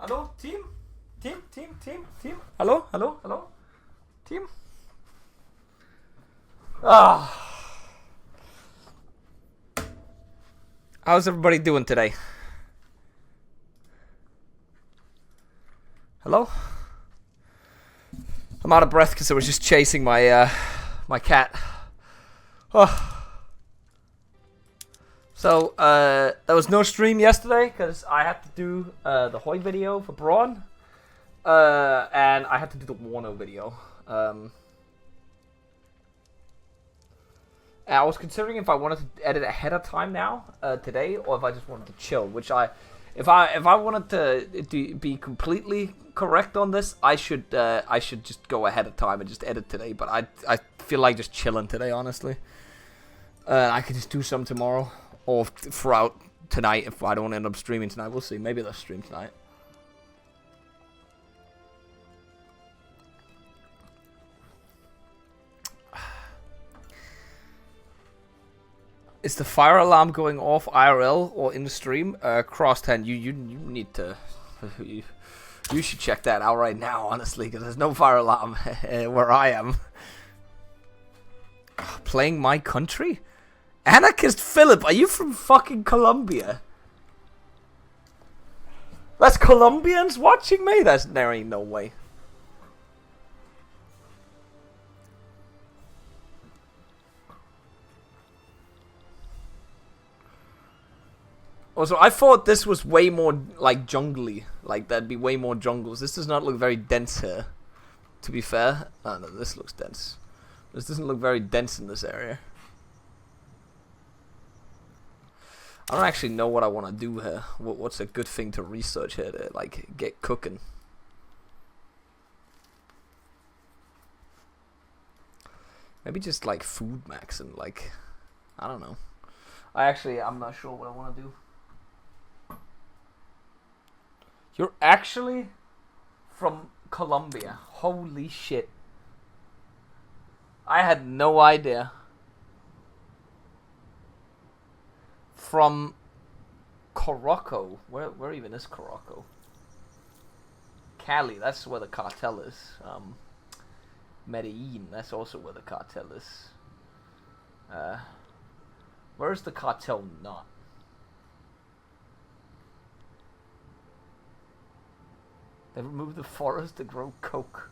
Hallo, team? Team? Hallo? Team? How's everybody doing today? Hello? I'm out of breath because I was just chasing my my cat. So, there was no stream yesterday because I had to do the Hoy video for Braun. And I had to do the Warno video. I was considering if I wanted to edit ahead of time now, today, or if I just wanted to chill. Which if I wanted to be completely correct on this, I should just go ahead of time and just edit today. But I feel like just chilling today, honestly. I could just do some tomorrow or throughout tonight if I don't end up streaming tonight. We'll see. Maybe they'll stream tonight. Is the fire alarm going off IRL or in the stream? Cross 10, you need to... You should check that out right now, honestly, because there's no fire alarm where I am. Playing my country? Anarchist Philip, are you from fucking Colombia? That's Colombians watching me? There ain't no way. Also, I thought this was way more, like, jungly. Like, there'd be way more jungles. This does not look very dense here, to be fair. Oh, no, this looks dense. This doesn't look very dense in this area. I don't actually know what I want to do here. What's a good thing to research here to, like, get cooking? Maybe just, like, food max and, like, I don't know. I'm not sure what I want to do. You're actually from Colombia. Holy shit. I had no idea. From Coroco. Where even is Coroco? Cali, that's where the cartel is. Medellin, that's also where the cartel is. Where's the cartel not? They removed the forest to grow coke.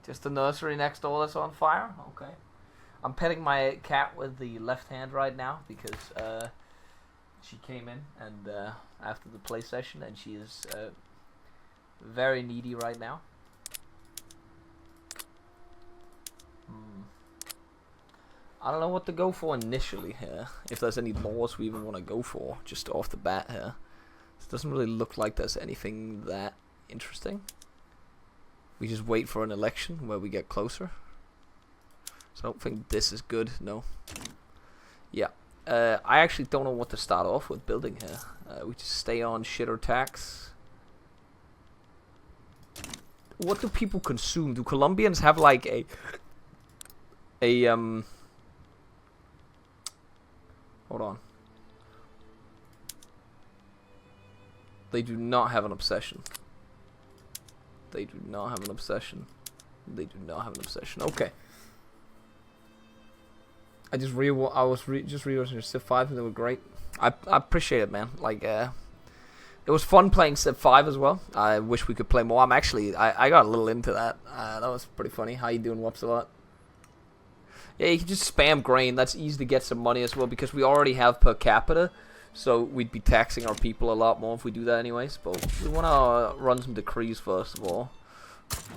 Just the nursery next door that's on fire? Okay. I'm petting my cat with the left hand right now because she came in and after the play session and she is very needy right now. I don't know what to go for initially here. If there's any laws we even want to go for, just off the bat here. It doesn't really look like there's anything that interesting. We just wait for an election where we get closer. So I don't think this is good, no. Yeah. I actually don't know what to start off with building here. We just stay on shitter tax. What do people consume? Do Colombians have like a hold on. They do not have an obsession. They do not have an obsession. They do not have an obsession. Okay. I was just reading Civ 5 and they were great. I appreciate it, man. Like it was fun playing Civ 5 as well. I wish we could play more. I got a little into that. That was pretty funny. How you doing, Whoops-a-lot? Yeah, you can just spam grain. That's easy to get some money as well because we already have per capita. So we'd be taxing our people a lot more if we do that anyways. But we want to run some decrees first of all.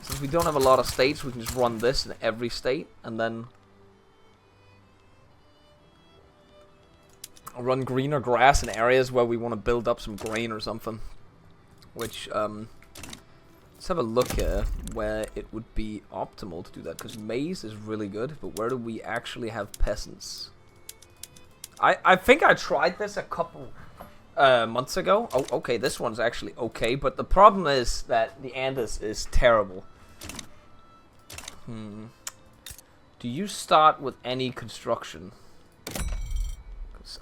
Since we don't have a lot of states, we can just run this in every state. And then run greener grass in areas where we want to build up some grain or something. Which, let's have a look here where it would be optimal to do that. Because maize is really good, but where do we actually have peasants? I think I tried this a couple months ago. Oh, okay, this one's actually okay, but the problem is that the Andes is terrible. Do you start with any construction?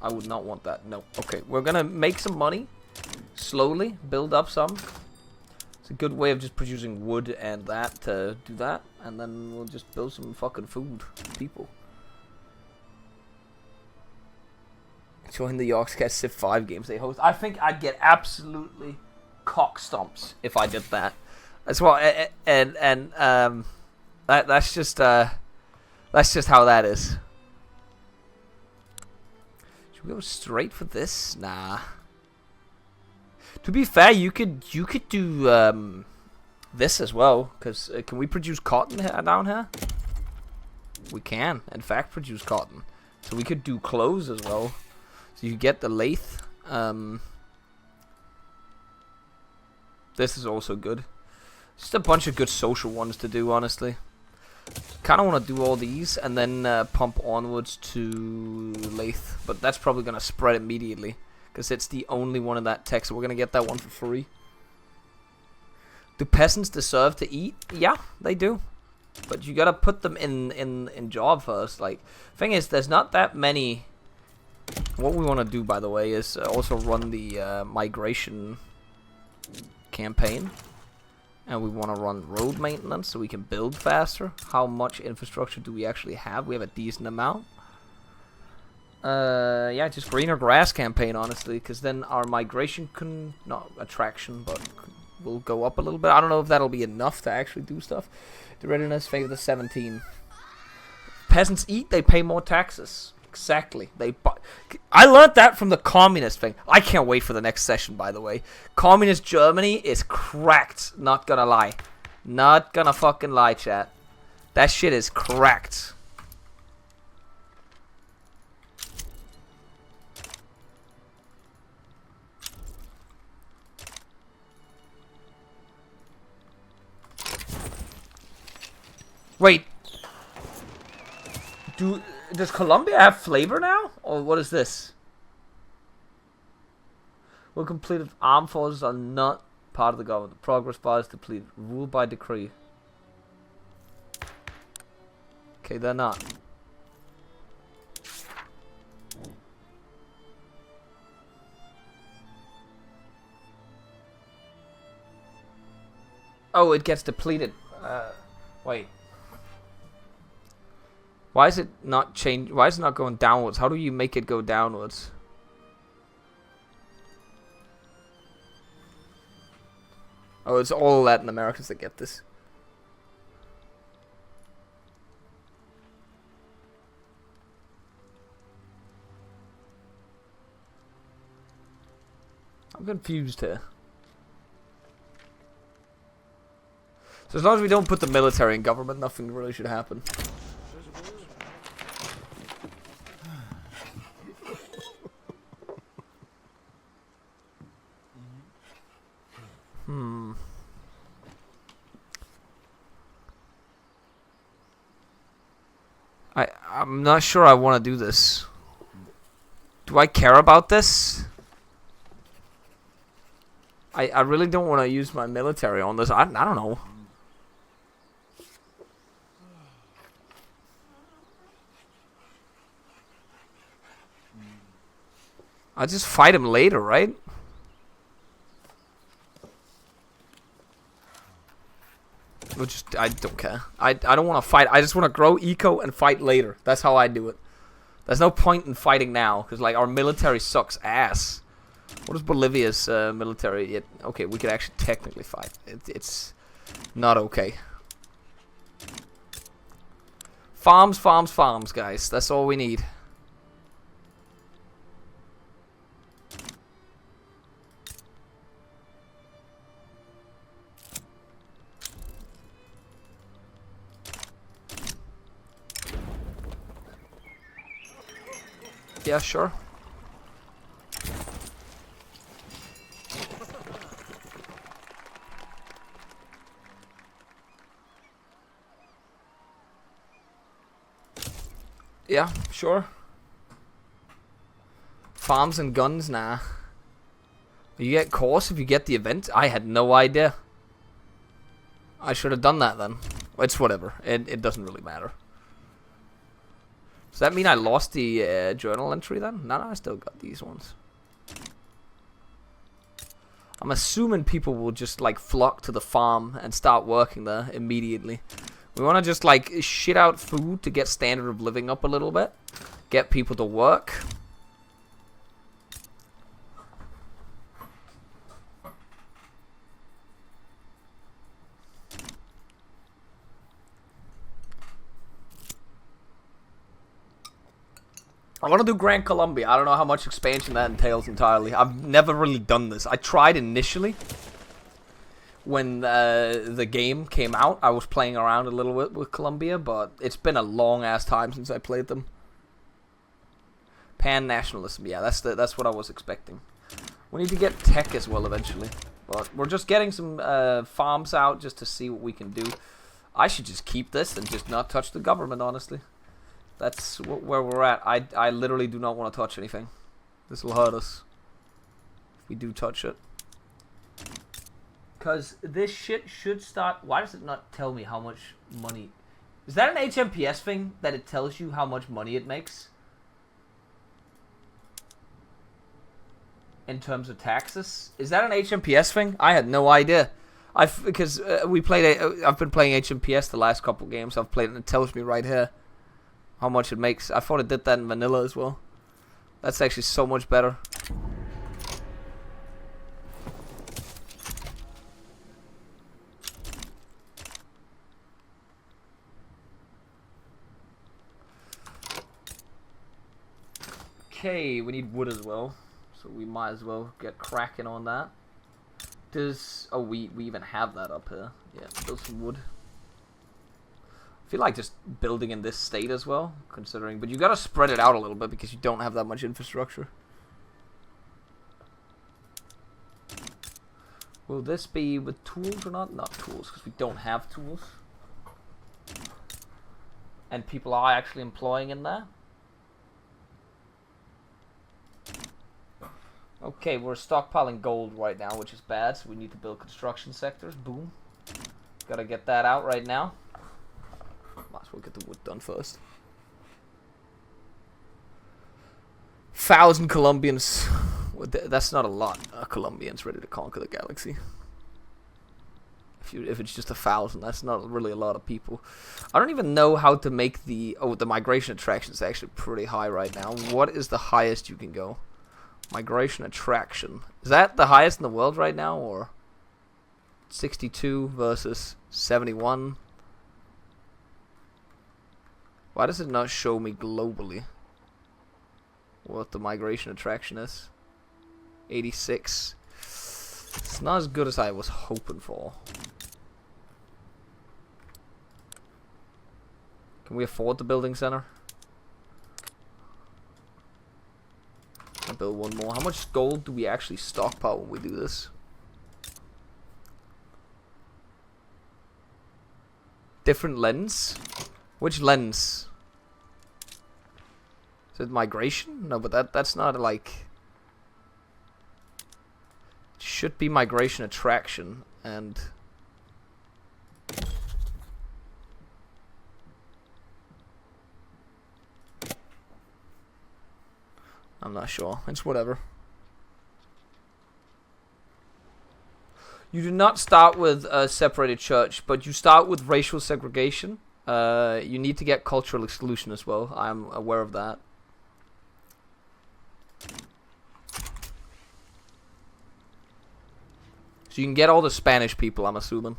I would not want that. No. Okay, we're gonna make some money. Slowly build up some. It's a good way of just producing wood and that to do that. And then we'll just build some fucking food. People. Join the Yorkscast Civ 5 games they host. I think I'd get absolutely cock stomps if I did that. That's why, that's just how that is. Should we go straight for this? Nah. To be fair, you could do this as well. Cause can we produce cotton down here? We can, in fact, produce cotton. So we could do clothes as well. So you get the lathe. This is also good. Just a bunch of good social ones to do, honestly. Kind of want to do all these and then pump onwards to lathe. But that's probably going to spread immediately. Because it's the only one in that tech, so we're going to get that one for free. Do peasants deserve to eat? Yeah, they do. But you got to put them in job first. Like, thing is, there's not that many... What we want to do, by the way, is also run the migration campaign. And we want to run road maintenance so we can build faster. How much infrastructure do we actually have? We have a decent amount. Yeah, just greener grass campaign, honestly, because then our migration can, not attraction, but will go up a little bit. I don't know if that'll be enough to actually do stuff. The readiness favor the 17. Peasants eat, they pay more taxes. Exactly. I learned that from the communist thing. I can't wait for the next session, by the way. Communist Germany is cracked. Not gonna lie. Not gonna fucking lie, chat. That shit is cracked. Wait. Does Colombia have flavor now? Or what is this? Well completed. Armed forces are not part of the government. The progress bar is depleted. Ruled by decree. Okay, they're not. Oh, it gets depleted. Wait. Why is it not change? Why is it not going downwards? How do you make it go downwards? Oh, it's all Latin Americans that get this. I'm confused here. So as long as we don't put the military in government, nothing really should happen. I'm not sure I want to do this. Do I care about this? I really don't want to use my military on this. I don't know. I'll just fight him later, right? I don't care. I don't want to fight. I just want to grow eco and fight later. That's how I do it. There's no point in fighting now because like our military sucks ass. What is Bolivia's military? Okay, we could actually technically fight. It's not okay. Farms, farms, farms, guys. That's all we need. Yeah, sure. Yeah, sure. Farms and guns, nah. You get course if you get the event? I had no idea. I should have done that then. It's whatever. It doesn't really matter. Does that mean I lost the journal entry then? No, I still got these ones. I'm assuming people will just like flock to the farm and start working there immediately. We want to just like shit out food to get standard of living up a little bit. Get people to work. I want to do Grand Colombia. I don't know how much expansion that entails entirely. I've never really done this. I tried initially when the game came out. I was playing around a little bit with Colombia, but it's been a long-ass time since I played them. Pan-nationalism. Yeah, that's what I was expecting. We need to get tech as well eventually. But we're just getting some farms out just to see what we can do. I should just keep this and just not touch the government, honestly. That's where we're at. I literally do not want to touch anything. This will hurt us if we do touch it. Because this shit should start... Why does it not tell me how much money... Is that an HMPS thing that it tells you how much money it makes? In terms of taxes? Is that an HMPS thing? I had no idea. Because I've been playing HMPS the last couple games. I've played it and it tells me right here how much it makes. I thought it did that in vanilla as well. That's actually so much better. Okay, we need wood as well. So we might as well get cracking on that. Oh, we even have that up here. Yeah, build some wood. I feel like just building in this state as well, considering, but you gotta spread it out a little bit because you don't have that much infrastructure. Will this be with tools or not? Not tools, because we don't have tools. And people are actually employing in there. Okay, we're stockpiling gold right now, which is bad, so we need to build construction sectors. Boom. Gotta get that out right now. Might as well get the wood done first. 1,000 Colombians. That's not a lot. Colombians ready to conquer the galaxy. If it's just 1,000, that's not really a lot of people. I don't even know how to make the... Oh, the migration attraction is actually pretty high right now. What is the highest you can go? Migration attraction. Is that the highest in the world right now, or 62 versus 71? Why does it not show me globally what the migration attraction is? 86. It's not as good as I was hoping for. Can we afford the building center? I'll build one more. How much gold do we actually stockpile when we do this? Different lens? Which lens? Is it migration? No, but that's not like... It should be migration attraction and... I'm not sure. It's whatever. You do not start with a separated church, but you start with racial segregation. You need to get cultural exclusion as well. I'm aware of that. So you can get all the Spanish people, I'm assuming.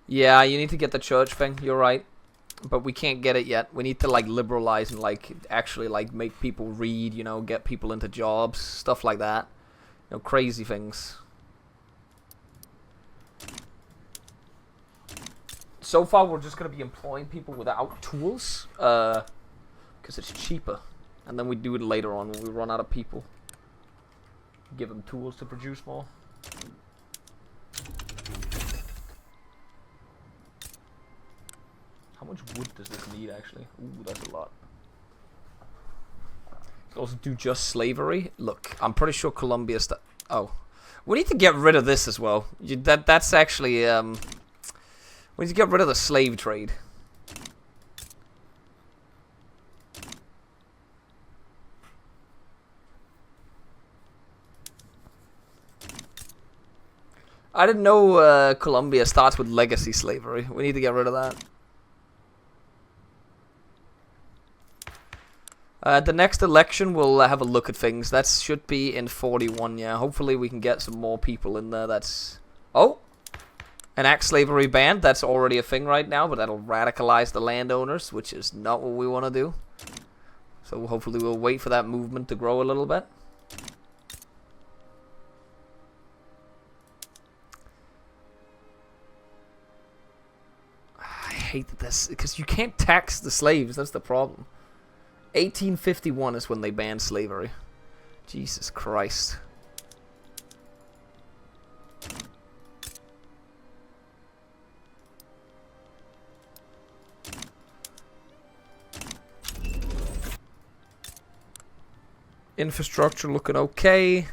Yeah, you need to get the church thing, you're right. But we can't get it yet. We need to like liberalize and like actually like make people read, you know, get people into jobs, stuff like that. You know, crazy things. So far we're just going to be employing people without tools, because it's cheaper. And then we do it later on when we run out of people. Give them tools to produce more. How much wood does this need, actually? Ooh, that's a lot. Also do just slavery. Look, I'm pretty sure Colombia oh. We need to get rid of this as well. That's actually, we need to get rid of the slave trade. I didn't know Colombia starts with legacy slavery. We need to get rid of that. The next election, we'll have a look at things. That should be in 41, yeah. Hopefully we can get some more people in there. That's... Oh! Enact slavery ban. That's already a thing right now, but that'll radicalize the landowners, which is not what we want to do. So hopefully we'll wait for that movement to grow a little bit. I hate this, because you can't tax the slaves. That's the problem. 1851 is when they banned slavery. Jesus Christ. Infrastructure looking okay.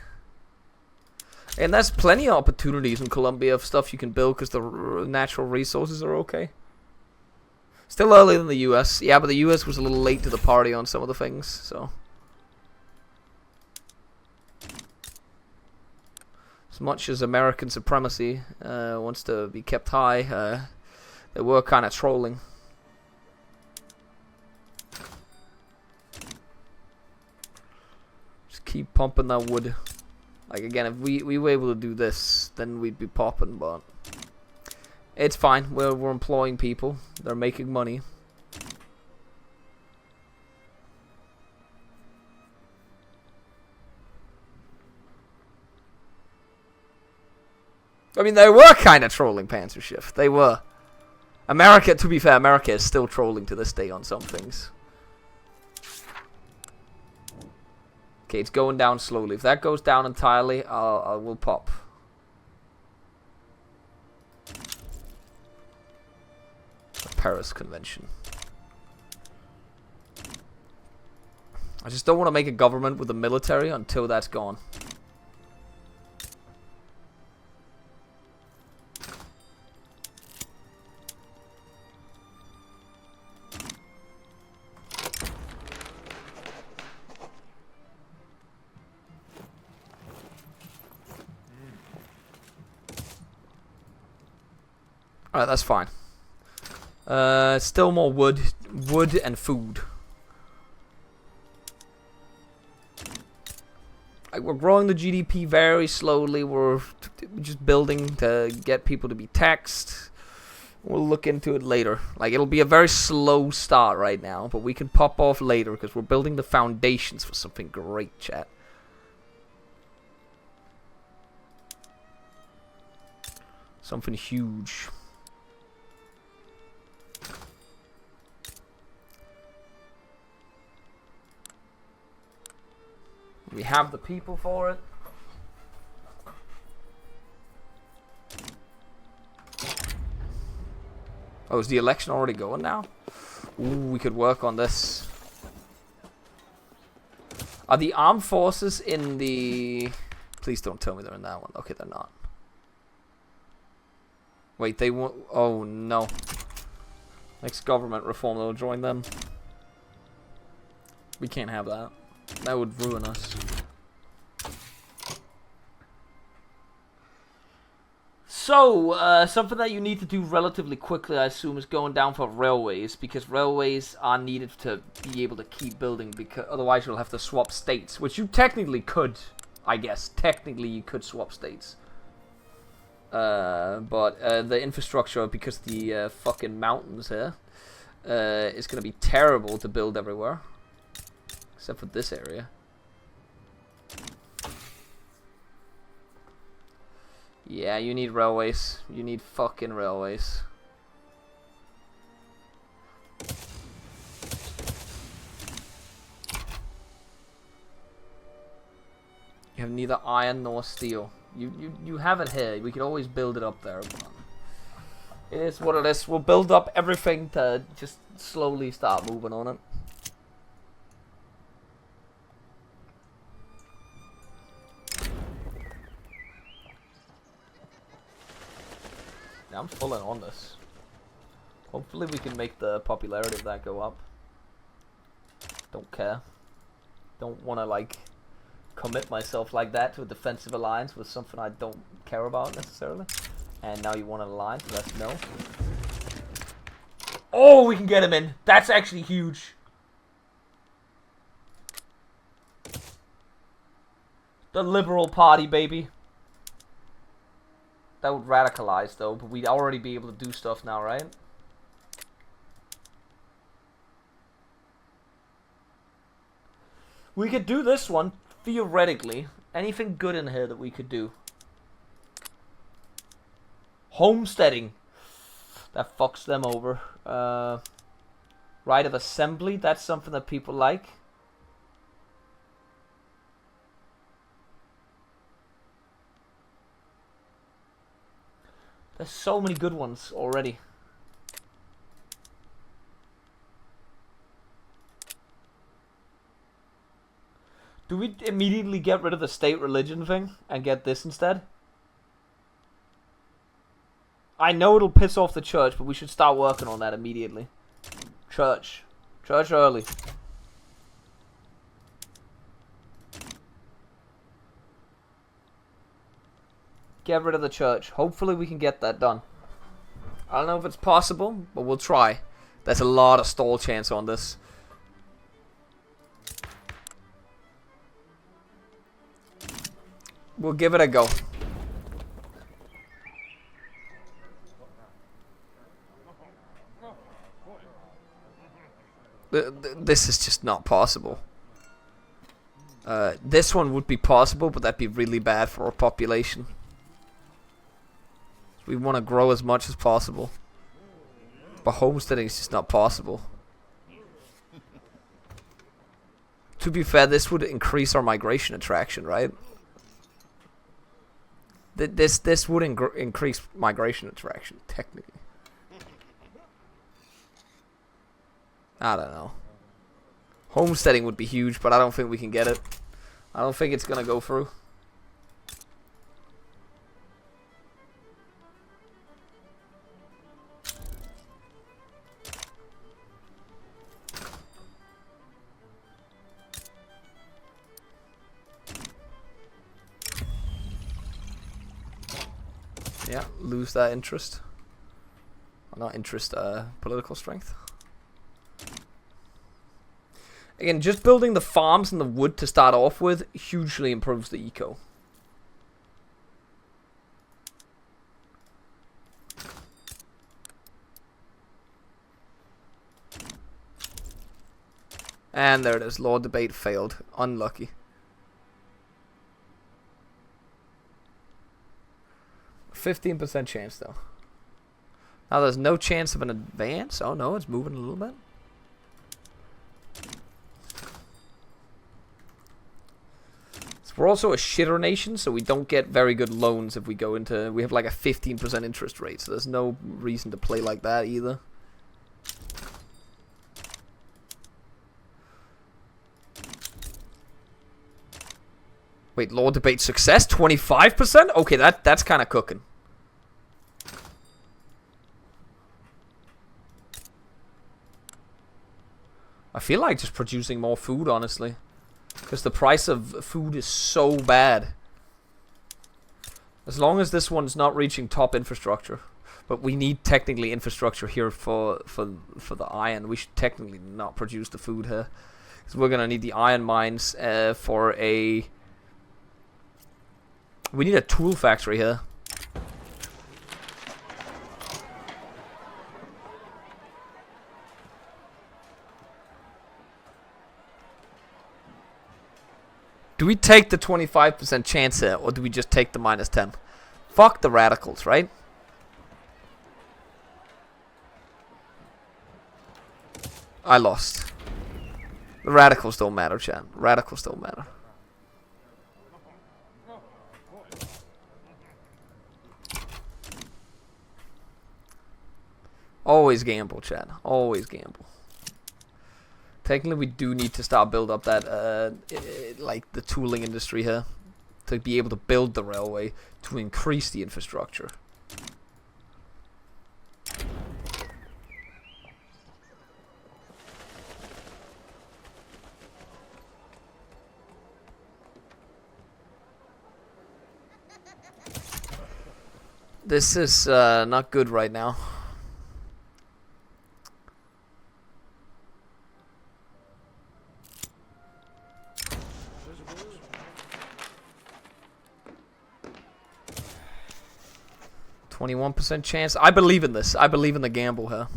And there's plenty of opportunities in Colombia of stuff you can build because the natural resources are okay. Still earlier than the US. Yeah, but the US was a little late to the party on some of the things, so. As much as American supremacy wants to be kept high, they were kind of trolling. Just keep pumping that wood. Like, again, if we were able to do this, then we'd be popping, but... It's fine. We're employing people. They're making money. I mean, they were kind of trolling Panzerschiff. They were. America, to be fair, America is still trolling to this day on some things. Okay, it's going down slowly. If that goes down entirely, we'll pop. Paris Convention. I just don't want to make a government with the military until that's gone. Alright, that's fine. Still more wood and food. Like, we're growing the GDP very slowly. We're just building to get people to be taxed. We'll look into it later. Like, it'll be a very slow start right now, but we can pop off later because we're building the foundations for something great, chat. Something huge. We have the people for it. Oh, is the election already going now? Ooh, we could work on this. Are the armed forces in the... Please don't tell me they're in that one. Okay, they're not. Wait, they won't... Oh, no. Next government reform, they'll join them. We can't have that. That would ruin us. So, something that you need to do relatively quickly, I assume, is going down for railways, because railways are needed to be able to keep building, because otherwise you'll have to swap states, which you technically could, I guess. Technically you could swap states. But the infrastructure, because the fucking mountains here, is going to be terrible to build everywhere. Except for this area. Yeah, you need railways. You need fucking railways. You have neither iron nor steel. You have it here. We could always build it up there. But it is what it is. We'll build up everything to just slowly start moving on it. Yeah, I'm full in on this. Hopefully we can make the popularity of that go up. Don't care. Don't want to like commit myself like that to a defensive alliance with something I don't care about necessarily. And now you want an alliance, so that's no. Oh, we can get him in. That's actually huge. The Liberal Party, baby. That would radicalize though, but we'd already be able to do stuff now, right? We could do this one, theoretically. Anything good in here that we could do? Homesteading. That fucks them over. Right of assembly, that's something that people like. There's so many good ones already. Do we immediately get rid of the state religion thing and get this instead? I know it'll piss off the church, but we should start working on that immediately. Church. Church early. Get rid of the church. Hopefully we can get that done. I don't know if it's possible, but we'll try. There's a lot of stall chance on this. We'll give it a go. This is just not possible. This one would be possible, but that'd be really bad for our population. We want to grow as much as possible. But homesteading is just not possible. To be fair, this would increase our migration attraction, right? This would increase migration attraction, technically. I don't know. Homesteading would be huge, but I don't think we can get it. I don't think it's gonna go through. Yeah, lose that interest. Well, not interest, political strength. Again, just building the farms and the wood to start off with hugely improves the eco. And there it is. Law debate failed. Unlucky. %15 chance though. Now there's no chance of an advance. Oh no, it's moving a little bit. So we're also a shitter nation, so we don't get very good loans if we go into. We have like a 15% interest rate, so there's no reason to play like that either. Wait, law debate success? 25%? Okay, that's kind of cooking. I feel like just producing more food, honestly. Because the price of food is so bad. As long as this one's not reaching top infrastructure. But we need technically infrastructure here for the iron. We should technically not produce the food here. Because we're going to need the iron mines for a... We need a tool factory here. Do we take the 25% chance here, or do we just take the -10? Fuck the radicals, right? I lost. The radicals don't matter, chat. Radicals don't matter. Always gamble, chat. Always gamble. Technically, we do need to start build up that, like the tooling industry here, to be able to build the railway to increase the infrastructure. This is not good right now. %21 chance. I believe in this. I believe in the gamble here.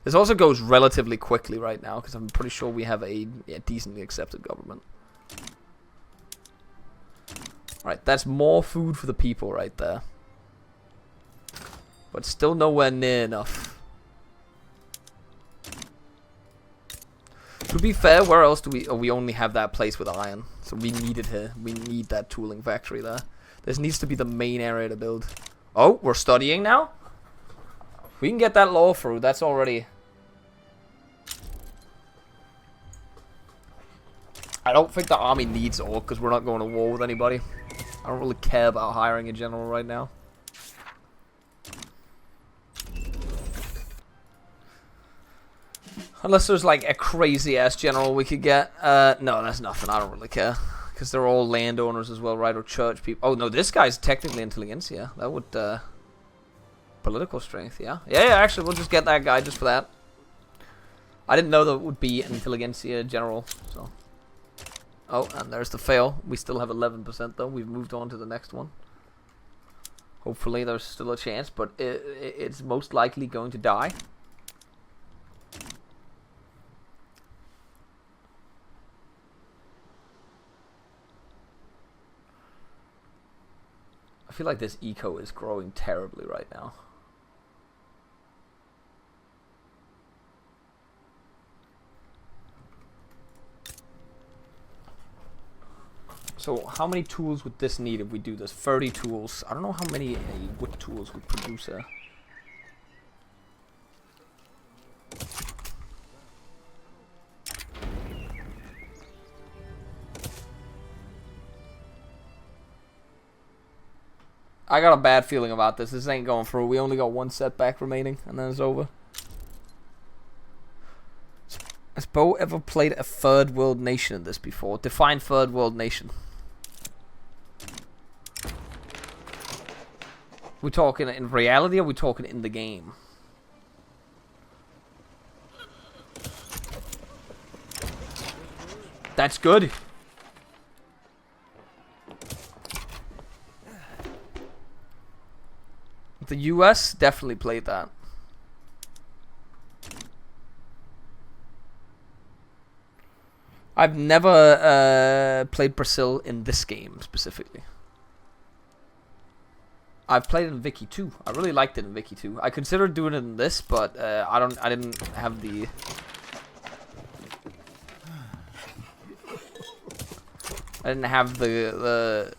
This also goes relatively quickly right now because I'm pretty sure we have a decently accepted government. Alright, that's more food for the people right there. But still nowhere near enough. To be fair, where else do we... Oh, we only have that place with iron. So we need it here. We need that tooling factory there. This needs to be the main area to build. Oh, we're studying now? We can get that law through. That's already... I don't think the army needs orc because we're not going to war with anybody. I don't really care about hiring a general right now. Unless there's like a crazy ass general we could get. No, that's nothing. I don't really care. Because they're all landowners as well, right? Or church people. Oh, no, this guy's technically intelligentsia. That would, political strength, yeah. Yeah, actually, we'll just get that guy just for that. I didn't know that would be an intelligentsia general, so. Oh, and there's the fail. We still have 11% though. We've moved on to the next one. Hopefully there's still a chance, but it's most likely going to die. I feel like this eco is growing terribly right now. So how many tools would this need if we do this? 30 tools. I don't know how many wood tools would produce here. I got a bad feeling about this. This ain't going through. We only got one setback remaining, and then it's over. Has Bo ever played a third world nation in this before? Define third world nation. We talking in reality, or we talking in the game? That's good. The US definitely played that. I've never played Brazil in this game specifically. I've played it in Vicky 2. I really liked it in Vicky 2. I considered doing it in this, but I didn't have the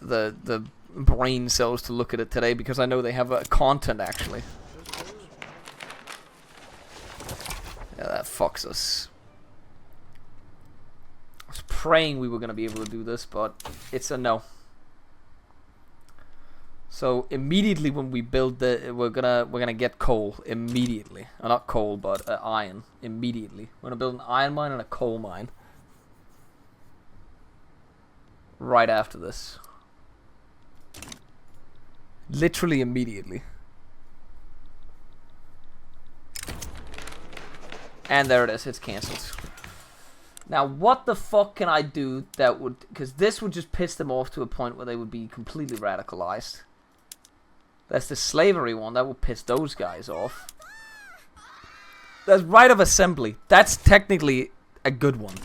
the brain cells to look at it today because I know they have content actually. Yeah, that fucks us. I was praying we were gonna be able to do this, but it's a no. So immediately when we build we're gonna get coal immediately. Not coal, but iron immediately. We're gonna build an iron mine and a coal mine right after this. Literally immediately. And there it is. It's cancelled. Now, what the fuck can I do that would... Because this would just piss them off to a point where they would be completely radicalized. That's the slavery one. That would piss those guys off. That's right of assembly. That's technically a good one.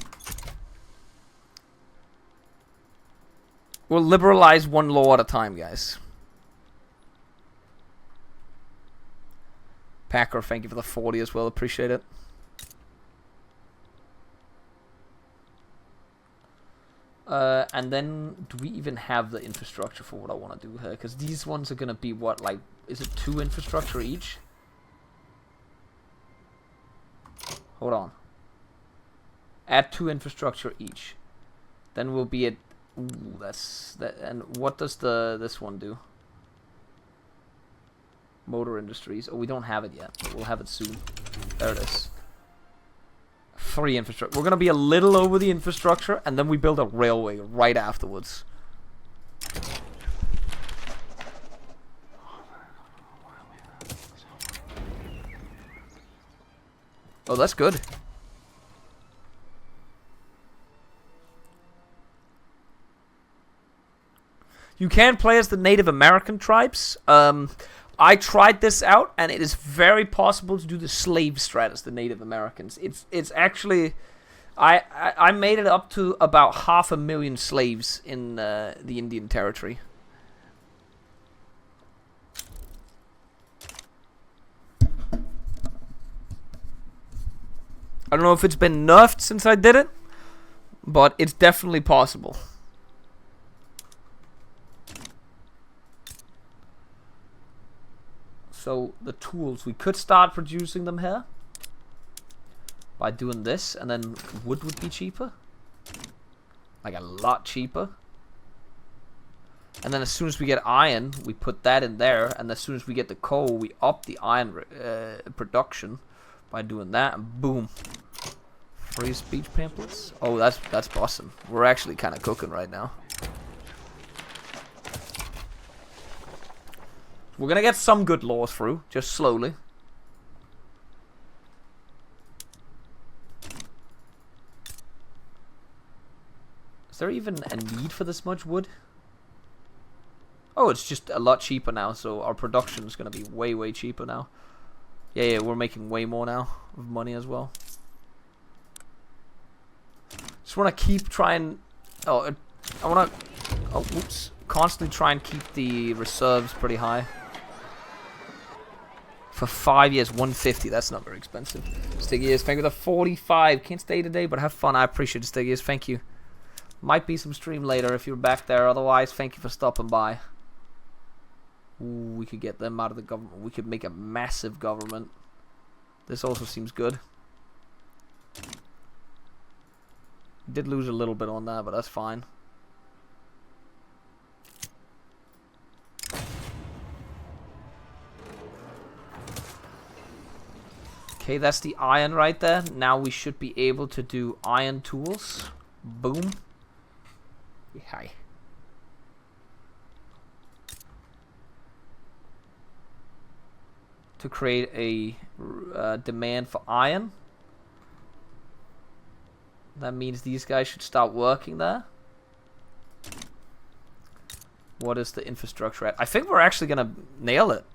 We'll liberalize one law at a time, guys. Packer, thank you for the 40 as well. Appreciate it. And then, do we even have the infrastructure for what I want to do here? Because these ones are going to be what, like, is it 2 infrastructure each? Hold on. Add 2 infrastructure each. Then we'll be at... Ooh, that's... that. And what does this one do? Motor industries. Oh, we don't have it yet, but we'll have it soon. There it is. 3 infrastructure. We're gonna be a little over the infrastructure, and then we build a railway right afterwards. Oh, that's good. You can play as the Native American tribes. I tried this out, and it is very possible to do the slave strat as the Native Americans. It's actually, I made it up to about 500,000 slaves in the Indian Territory. I don't know if it's been nerfed since I did it, but it's definitely possible. So the tools, we could start producing them here by doing this, and then wood would be cheaper, like a lot cheaper. And then as soon as we get iron, we put that in there, and as soon as we get the coal, we up the iron production by doing that, and boom, free speech pamphlets. Oh, that's awesome. We're actually kind of cooking right now. We're gonna get some good laws through, just slowly. Is there even a need for this much wood? Oh, it's just a lot cheaper now, so our production is gonna be way, way cheaper now. Yeah, we're making way more now of money as well. Just wanna keep trying. Oh, I wanna. Oh, whoops! Constantly try and keep the reserves pretty high. For 5 years, 150. That's not very expensive. Stig Ears, thank you for the 45. Can't stay today, but have fun. I appreciate it, Stig Ears. Thank you. Might be some stream later if you're back there. Otherwise, thank you for stopping by. Ooh, we could get them out of the government. We could make a massive government. This also seems good. Did lose a little bit on that, but that's fine. Okay, that's the iron right there. Now we should be able to do iron tools. Boom. Hi. To create a demand for iron. That means these guys should start working there. What is the infrastructure at? I think we're actually gonna nail it.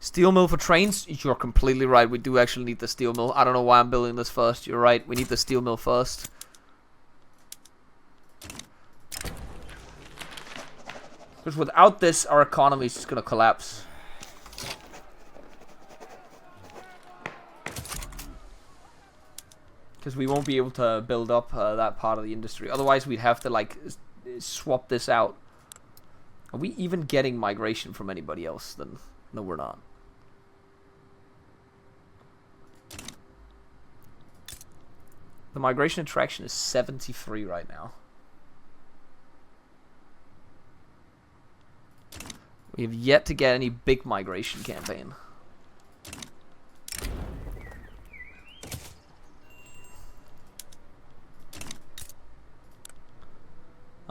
Steel mill for trains? You're completely right. We do actually need the steel mill. I don't know why I'm building this first. You're right. We need the steel mill first. Because without this, our economy is just going to collapse. Because we won't be able to build up that part of the industry. Otherwise, we'd have to, like, swap this out. Are we even getting migration from anybody else? Then no, we're not. The migration attraction is 73 right now. We have yet to get any big migration campaign.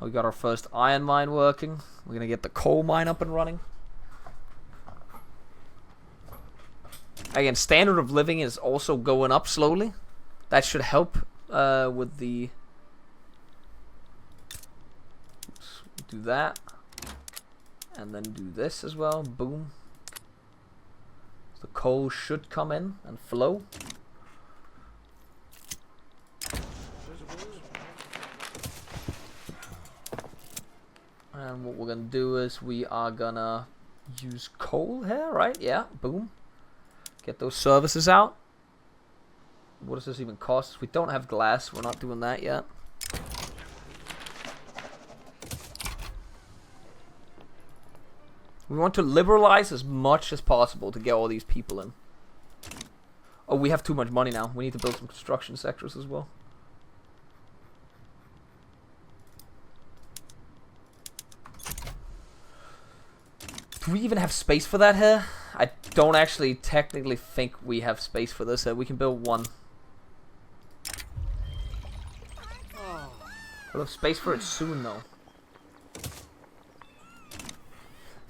We got our first iron mine working. We're gonna get the coal mine up and running. Again, standard of living is also going up slowly. That should help with the... Oops, do that. And then do this as well. Boom. The coal should come in and flow. And what we're gonna do is we are gonna use coal here, right? Yeah, boom. Get those services out. What does this even cost? We don't have glass. We're not doing that yet. We want to liberalize as much as possible to get all these people in. Oh, we have too much money now. We need to build some construction sectors as well. Do we even have space for that here? I don't actually technically think we have space for this here. We can build one. We'll have space for it soon, though.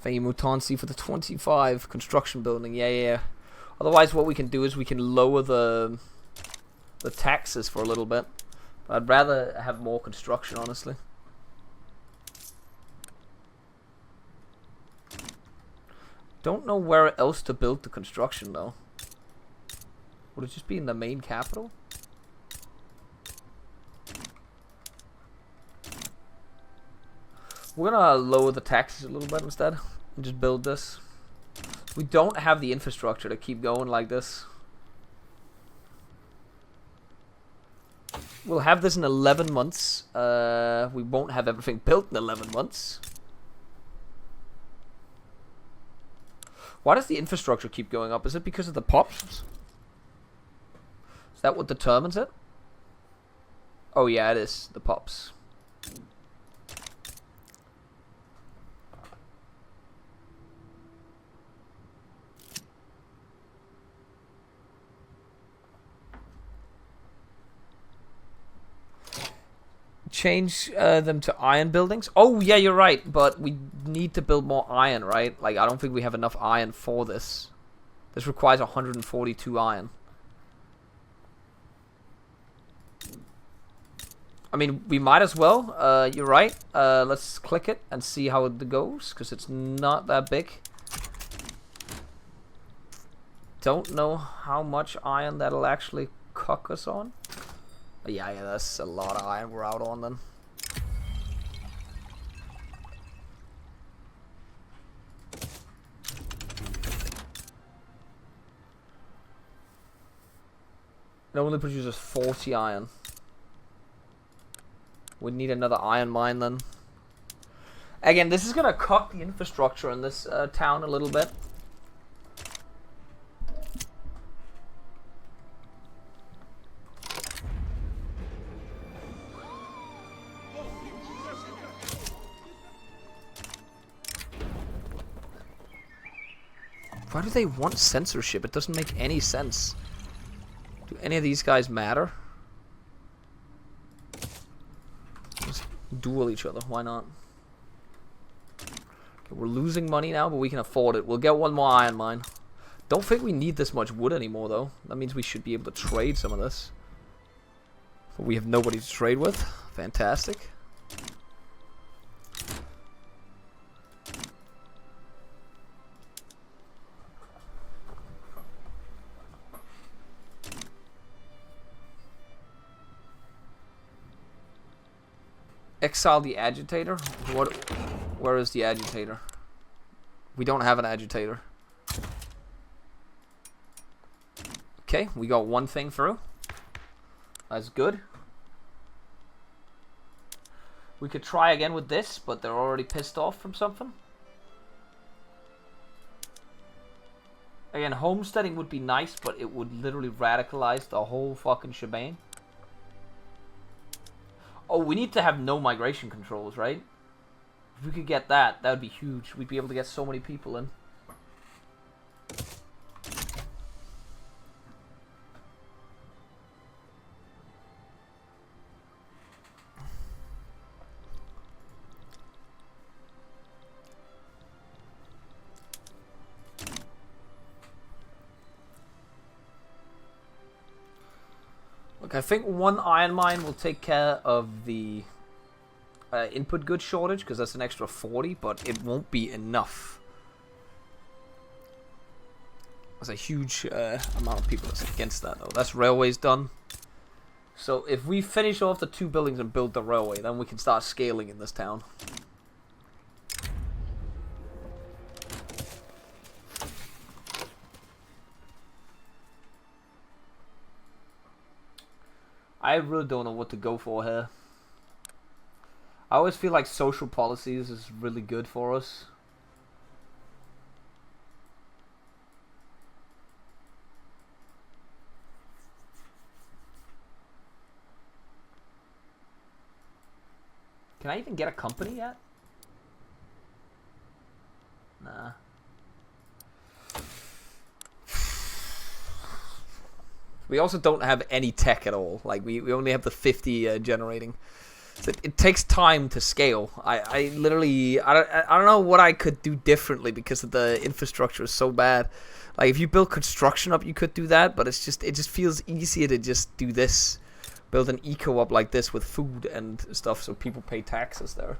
Thank you, Mutansi, for the 25 construction building. Yeah. Otherwise, what we can do is we can lower the taxes for a little bit. But I'd rather have more construction, honestly. Don't know where else to build the construction, though. Would it just be in the main capital? We're gonna lower the taxes a little bit instead and just build this. We don't have the infrastructure to keep going like this. We'll have this in 11 months. We won't have everything built in 11 months. Why does the infrastructure keep going up? Is it because of the pops? Is that what determines it? Oh yeah, it is. The pops. Change them to iron buildings. Oh yeah, you're right, but we need to build more iron, right? Like, I don't think we have enough iron for this. This requires 142 iron. I mean, we might as well. You're right. Let's click it and see how it goes, because it's not that big. Don't know how much iron that'll actually cook us on. Yeah, that's a lot of iron we're out on then. It only produces 40 iron. We need another iron mine then. Again, this is gonna cut the infrastructure in this town a little bit. Why do they want censorship? It doesn't make any sense. Do any of these guys matter? Just duel each other. Why not? Okay, we're losing money now, but we can afford it. We'll get one more iron mine. Don't think we need this much wood anymore, though. That means we should be able to trade some of this. But we have nobody to trade with. Fantastic. Exile the agitator? What? Where is the agitator? We don't have an agitator. Okay, we got one thing through. That's good. We could try again with this, but they're already pissed off from something. Again, homesteading would be nice, but it would literally radicalize the whole fucking shebang. Oh, we need to have no migration controls, right? If we could get that, that would be huge. We'd be able to get so many people in. Look, I think one iron mine will take care of the input goods shortage, because that's an extra 40, but it won't be enough. There's a huge amount of people that's against that, though. That's railways done. So if we finish off the 2 buildings and build the railway, then we can start scaling in this town. I really don't know what to go for here. I always feel like social policies is really good for us. Can I even get a company yet? Nah. We also don't have any tech at all. Like, we only have the 50 generating. It takes time to scale. I literally I don't know what I could do differently because of the infrastructure is so bad. Like if you build construction up, you could do that, but it just feels easier to just do this, build an eco up like this with food and stuff, so people pay taxes there.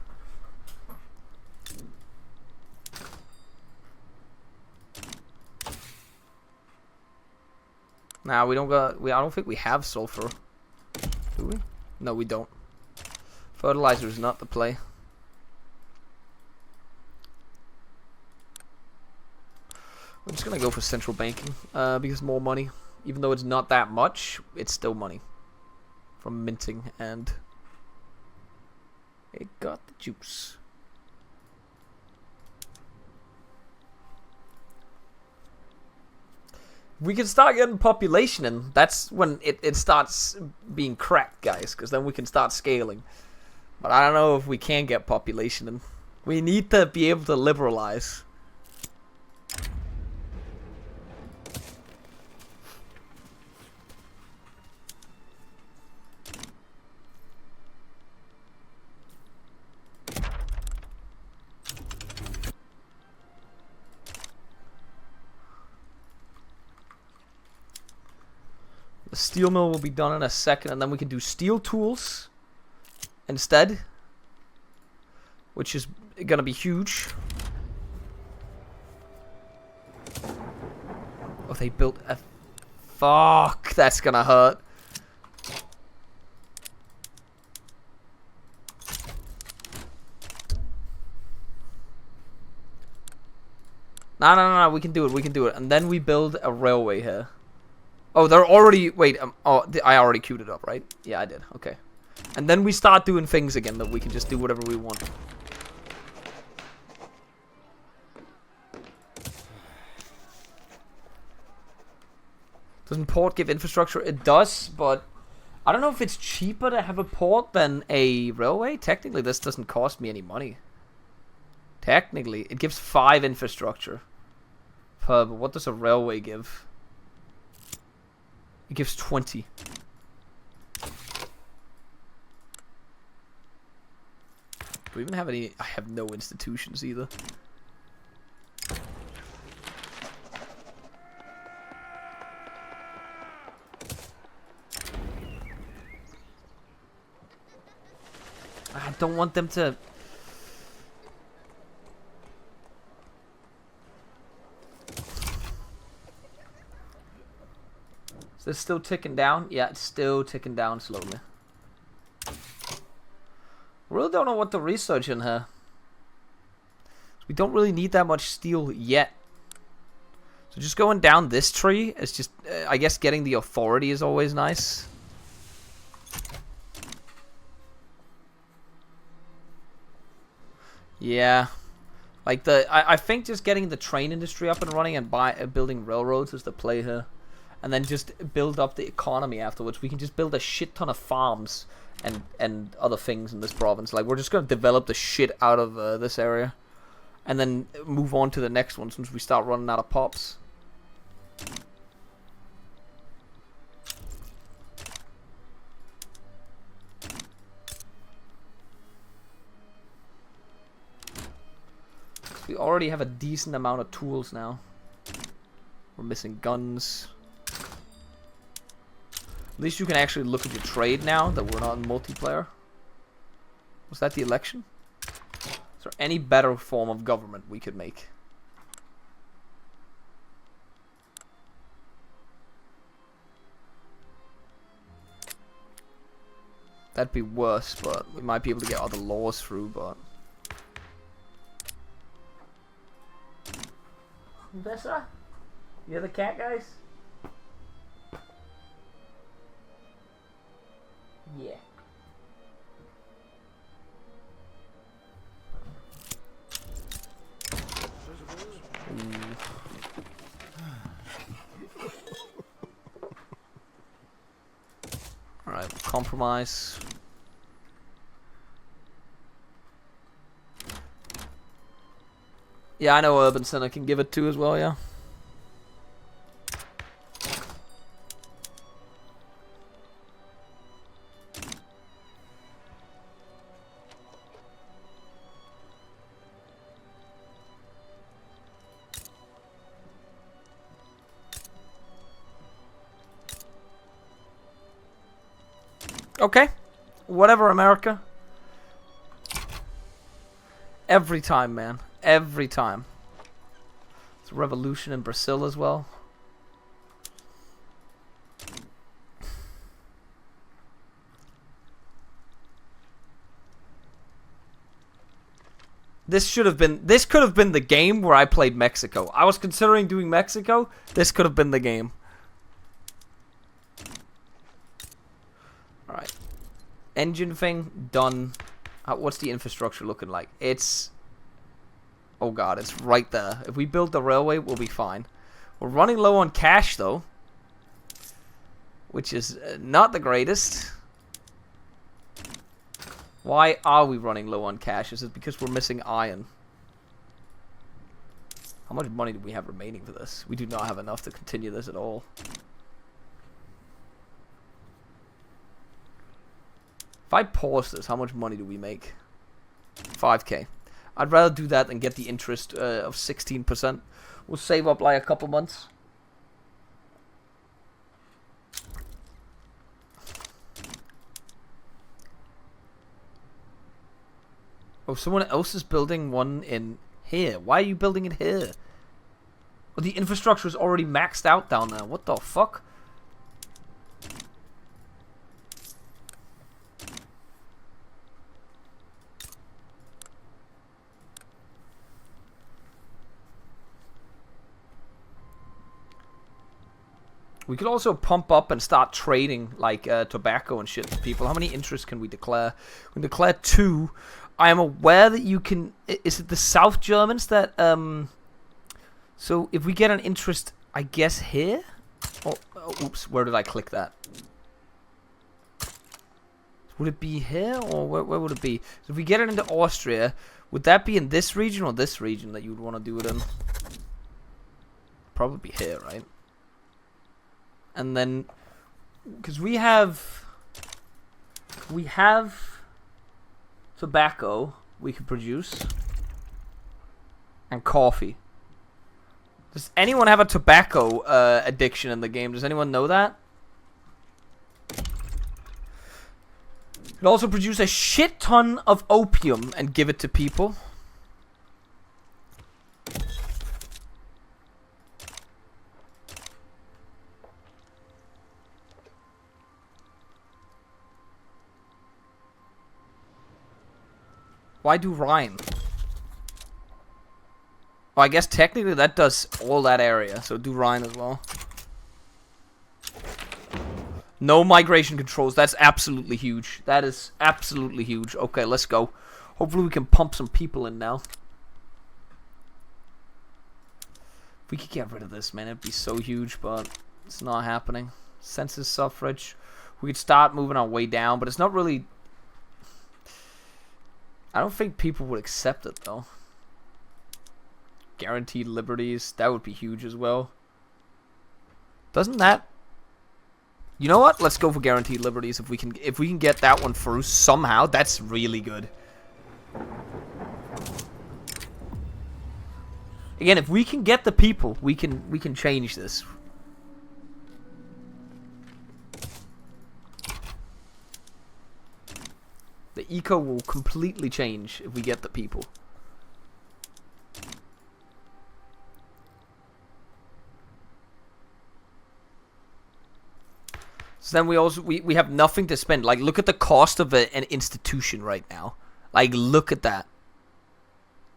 Nah, we don't got. I don't think we have sulfur. Do we? No, we don't. Fertilizer is not the play. I'm just gonna go for central banking because more money. Even though it's not that much, it's still money from minting, and it got the juice. We can start getting population in. That's when it starts being cracked, guys, because then we can start scaling. But I don't know if we can get population in. We need to be able to liberalize. The steel mill will be done in a second, and then we can do steel tools instead, which is gonna be huge. Oh, they built a... Fuck, that's gonna hurt. No, we can do it, we can do it. And then we build a railway here. Oh, they're already... Wait, oh, I already queued it up, right? Yeah, I did. Okay. And then we start doing things again that we can just do whatever we want. Doesn't port give infrastructure? It does, but I don't know if it's cheaper to have a port than a railway. Technically, this doesn't cost me any money. Technically, it gives 5 infrastructure. But what does a railway give? It gives 20. Do we even have any? I have no institutions either. I don't want them to... Is this still ticking down? Yeah, it's still ticking down slowly. Really don't know what to research in here. We don't really need that much steel yet. So just going down this tree is just... I guess getting the authority is always nice. Yeah. Like I think just getting the train industry up and running and building railroads is the play here. And then just build up the economy afterwards. We can just build a shit ton of farms and other things in this province. Like, we're just going to develop the shit out of this area. And then move on to the next one since we start running out of pops. We already have a decent amount of tools now. We're missing guns. At least you can actually look at your trade now that we're not in multiplayer. Was that the election? Is there any better form of government we could make? That'd be worse, but we might be able to get other laws through, but... Vessa? You're the cat, guys? Yeah. Alright, we'll compromise. Yeah, I know Urban Center can give it to as well, yeah. Okay. Whatever, America. Every time, man. Every time. It's a revolution in Brazil as well. This could have been the game where I played Mexico. I was considering doing Mexico. This could have been the game. Alright. Engine thing, done. What's the infrastructure looking like? It's... Oh god, it's right there. If we build the railway, we'll be fine. We're running low on cash, though. Which is not the greatest. Why are we running low on cash? Is it because we're missing iron? How much money do we have remaining for this? We do not have enough to continue this at all. If I pause this, how much money do we make? 5k. I'd rather do that than get the interest of 16%. We'll save up like a couple months. Oh, someone else is building one in here. Why are you building it here? Well, the infrastructure is already maxed out down there. What the fuck? We could also pump up and start trading like tobacco and shit to people. How many interests can we declare? We can declare 2. I am aware that you can... Is it the South Germans that... So if we get an interest, I guess here? Oh, oops, where did I click that? Would it be here? Or where would it be? So if we get it into Austria, would that be in this region or this region that you would want to do it in? Probably here, right? And then... Because we have... tobacco we can produce. And coffee. Does anyone have a tobacco addiction in the game? Does anyone know that? It also produce a shit ton of opium and give it to people. Why do Rhine? Oh, I guess technically that does all that area, so do Rhine as well. No migration controls. That's absolutely huge. That is absolutely huge. Okay, let's go. Hopefully we can pump some people in now. If we could get rid of this, man, it'd be so huge, but it's not happening. Census suffrage. We could start moving our way down, but it's not really... I don't think people would accept it, though. Guaranteed liberties. That would be huge as well. Doesn't that... You know what? Let's go for guaranteed liberties if we can get that one through somehow. That's really good. Again, if we can get the people, we can change this. The eco will completely change if we get the people. So then we have nothing to spend. Like, look at the cost of an institution right now. Like, look at that.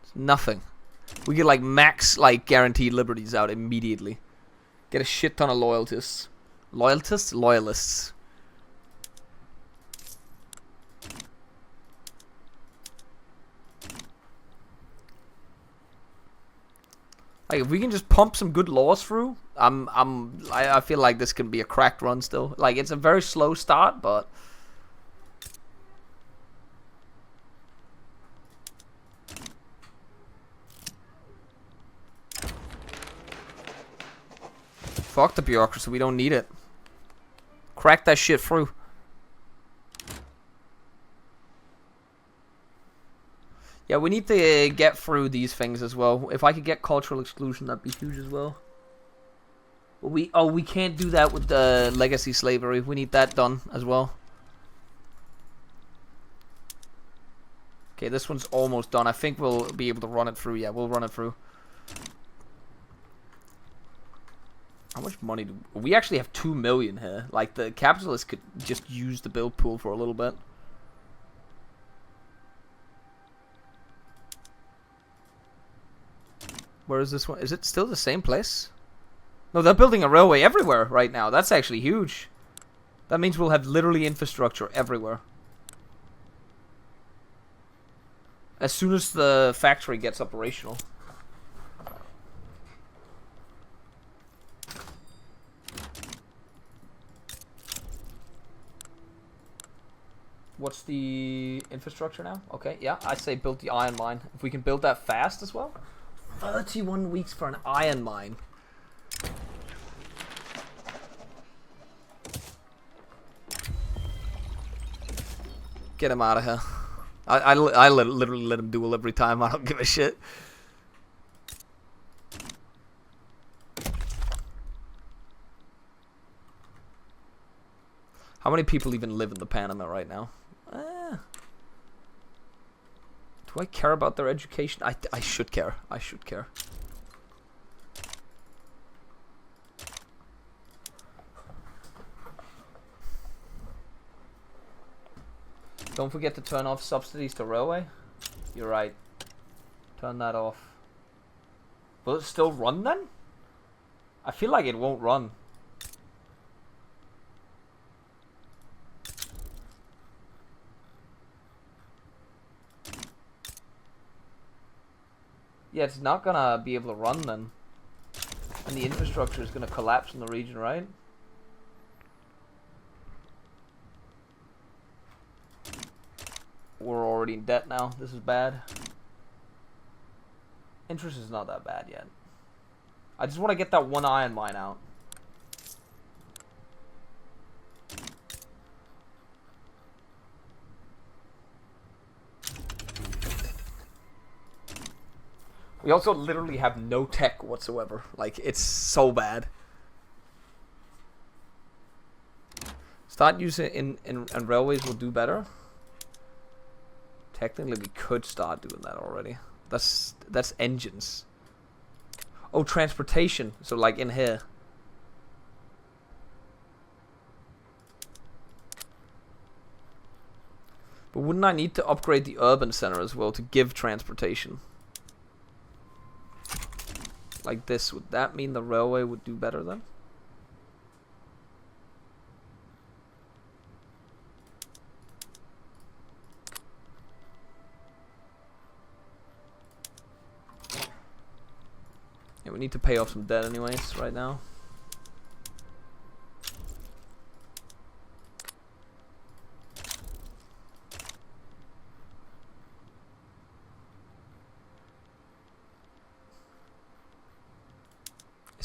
It's nothing. We get like max like guaranteed liberties out immediately. Get a shit ton of loyalists. Loyalists. Like, if we can just pump some good laws through, I feel like this can be a cracked run still. Like, it's a very slow start, but... Fuck the bureaucracy, we don't need it. Crack that shit through. Yeah, we need to get through these things as well. If I could get cultural exclusion, that'd be huge as well. But we can't do that with the legacy slavery. We need that done as well. Okay, this one's almost done. I think we'll be able to run it through. Yeah, we'll run it through. How much money do we actually have? 2 million here. Like, the capitalists could just use the build pool for a little bit. Where is this one? Is it still the same place? No, they're building a railway everywhere right now. That's actually huge. That means we'll have literally infrastructure everywhere. As soon as the factory gets operational. What's the infrastructure now? Okay, yeah, I say build the iron mine. If we can build that fast as well. 31 weeks for an iron mine. Get him out of here. I literally let him duel every time. I don't give a shit. How many people even live in the Panama right now? Do I care about their education? I should care. I should care. Don't forget to turn off subsidies to railway. You're right. Turn that off. Will it still run then? I feel like it won't run. Yeah, it's not gonna be able to run then. And the infrastructure is gonna collapse in the region, right? We're already in debt now. This is bad. Interest is not that bad yet. I just want to get that one iron mine out. We also literally have no tech whatsoever. Like, it's so bad. Start using it in railways will do better. Technically, we could start doing that already. That's engines. Oh, transportation. So, like, in here. But wouldn't I need to upgrade the urban center as well to give transportation? Like this, would that mean the railway would do better then? Yeah, we need to pay off some debt anyways right now.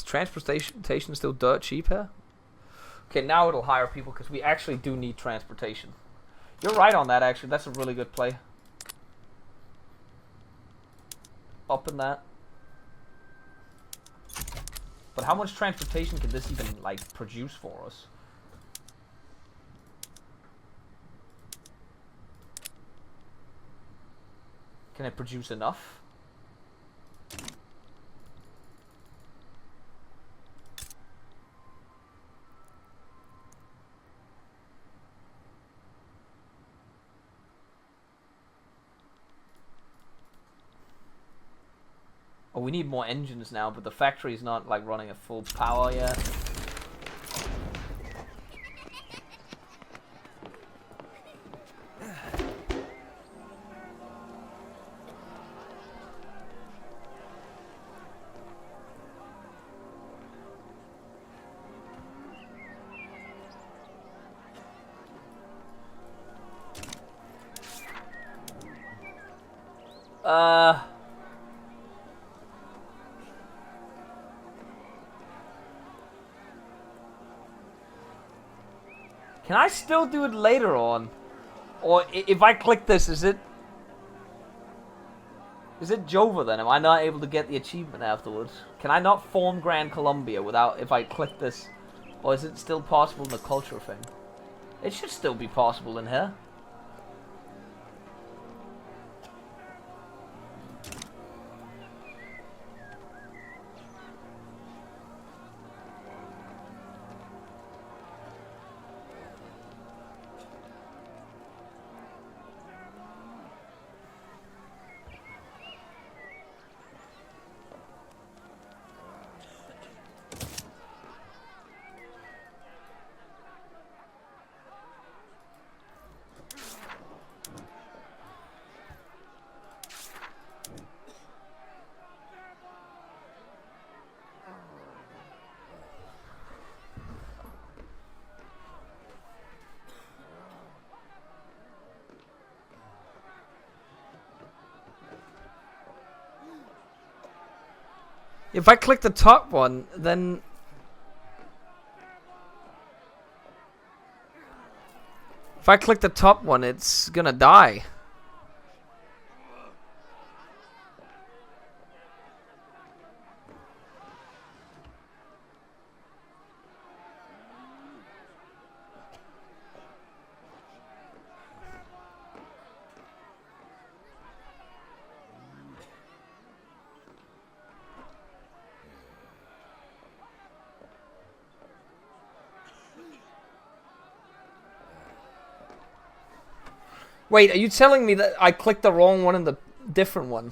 Transportation still dirt cheap here? Okay, now it'll hire people because we actually do need transportation. You're right on that, actually. That's a really good play. Up in that. But how much transportation can this even, like, produce for us? Can it produce enough? Oh, we need more engines now, but the factory's not, like, running at full power yet. Can I still do it later on? Or if I click this, is it Jova then? Am I not able to get the achievement afterwards? Can I not form Grand Colombia without, if I click this? Or is it still possible in the culture thing? It should still be possible in here. If I click the top one, then... If I click the top one, it's gonna die. Wait, are you telling me that I clicked the wrong one in the different one?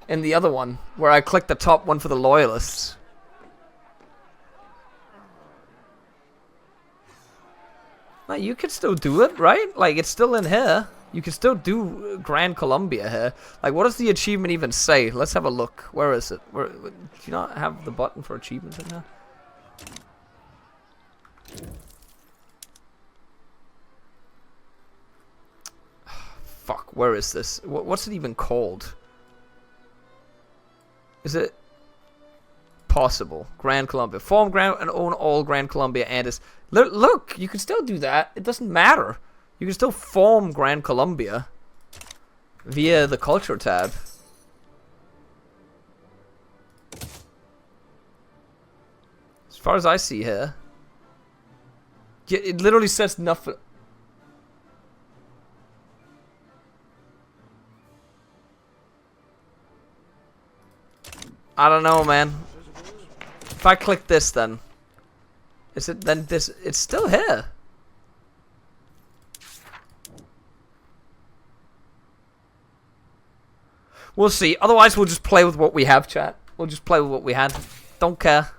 In the other one, where I clicked the top one for the loyalists. No, you could still do it, right? Like, it's still in here. You can still do Grand Colombia here. Like, what does the achievement even say? Let's have a look. Where is it? Where, do you not have the button for achievements in here? Fuck, where is this? What's it even called? Is it possible? Grand Colombia. Form Grand and own all Grand Colombia and is... Look, you can still do that. It doesn't matter. You can still form Grand Colombia via the culture tab. As far as I see here. Yeah, it literally says nothing. I don't know, man. If I click this, then is it then this? It's still here. We'll see. Otherwise, we'll just play with what we have, chat. We'll just play with what we had. Don't care.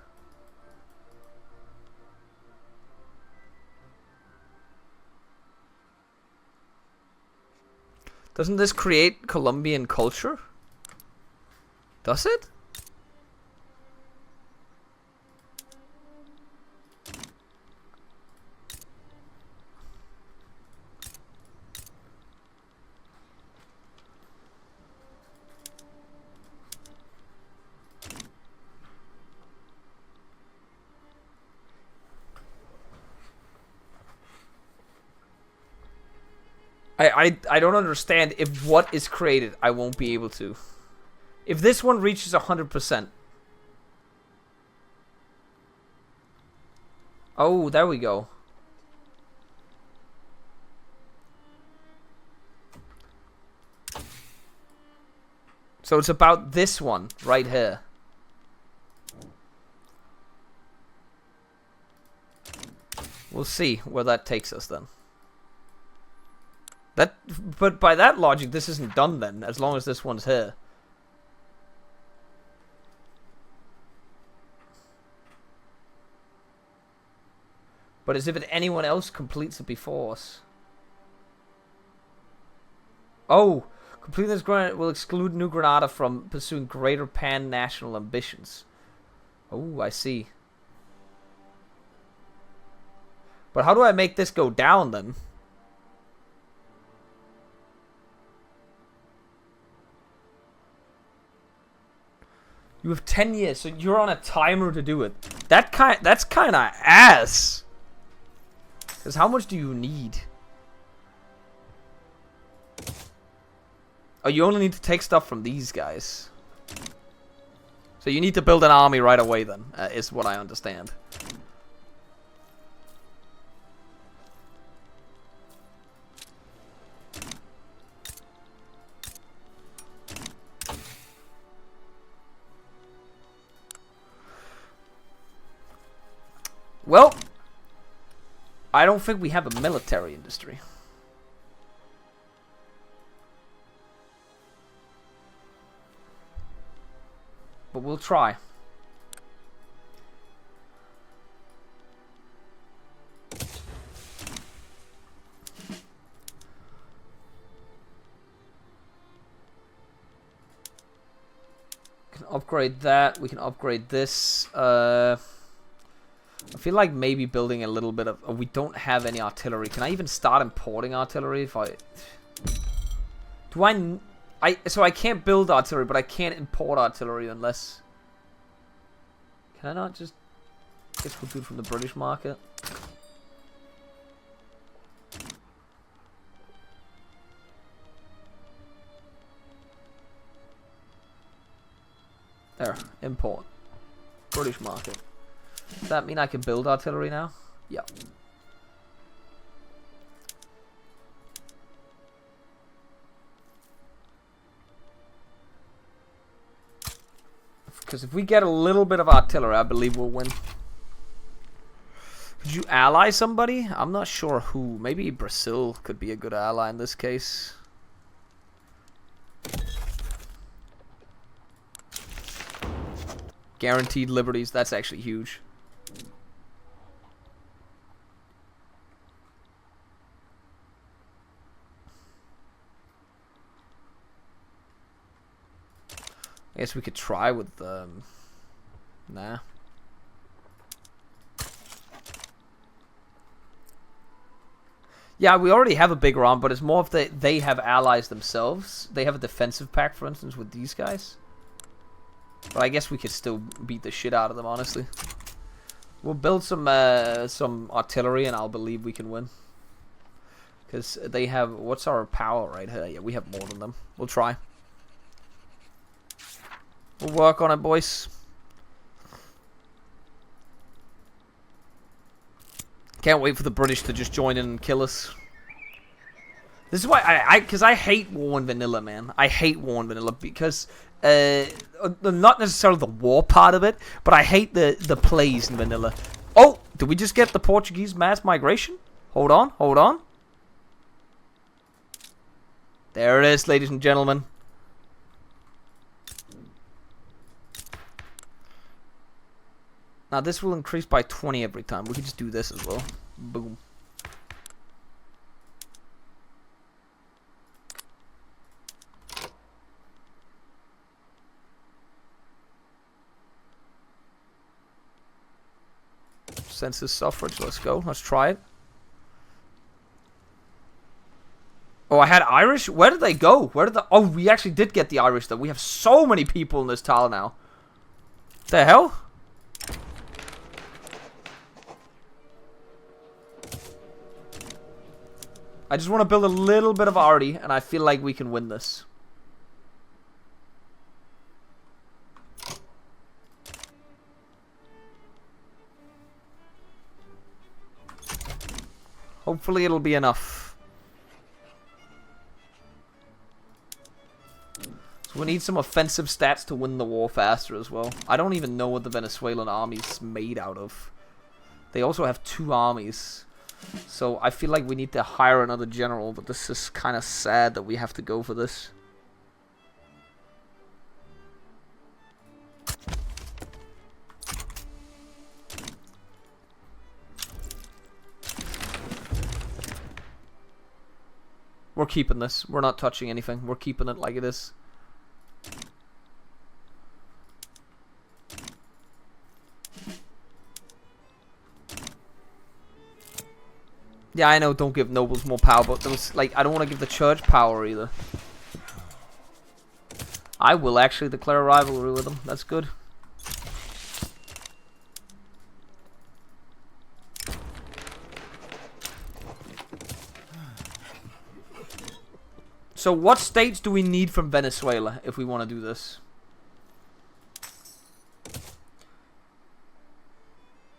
Doesn't this create Colombian culture? Does it? I don't understand. If what is created, I won't be able to. If this one reaches 100%. Oh, there we go. So it's about this one right here. We'll see where that takes us then. But by that logic, this isn't done then, as long as this one's here. But as if anyone else completes it before us. Oh, completing this grant will exclude New Granada from pursuing greater pan-national ambitions. Oh, I see. But how do I make this go down then? You have 10 years, so you're on a timer to do it. That's kind of ass. Because how much do you need? Oh, you only need to take stuff from these guys. So you need to build an army right away then, is what I understand. Well, I don't think we have a military industry. But we'll try. We can upgrade that. We can upgrade this. I feel like maybe building a little bit of... Oh, we don't have any artillery. Can I even start importing artillery if I... Do I... So I can't build artillery, but I can't import artillery unless... Can I not just... Guess we'll do it from the British market. There, import. British market. Does that mean I can build artillery now? Yeah. Because if we get a little bit of artillery, I believe we'll win. Could you ally somebody? I'm not sure who. Maybe Brazil could be a good ally in this case. Guaranteed liberties. That's actually huge. I guess we could try with nah. Yeah, we already have a big arm, but it's more if they have allies themselves. They have a defensive pact, for instance, with these guys. But I guess we could still beat the shit out of them, honestly. We'll build some artillery, and I'll believe we can win. Because they have... What's our power right here? Yeah, we have more than them. We'll try. We'll work on it, boys. Can't wait for the British to just join in and kill us. This is why because I hate War in Vanilla, man. I hate War in Vanilla because not necessarily the war part of it, but I hate the plays in Vanilla. Oh, did we just get the Portuguese mass migration? Hold on, hold on. There it is, ladies and gentlemen. Now this will increase by 20 every time. We can just do this as well. Boom. Census suffrage, let's go. Let's try it. Oh, I had Irish? Where did they go? Where did the... Oh, we actually did get the Irish though. We have so many people in this tile now. The hell? I just want to build a little bit of arty, and I feel like we can win this. Hopefully it'll be enough. So we need some offensive stats to win the war faster as well. I don't even know what the Venezuelan army's made out of. They also have 2 armies. So I feel like we need to hire another general, but this is kind of sad that we have to go for this. We're keeping this. We're not touching anything. We're keeping it like it is. Yeah, I know, don't give nobles more power, but there was, like, I don't want to give the church power either. I will actually declare a rivalry with them. That's good. So what states do we need from Venezuela if we want to do this?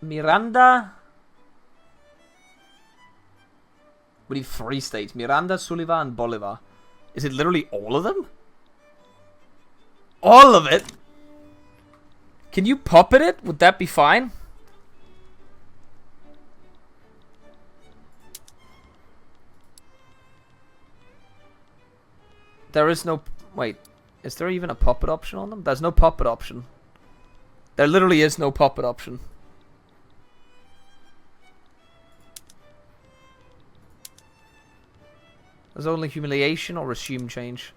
Miranda... We need 3 states. Miranda, Sullivan, and Bolivar. Is it literally all of them? All of it? Can you puppet it? Would that be fine? There is no... Wait. Is there even a puppet option on them? There's no puppet option. There literally is no puppet option. There's only humiliation or resume change.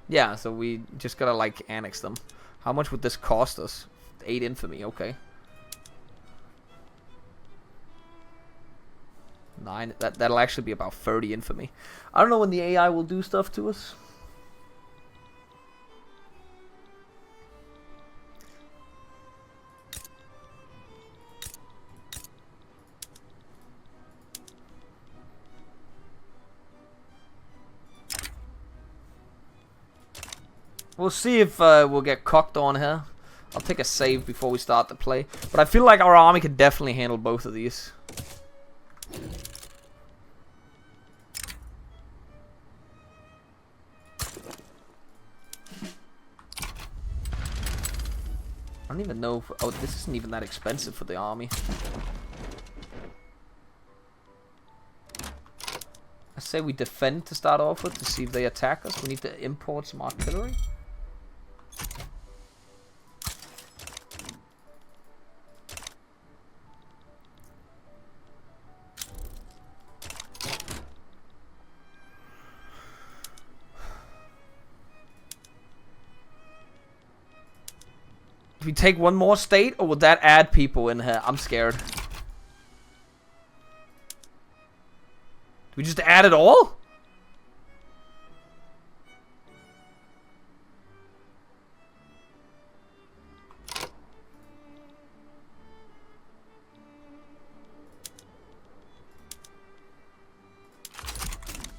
Yeah, so we just gotta, like, annex them. How much would this cost us? 8 infamy, okay. 9. That'll actually be about 30 infamy. I don't know when the AI will do stuff to us. We'll see if we'll get cocked on here. I'll take a save before we start the play. But I feel like our army can definitely handle both of these. I don't even know if... Oh, this isn't even that expensive for the army. I say we defend to start off with to see if they attack us. We need to import some artillery. Do we take one more state, or would that add people in here? I'm scared. Do we just add it all?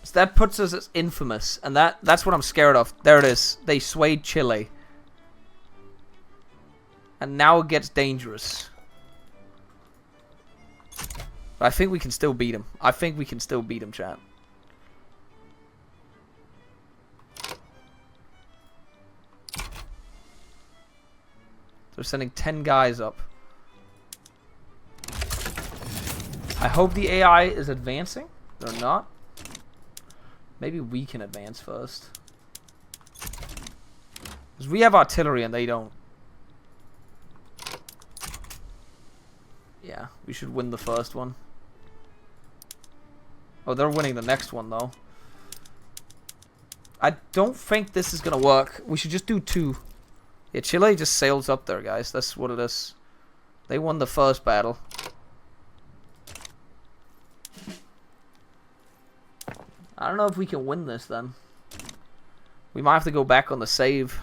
So that puts us as infamous, and that's what I'm scared of. There it is. They swayed Chile. And now it gets dangerous. But I think we can still beat him. I think we can still beat him, chat. They're sending 10 guys up. I hope the AI is advancing. They're not. Maybe we can advance first. Because we have artillery and they don't. Yeah, we should win the first one. Oh, they're winning the next one, though. I don't think this is going to work. We should just do 2. Yeah, Chile just sails up there, guys. That's what it is. They won the first battle. I don't know if we can win this, then. We might have to go back on the save.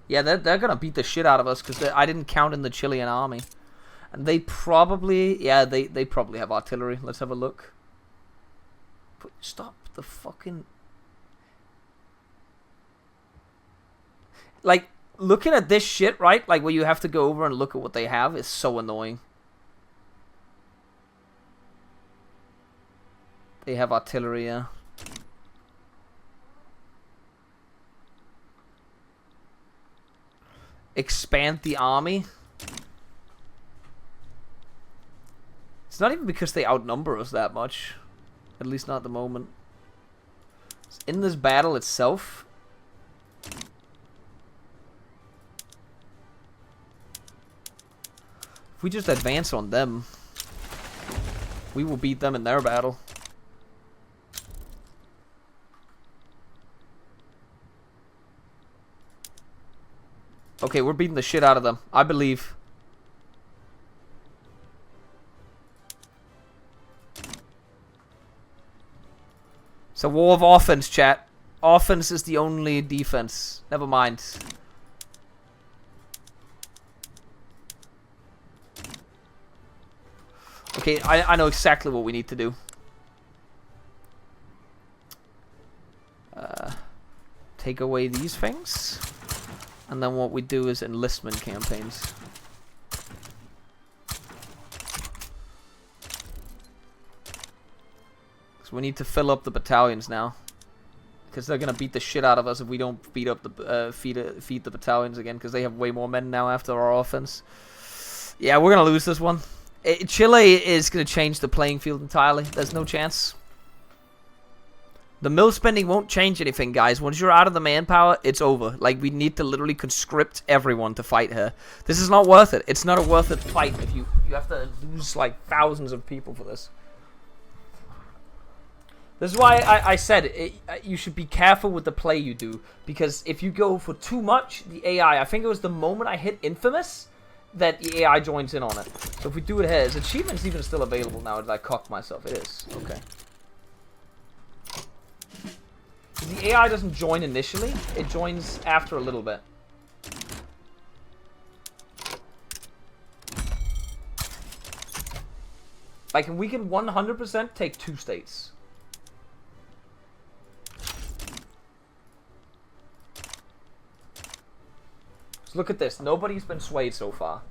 Yeah, they're gonna beat the shit out of us because I didn't count in the Chilean army, and they probably they probably have artillery. Let's have a look. Stop the fucking like looking at this shit, right? Like where you have to go over and look at what they have is so annoying. They have artillery, yeah. Expand the army. It's not even because they outnumber us that much. At least not at the moment. In this battle itself. If we just advance on them, we will beat them in their battle. Okay, we're beating the shit out of them. I believe. It's a war of offense, chat. Offense is the only defense. Never mind. Okay, I know exactly what we need to do. Take away these things. And then what we do is enlistment campaigns. So we need to fill up the battalions now. Because they're going to beat the shit out of us if we don't feed up the feed the battalions again. Because they have way more men now after our offense. Yeah, we're going to lose this one. Chile is going to change the playing field entirely. There's no chance. The mill spending won't change anything, guys. Once you're out of the manpower, it's over. Like, we need to literally conscript everyone to fight here. This is not worth it. It's not a worth it fight if you have to lose, like, thousands of people for this. This is why I said you should be careful with the play you do. Because if you go for too much, the AI, I think it was the moment I hit Infamous, that the AI joins in on it. So if we do it here, is achievements even still available now? Did I cock myself? It is. Okay. The AI doesn't join initially. It joins after a little bit. Like, we can 100% take 2 states. So look at this. Nobody's been swayed so far.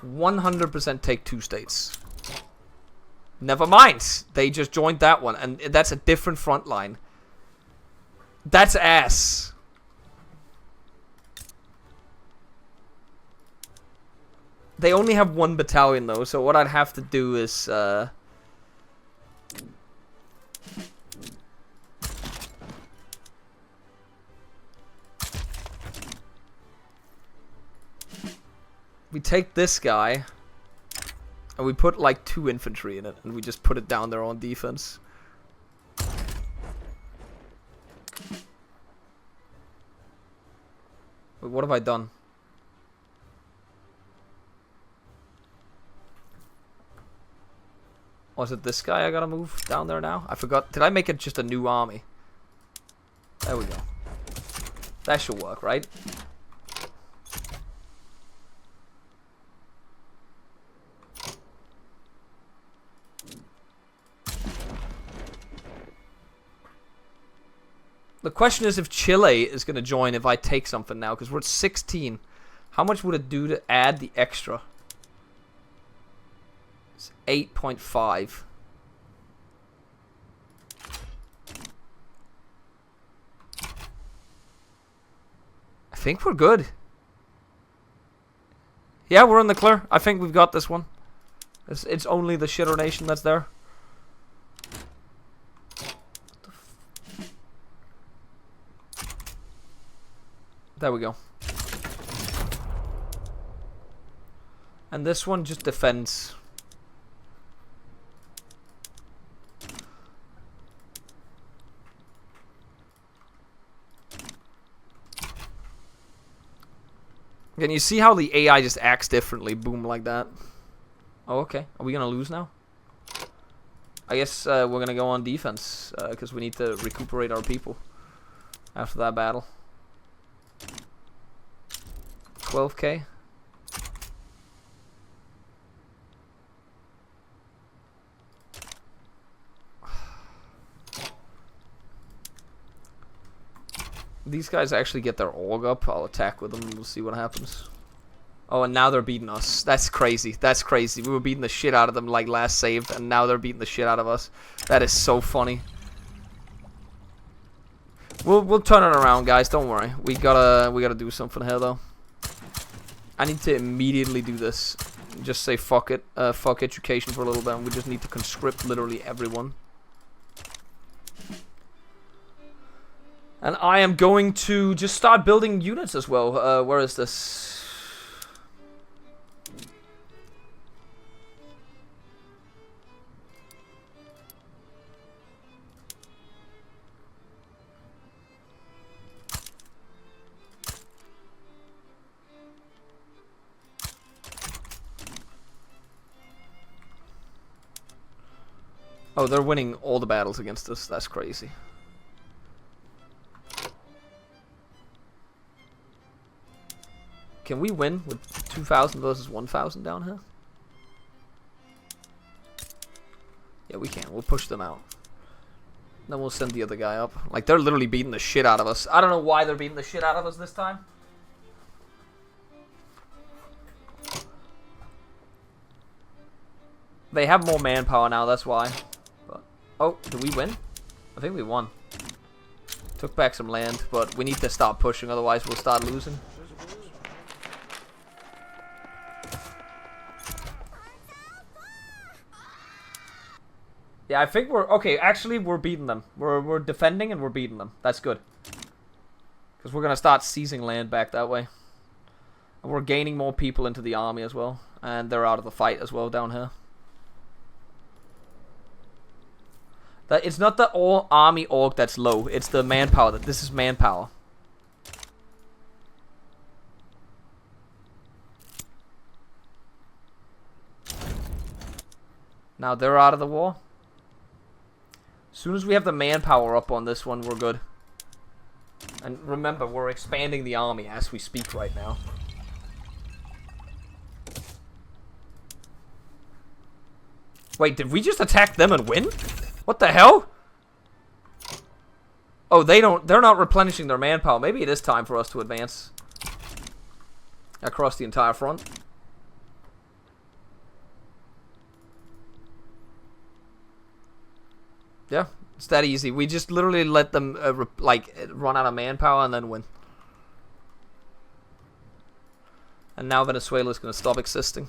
100% take 2 states. Never mind. They just joined that one. And that's a different front line. That's ass. They only have 1 battalion though, so what I'd have to do is we take this guy and we put like 2 infantry in it and we just put it down there on defense. Wait, what have I done? Was it this guy I gotta move down there now? I forgot. Did I make it just a new army? There we go. That should work, right? The question is if Chile is gonna join if I take something now, because we're at 16. How much would it do to add the extra? 8.5. I think we're good. Yeah, we're in the clear. I think we've got this one. It's only the shitter nation that's there. There we go. And this one just defends. Can you see how the AI just acts differently? Boom, like that. Oh, okay. Are we gonna lose now? I guess we're gonna go on defense because we need to recuperate our people after that battle. 12k. These guys actually get their org up. I'll attack with them and we'll see what happens. Oh, and now they're beating us. That's crazy. That's crazy. We were beating the shit out of them like last save, and now they're beating the shit out of us. That is so funny. We'll turn it around, guys. Don't worry. We gotta do something here though. I need to immediately do this. Just say fuck it. Fuck education for a little bit. And we just need to conscript literally everyone. And I am going to just start building units as well. Where is this? Oh, they're winning all the battles against us. That's crazy. Can we win with 2,000 versus 1,000 down here? Yeah, we can. We'll push them out. Then we'll send the other guy up. Like, they're literally beating the shit out of us. I don't know why they're beating the shit out of us this time. They have more manpower now, that's why. But, oh, did we win? I think we won. Took back some land, but we need to start pushing, otherwise we'll start losing. Yeah, I think we're... Okay, actually, we're beating them. We're defending and we're beating them. That's good. Because we're going to start seizing land back that way. And we're gaining more people into the army as well. And they're out of the fight as well down here. It's not the army org that's low. It's the manpower. This is manpower. Now they're out of the war. As soon as we have the manpower up on this one, we're good. And remember, we're expanding the army as we speak right now. Wait, did we just attack them and win? What the hell? Oh, they're not replenishing their manpower. Maybe it is time for us to advance across the entire front. Yeah, it's that easy. We just literally let them run out of manpower and then win. And now Venezuela is going to stop existing.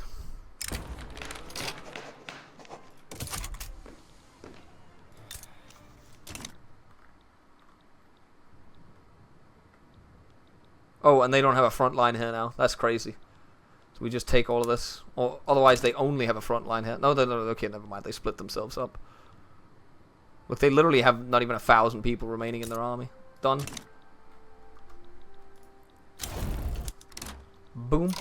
Oh, and they don't have a front line here now. That's crazy. So we just take all of this. Or otherwise, they only have a front line here. No, okay, never mind. They split themselves up. Look, they literally have not even 1,000 people remaining in their army. Done. Boom.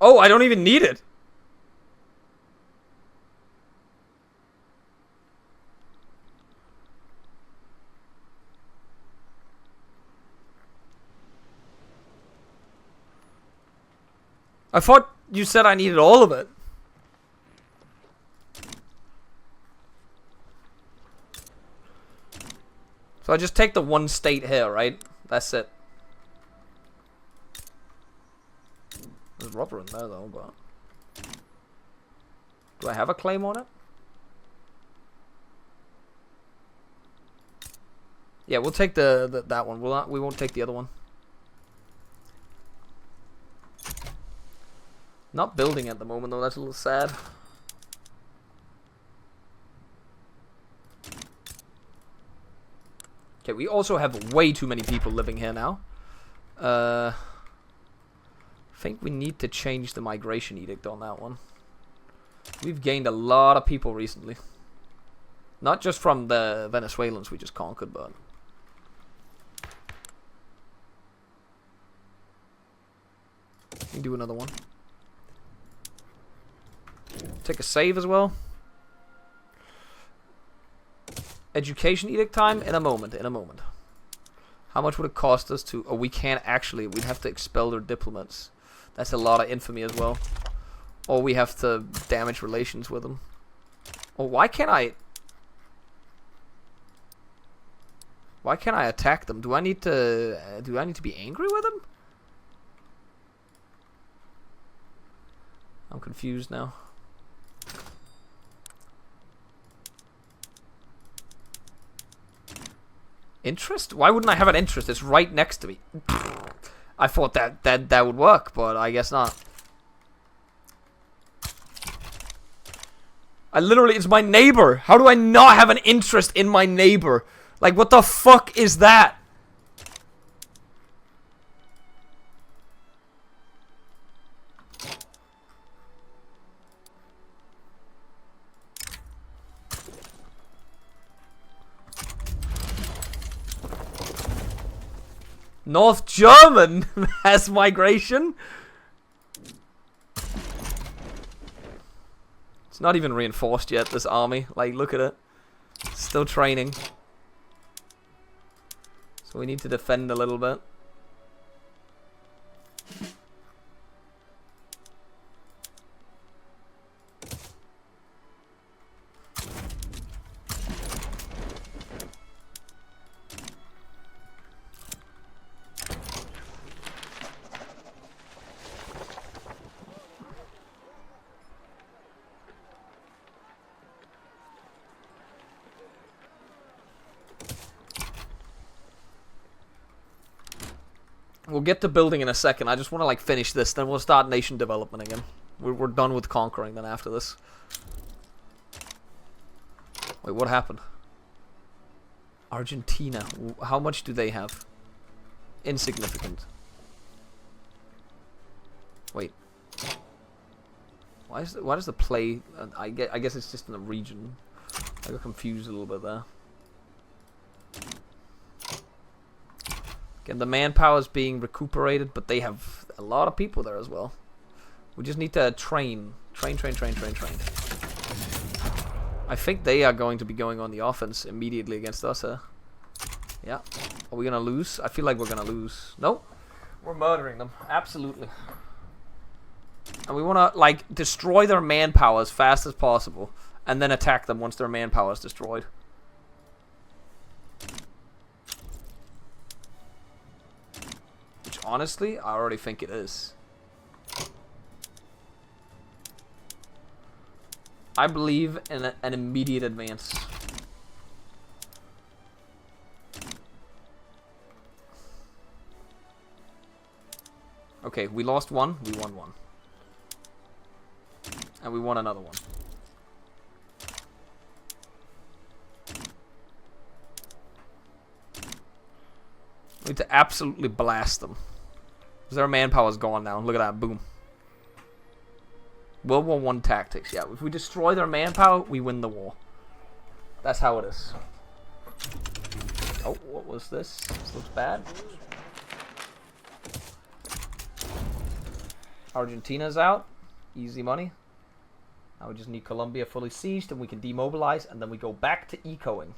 Oh, I don't even need it. I thought you said I needed all of it. So I just take the one state here, right? That's it. There's rubber in there though, but... Do I have a claim on it? Yeah, we'll take that one. We won't take the other one. Not building at the moment though, that's a little sad. Okay, we also have way too many people living here now. I think we need to change the migration edict on that one. We've gained a lot of people recently. Not just from the Venezuelans we just conquered, but... We can do another one. Take a save as well. Education edict time in a moment. How much would it cost us to... Oh, we can't actually. We'd have to expel their diplomats. That's a lot of infamy as well. Or we have to damage relations with them. Oh, why can't I... Why can't I attack them? Do I need to be angry with them? I'm confused now. Interest? Why wouldn't I have an interest? It's right next to me. I thought that would work, but I guess not. It's my neighbor. How do I not have an interest in my neighbor? Like, what the fuck is that? North German has migration. It's not even reinforced yet, this army. Like, look at it. Still training. So we need to defend a little bit. We'll get to building in a second. I just want to like finish this, then we'll start nation development again. We're done with conquering then after this. Wait, what happened? Argentina. How much do they have? Insignificant. Wait. Why does the play... I guess it's just in the region. I got confused a little bit there. Again, the manpower is being recuperated, but they have a lot of people there as well. We just need to train. Train. I think they are going to be going on the offense immediately against us, huh? Yeah. Are we gonna lose? I feel like we're gonna lose. Nope. We're murdering them. Absolutely. And we wanna, like, destroy their manpower as fast as possible. And then attack them once their manpower is destroyed. Which, honestly, I already think it is. I believe in an immediate advance. Okay, we lost one, we won one. And we won another one. We need to absolutely blast them. Because their manpower is gone now. Look at that, boom. World War I tactics, yeah. If we destroy their manpower, we win the war. That's how it is. Oh, what was this? This looks bad. Argentina's out. Easy money. Now we just need Colombia fully sieged and we can demobilize and then we go back to ecoing.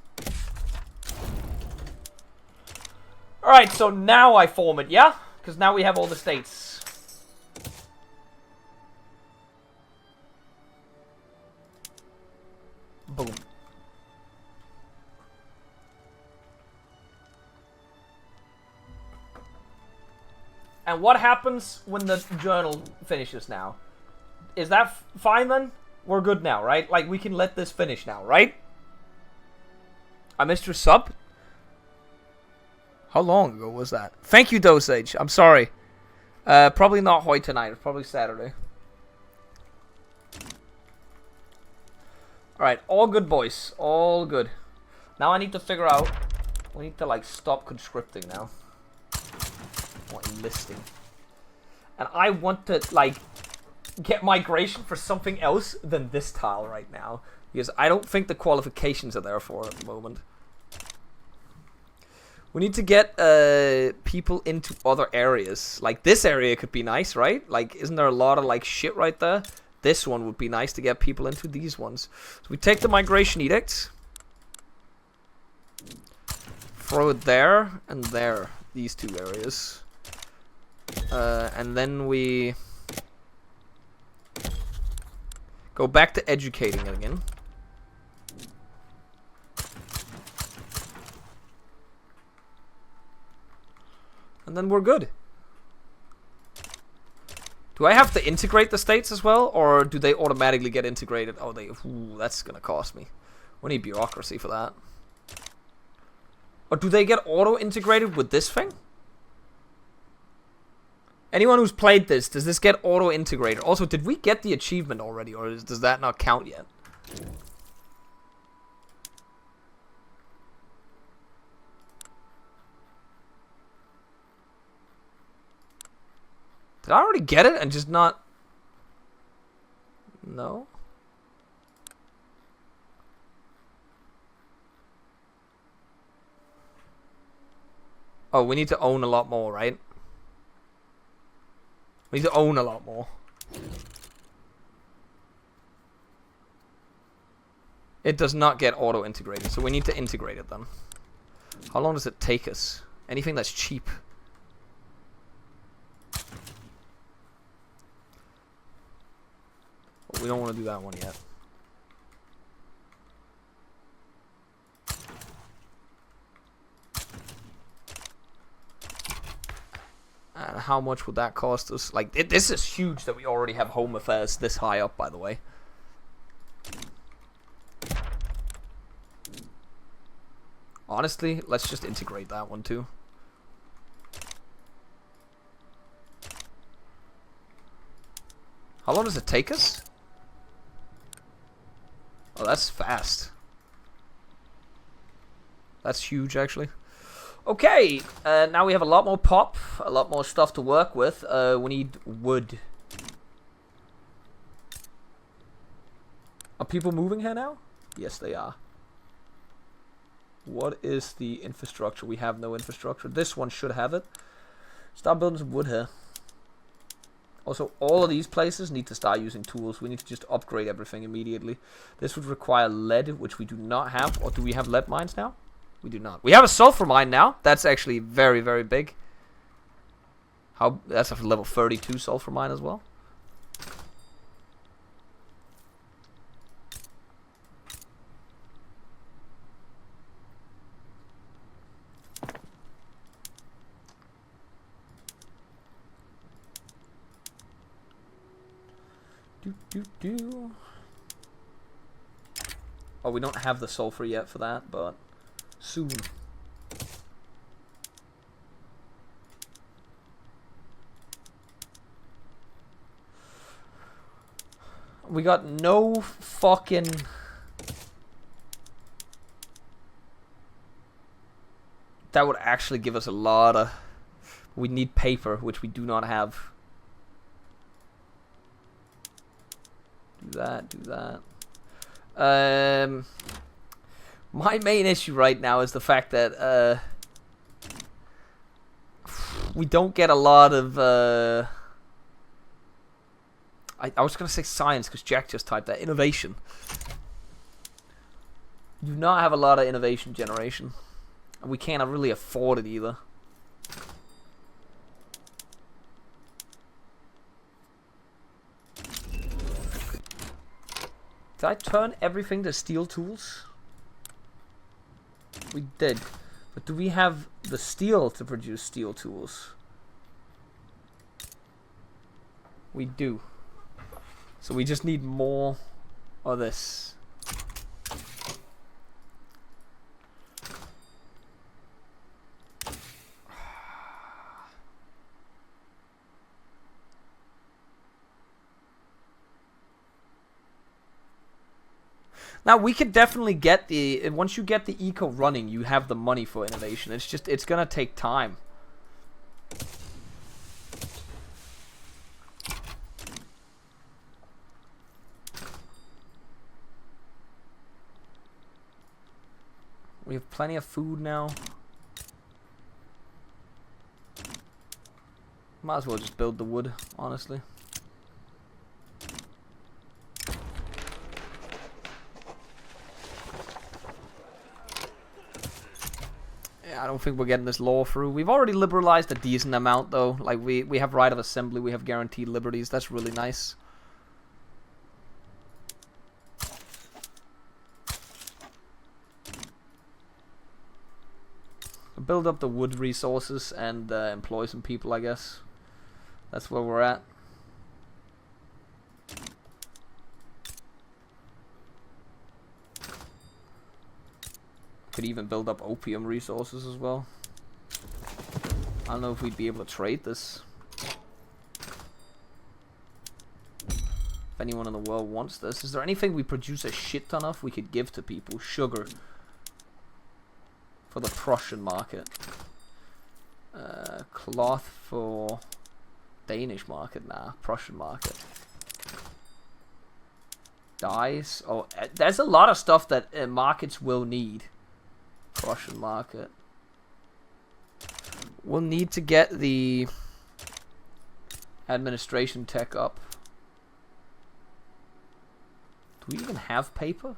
Alright, so now I form it, yeah? Because now we have all the states. Boom. And what happens when the journal finishes now? Is that fine then? We're good now, right? Like, we can let this finish now, right? I missed your sub? How long ago was that? Thank you, Dosage. I'm sorry. Probably not Hoy tonight. It's probably Saturday. Alright, all good, boys. All good. Now I need to figure out... We need to, like, stop conscripting now. Or enlisting. And I want to, like, get migration for something else than this tile right now. Because I don't think the qualifications are there for it at the moment. We need to get people into other areas. Like, this area could be nice, right? Like, isn't there a lot of, like, shit right there? This one would be nice to get people into these ones. So we take the migration edict. Throw it there and there. These two areas. And then we go back to educating it again. And then we're good. Do I have to integrate the states as well? Or do they automatically get integrated? Oh, ooh, that's going to cost me. We need bureaucracy for that. Or do they get auto-integrated with this thing? Anyone who's played this, does this get auto-integrated? Also, did we get the achievement already? Or does that not count yet? Did I already get it and just not... No? Oh, we need to own a lot more, right? We need to own a lot more. It does not get auto-integrated, so we need to integrate it then. How long does it take us? Anything that's cheap. We don't want to do that one yet. And how much would that cost us? Like, this is huge that we already have home affairs this high up, by the way. Honestly, let's just integrate that one too. How long does it take us? Oh, that's fast. That's huge, actually. Okay, now we have a lot more pop, a lot more stuff to work with. We need wood. Are people moving here now? Yes, they are. What is the infrastructure? We have no infrastructure. This one should have it. Start building some wood here. Also, all of these places need to start using tools. We need to just upgrade everything immediately. This would require lead, which we do not have. Or do we have lead mines now? We do not. We have a sulfur mine now. That's actually very, very big. That's a level 32 sulfur mine as well. Oh, we don't have the sulfur yet for that, but soon. We got no fucking... That would actually give us a lot of... We need paper, which we do not have. Do that. My main issue right now is the fact that we don't get a lot of I was gonna say science because Jack just typed that. Innovation. We do not have a lot of innovation generation, and we can't really afford it either. Did I turn everything to steel tools? We did. But do we have the steel to produce steel tools? We do. So we just need more of this. Now we could definitely get the... Once you get the eco running, you have the money for innovation. It's just... It's gonna take time. We have plenty of food now. Might as well just build the wood, honestly. I don't think we're getting this law through. We've already liberalized a decent amount, though. Like, we have right of assembly, we have guaranteed liberties. That's really nice. Build up the wood resources and employ some people, I guess. That's where we're at. Could even build up opium resources as well. I don't know if we'd be able to trade this. If anyone in the world wants this. Is there anything we produce a shit ton of we could give to people? Sugar. For the Prussian market. Cloth for Danish market. Nah, Prussian market. Dyes. Oh, there's a lot of stuff that markets will need. Prussian market. We'll need to get the administration tech up. Do we even have paper?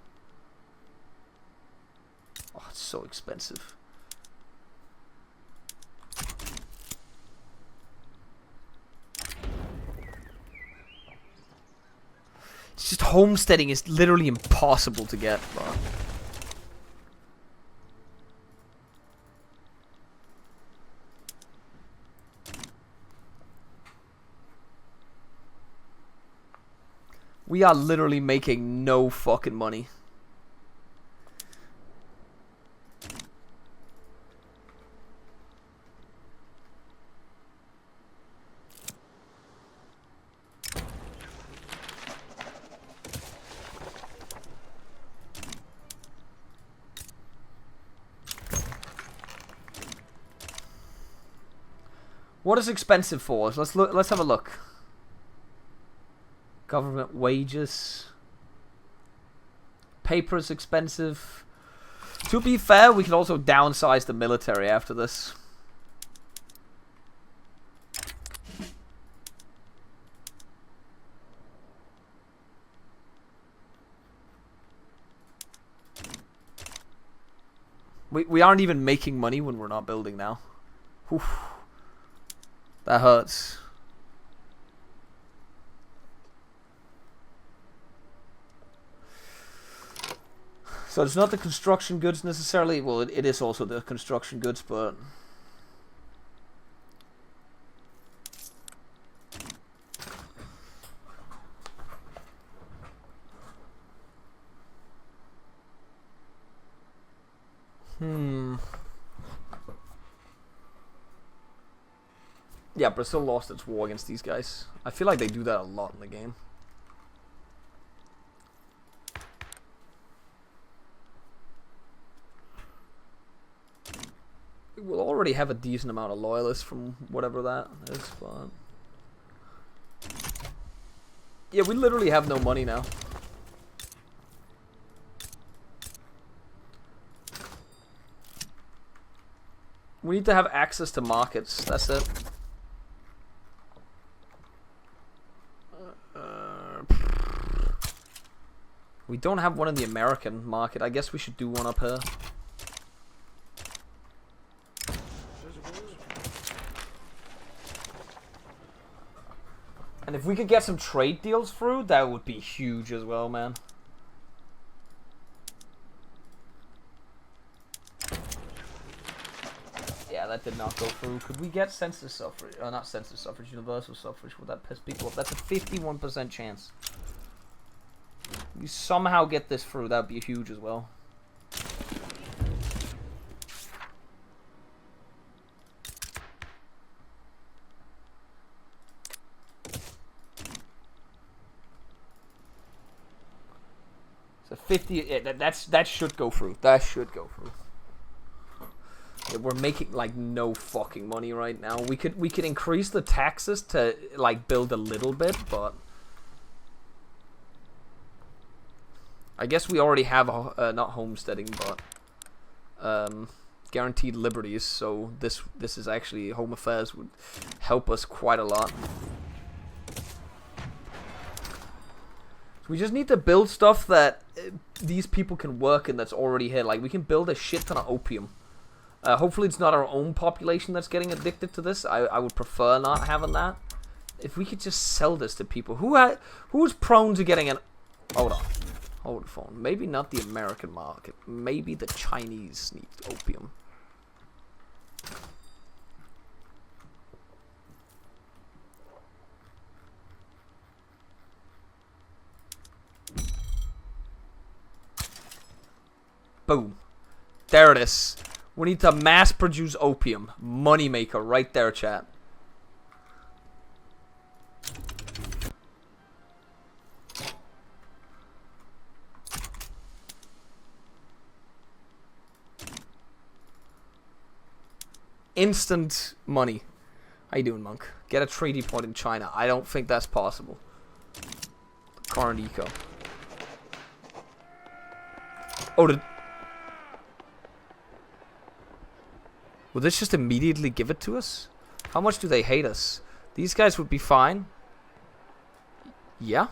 Oh, it's so expensive. It's just homesteading is literally impossible to get, bro. We are literally making no fucking money. What is expensive for us? Let's look. Let's have a look. Government wages. Paper is expensive. To be fair, we can also downsize the military after this. We aren't even making money when we're not building now. Oof. That hurts. So it's not the construction goods necessarily. Well, it is also the construction goods, but... Yeah, Brazil lost its war against these guys. I feel like they do that a lot in the game. We'll already have a decent amount of loyalists from whatever that is, but... Yeah, we literally have no money now. We need to have access to markets, that's it. We don't have one in the American market. I guess we should do one up here. And if we could get some trade deals through, that would be huge as well, man. Yeah, that did not go through. Could we get census suffrage? Not census suffrage, universal suffrage. Would that piss people off? That's a 51% chance. We somehow get this through, that would be huge as well. So 50, yeah, that should go through. That should go through. Yeah, we're making like no fucking money right now. We could increase the taxes to like build a little bit, but I guess we already have not homesteading, but guaranteed liberties. So this is actually Home Affairs would help us quite a lot. So we just need to build stuff that these people can work in that's already here. Like we can build a shit ton of opium. Hopefully it's not our own population that's getting addicted to this. I would prefer not having that. If we could just sell this to people who is prone to getting an... Hold on. Hold the phone. Maybe not the American market. Maybe the Chinese need opium. Boom. There it is. We need to mass produce opium. Moneymaker right there, chat. Instant money. How you doing, Monk? Get a treaty point in China. I don't think that's possible. Current eco. Oh, will this just immediately give it to us? How much do they hate us? These guys would be fine. Yeah.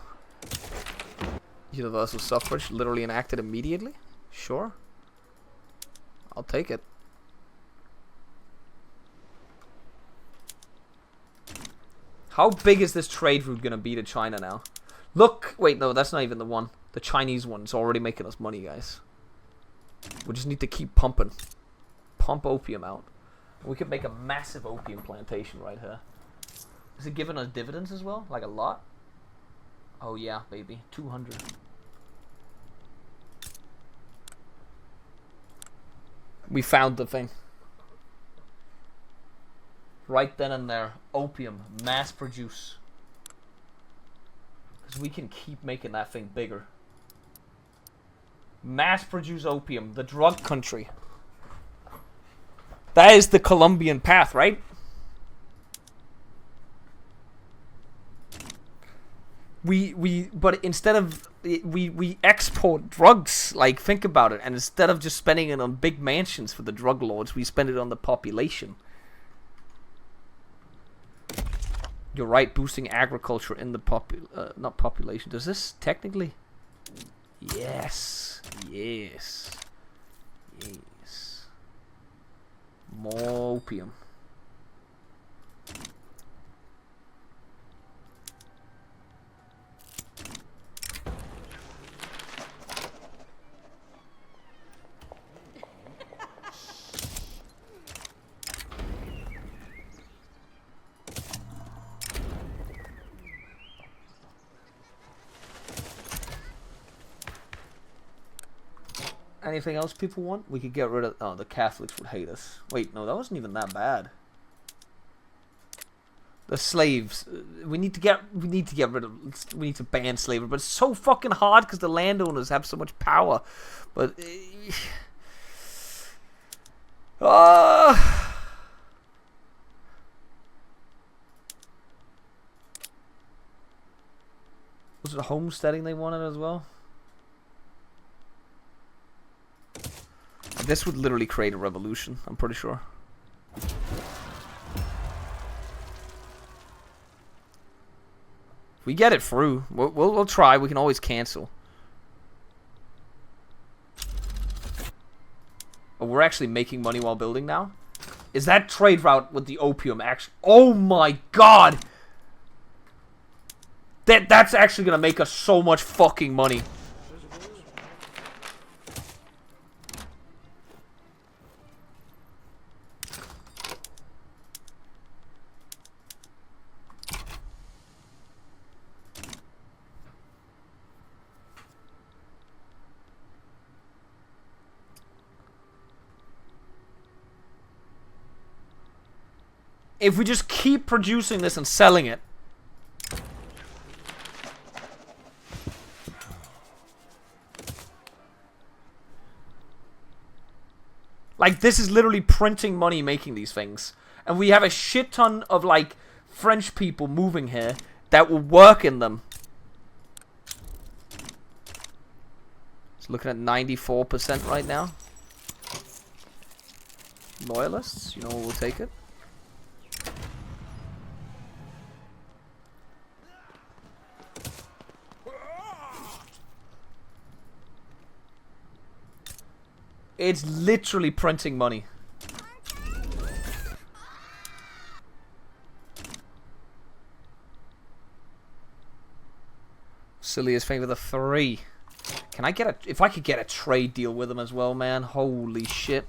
Universal suffrage literally enacted immediately. Sure. I'll take it. How big is this trade route gonna be to China now? Look, wait, no, that's not even the one. The Chinese one's already making us money, guys. We just need to keep pumping. Pump opium out. We could make a massive opium plantation right here. Is it giving us dividends as well? Like a lot? Oh yeah, baby. 200. We found the thing. Right then and there. Opium. Mass produce. Because we can keep making that thing bigger. Mass produce opium. The drug country. That is the Colombian path, right? but instead of we export drugs. Like, think about it. And instead of just spending it on big mansions for the drug lords, we spend it on the population. You're right, boosting agriculture in the not population. Does this technically? Yes. Yes. Yes. More opium. Anything else people want? We could get rid of... Oh, the Catholics would hate us. Wait, no, that wasn't even that bad. The slaves. We need to get rid of... We need to ban slavery. But it's so fucking hard because the landowners have so much power. But... Was it homesteading they wanted as well? This would literally create a revolution, I'm pretty sure. If we get it through, we'll try. We can always cancel. Oh, we're actually making money while building now? Is that trade route with the opium actually? Oh my god! That's actually gonna make us so much fucking money. If we just keep producing this and selling it. Like, this is literally printing money making these things. And we have a shit ton of, like, French people moving here that will work in them. It's looking at 94% right now. Loyalists, you know, we'll take it. It's literally printing money. Silliest thing with a 3. Can I get a... If I could get a trade deal with them as well, man. Holy shit.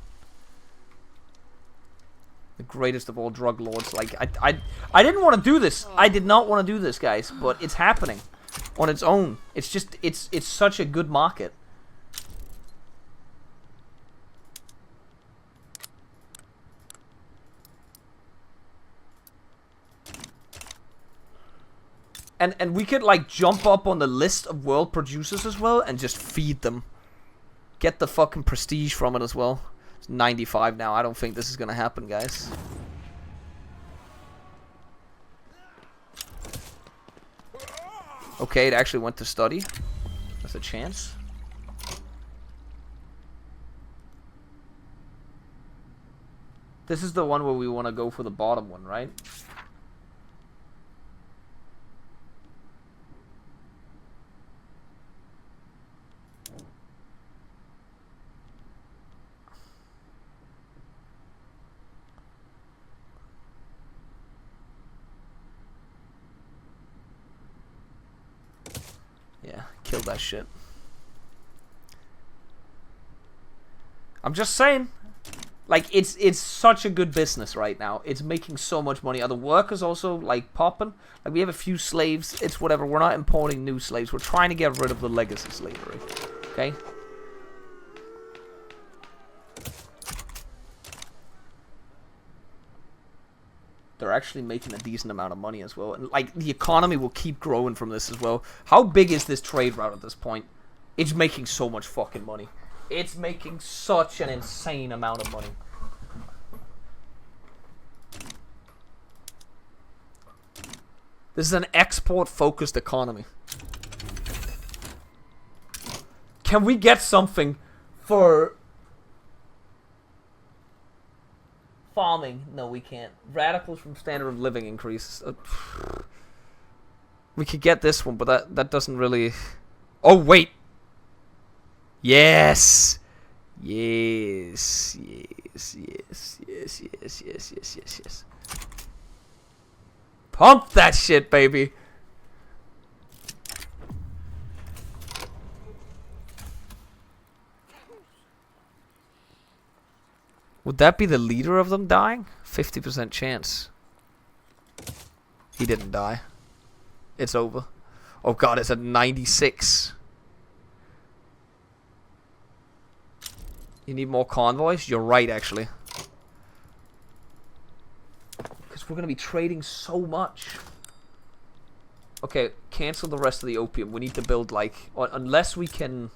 The greatest of all drug lords. Like, I didn't want to do this. I did not want to do this, guys. But it's happening. On its own. It's just... It's such a good market. And we could, like, jump up on the list of world producers as well and just feed them. Get the fucking prestige from it as well. It's 95 now. I don't think this is gonna happen, guys. Okay, it actually went to study. That's a chance. This is the one where we want to go for the bottom one, right? Yeah, kill that shit. I'm just saying, like, it's such a good business right now. It's making so much money. Are the workers also, like, popping? Like, we have a few slaves. It's whatever. We're not importing new slaves. We're trying to get rid of the legacy slavery. Okay? They're actually making a decent amount of money as well. And, like, the economy will keep growing from this as well. How big is this trade route at this point? It's making so much fucking money. It's making such an insane amount of money. This is an export-focused economy. Can we get something for farming? No, we can't. Radicals from standard of living increase. We could get this one, but that doesn't really... Oh, wait! Yes! Yes, yes, yes, yes, yes, yes, yes, yes, yes. Pump that shit, baby! Would that be the leader of them dying? 50% chance. He didn't die. It's over. Oh god, it's at 96. You need more convoys? You're right, actually. Because we're going to be trading so much. Okay, cancel the rest of the opium. We need to build, like... unless we can...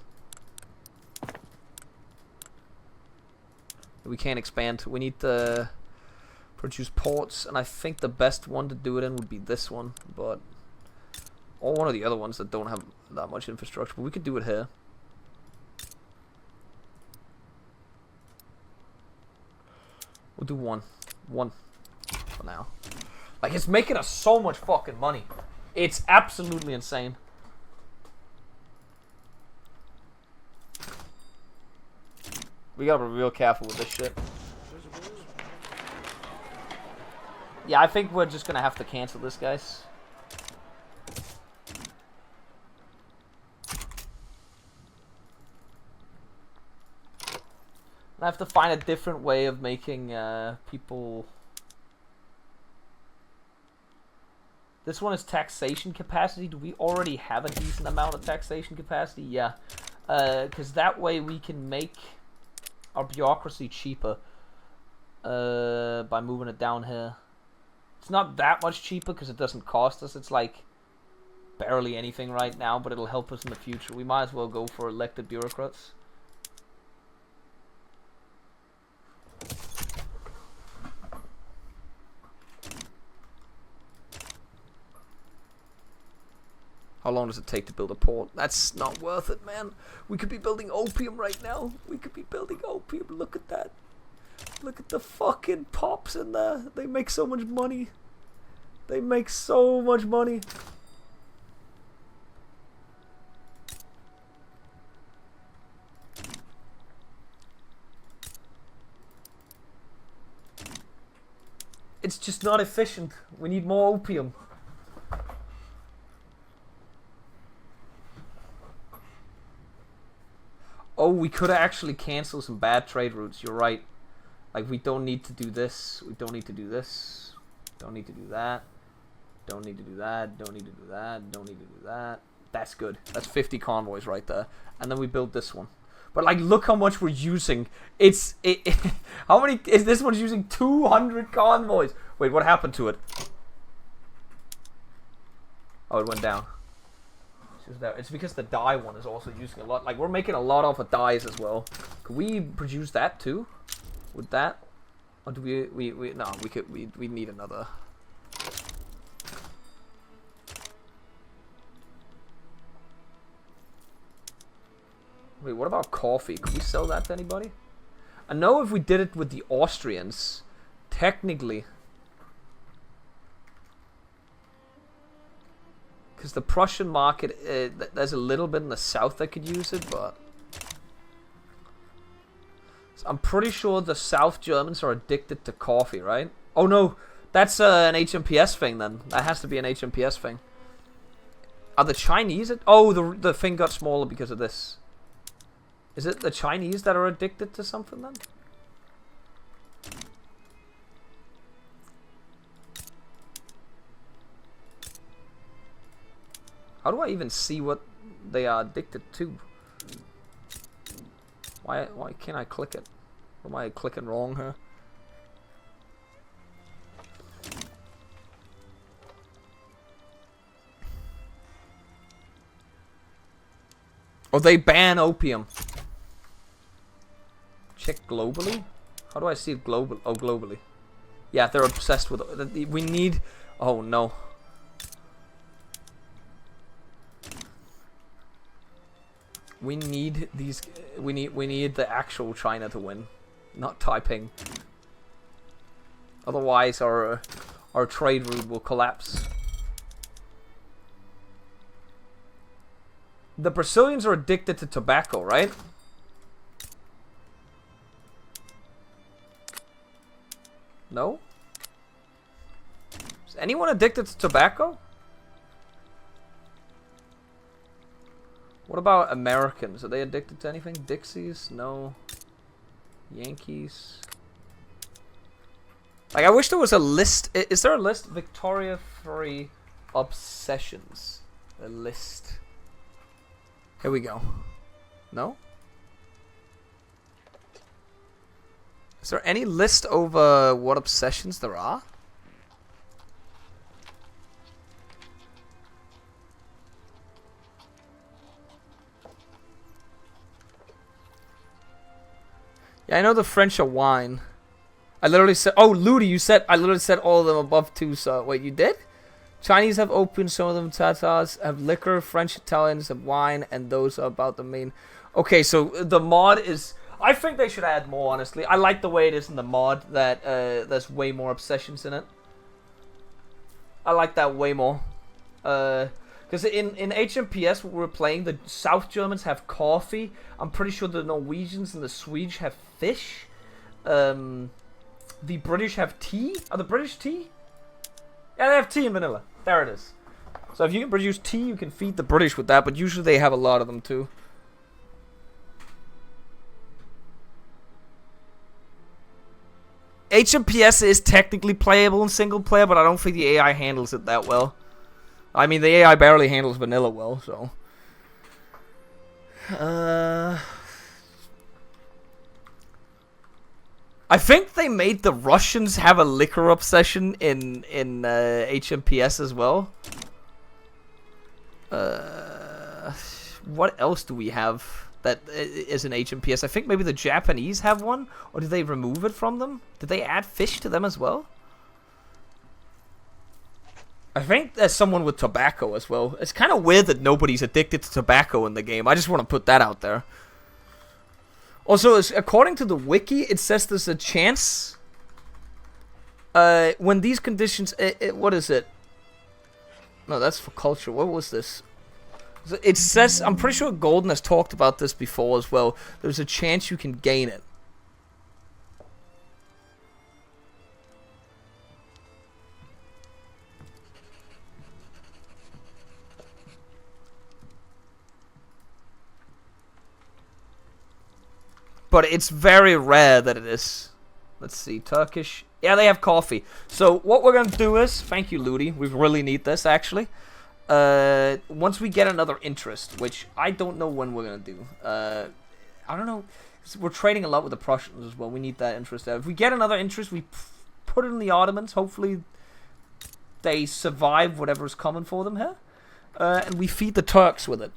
We can't expand. We need to produce ports. And I think the best one to do it in would be this one. But... or one of the other ones that don't have that much infrastructure. But we could do it here. We'll do one. One. For now. Like, it's making us so much fucking money. It's absolutely insane. We gotta be real careful with this shit. Yeah, I think we're just gonna have to cancel this, guys. I have to find a different way of making people... This one is taxation capacity. Do we already have a decent amount of taxation capacity? Yeah. Because that way we can make our bureaucracy cheaper by moving it down here. It's not that much cheaper because it doesn't cost us. It's like barely anything right now, but it'll help us in the future. We might as well go for elected bureaucrats. How long does it take to build a port? That's not worth it, man. We could be building opium right now. We could be building opium. Look at that. Look at the fucking pops in there. They make so much money. They make so much money. It's just not efficient. We need more opium. Oh, we could actually cancel some bad trade routes. You're right. Like, we don't need to do this. We don't need to do this. Don't need to do that. Don't need to do that. Don't need to do that. Don't need to do that. That's good. That's 50 convoys right there. And then we build this one. But, like, look how much we're using. How many... is this one's using 200 convoys. Wait, what happened to it? Oh, it went down. It's because the dye one is also using a lot. Like, we're making a lot off of dyes as well. Could we produce that too? With that? Or do we no, we need another. Wait, what about coffee? Could we sell that to anybody? I know if we did it with the Austrians, technically... Because the Prussian market, there's a little bit in the south that could use it, but... So I'm pretty sure the South Germans are addicted to coffee, right? Oh no, that's an HMPS thing then. That has to be an HMPS thing. Are the Chinese... oh, the thing got smaller because of this. Is it the Chinese that are addicted to something then? How do I even see what they are addicted to? Why can't I click it? Am I clicking wrong here? Oh, they ban opium. Check globally? How do I see it global? Oh, globally. Yeah, they're obsessed with it. We need... oh, no. We need these. We need the actual China to win, not Taiping. Otherwise, our trade route will collapse. The Brazilians are addicted to tobacco, right? No? Is anyone addicted to tobacco? What about Americans? Are they addicted to anything? Dixies? No. Yankees? Like, I wish there was a list. Is there a list? Victoria Free Obsessions. A list. Here we go. No? Is there any list over what obsessions there are? Yeah, I know the French are wine. I literally said... Oh, Ludi, you said... I literally said all of them above 2, so... Wait, you did? Chinese have opium, some of them Tatars have liquor, French, Italians have wine, and those are about the main... Okay, so the mod is... I think they should add more, honestly. I like the way it is in the mod, that there's way more obsessions in it. I like that way more. Because in HMPS, when we're playing, the South Germans have coffee. I'm pretty sure the Norwegians and the Swedes have fish. The British have tea. Are the British tea? Yeah, they have tea and vanilla. There it is. So if you can produce tea, you can feed the British with that, but usually they have a lot of them too. HMPS is technically playable in single player, but I don't think the AI handles it that well. I mean, the AI barely handles vanilla well, so... I think they made the Russians have a liquor obsession in HMPS as well. What else do we have that is in HMPS? I think maybe the Japanese have one, or did they remove it from them? Did they add fish to them as well? I think there's someone with tobacco as well. It's kind of weird that nobody's addicted to tobacco in the game. I just want to put that out there. Also, according to the wiki, it says there's a chance when these conditions... what is it? No, that's for culture. What was this? It says... I'm pretty sure Golden has talked about this before as well. There's a chance you can gain it. But it's very rare that it is. Let's see, Turkish. Yeah, they have coffee. So what we're gonna do is, thank you, Ludi. We really need this actually. Once we get another interest, which I don't know when we're gonna do. I don't know. We're trading a lot with the Prussians as well. We need that interest there. If we get another interest, we put it in the Ottomans. Hopefully, they survive whatever's coming for them here, and we feed the Turks with it.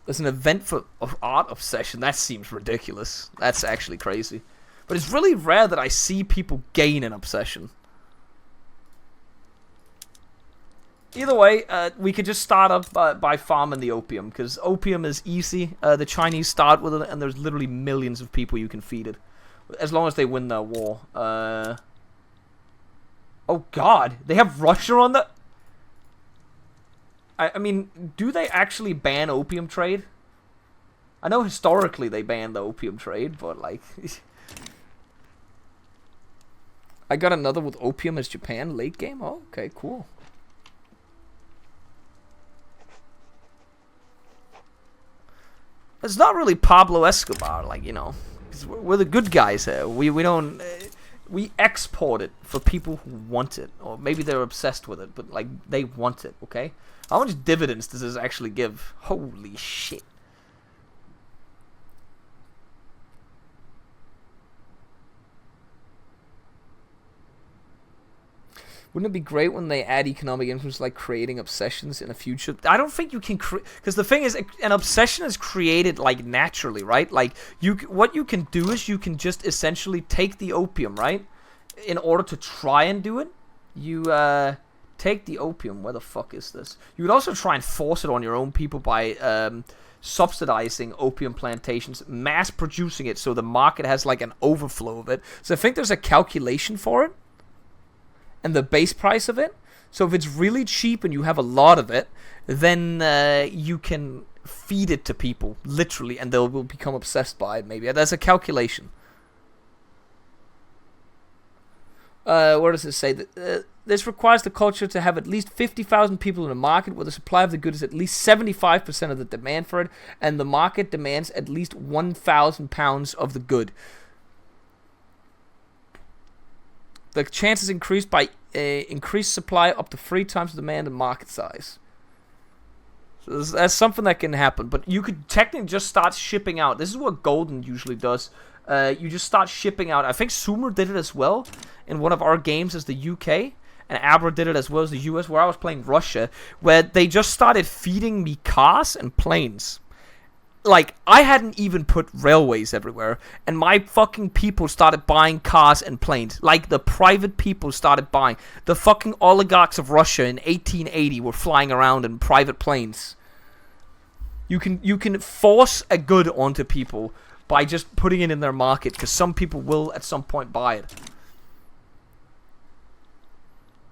There's an event for art obsession. That seems ridiculous. That's actually crazy. But it's really rare that I see people gain an obsession. Either way, we could just start up by farming the opium, because opium is easy. The Chinese start with it, and there's literally millions of people you can feed it. As long as they win their war. Oh god, they have Russia on the... I mean, do they actually ban opium trade? I know historically they banned the opium trade, but like... I got another with opium as Japan late game? Oh, okay, cool. It's not really Pablo Escobar, like, you know. 'Cause we're the good guys here. We don't... we export it for people who want it. Or maybe they're obsessed with it, but like, they want it, okay? How much dividends does this actually give? Holy shit. Wouldn't it be great when they add economic influence, like creating obsessions in the future? I don't think you can create... Because the thing is, an obsession is created, like, naturally, right? Like, what you can do is you can just essentially take the opium, right? In order to try and do it, you Take the opium. Where the fuck is this? You would also try and force it on your own people by subsidizing opium plantations, mass producing it so the market has like an overflow of it. So I think there's a calculation for it and the base price of it. So if it's really cheap and you have a lot of it, then you can feed it to people, literally, and they will become obsessed by it, maybe. There's a calculation. Where does it say? This requires the culture to have at least 50,000 people in the market where the supply of the good is at least 75% of the demand for it, and the market demands at least 1,000 pounds of the good. The chances increased by increased supply up to 3 times the demand and market size. So that's something that can happen, but you could technically just start shipping out. This is what Golden usually does. You just start shipping out. I think Sumer did it as well in one of our games as the UK, and Abra did it as well as the US, where I was playing Russia, where they just started feeding me cars and planes. Like, I hadn't even put railways everywhere, and my fucking people started buying cars and planes. Like, the private people started buying. The fucking oligarchs of Russia in 1880 were flying around in private planes. You can force a good onto people by just putting it in their market, because some people will at some point buy it.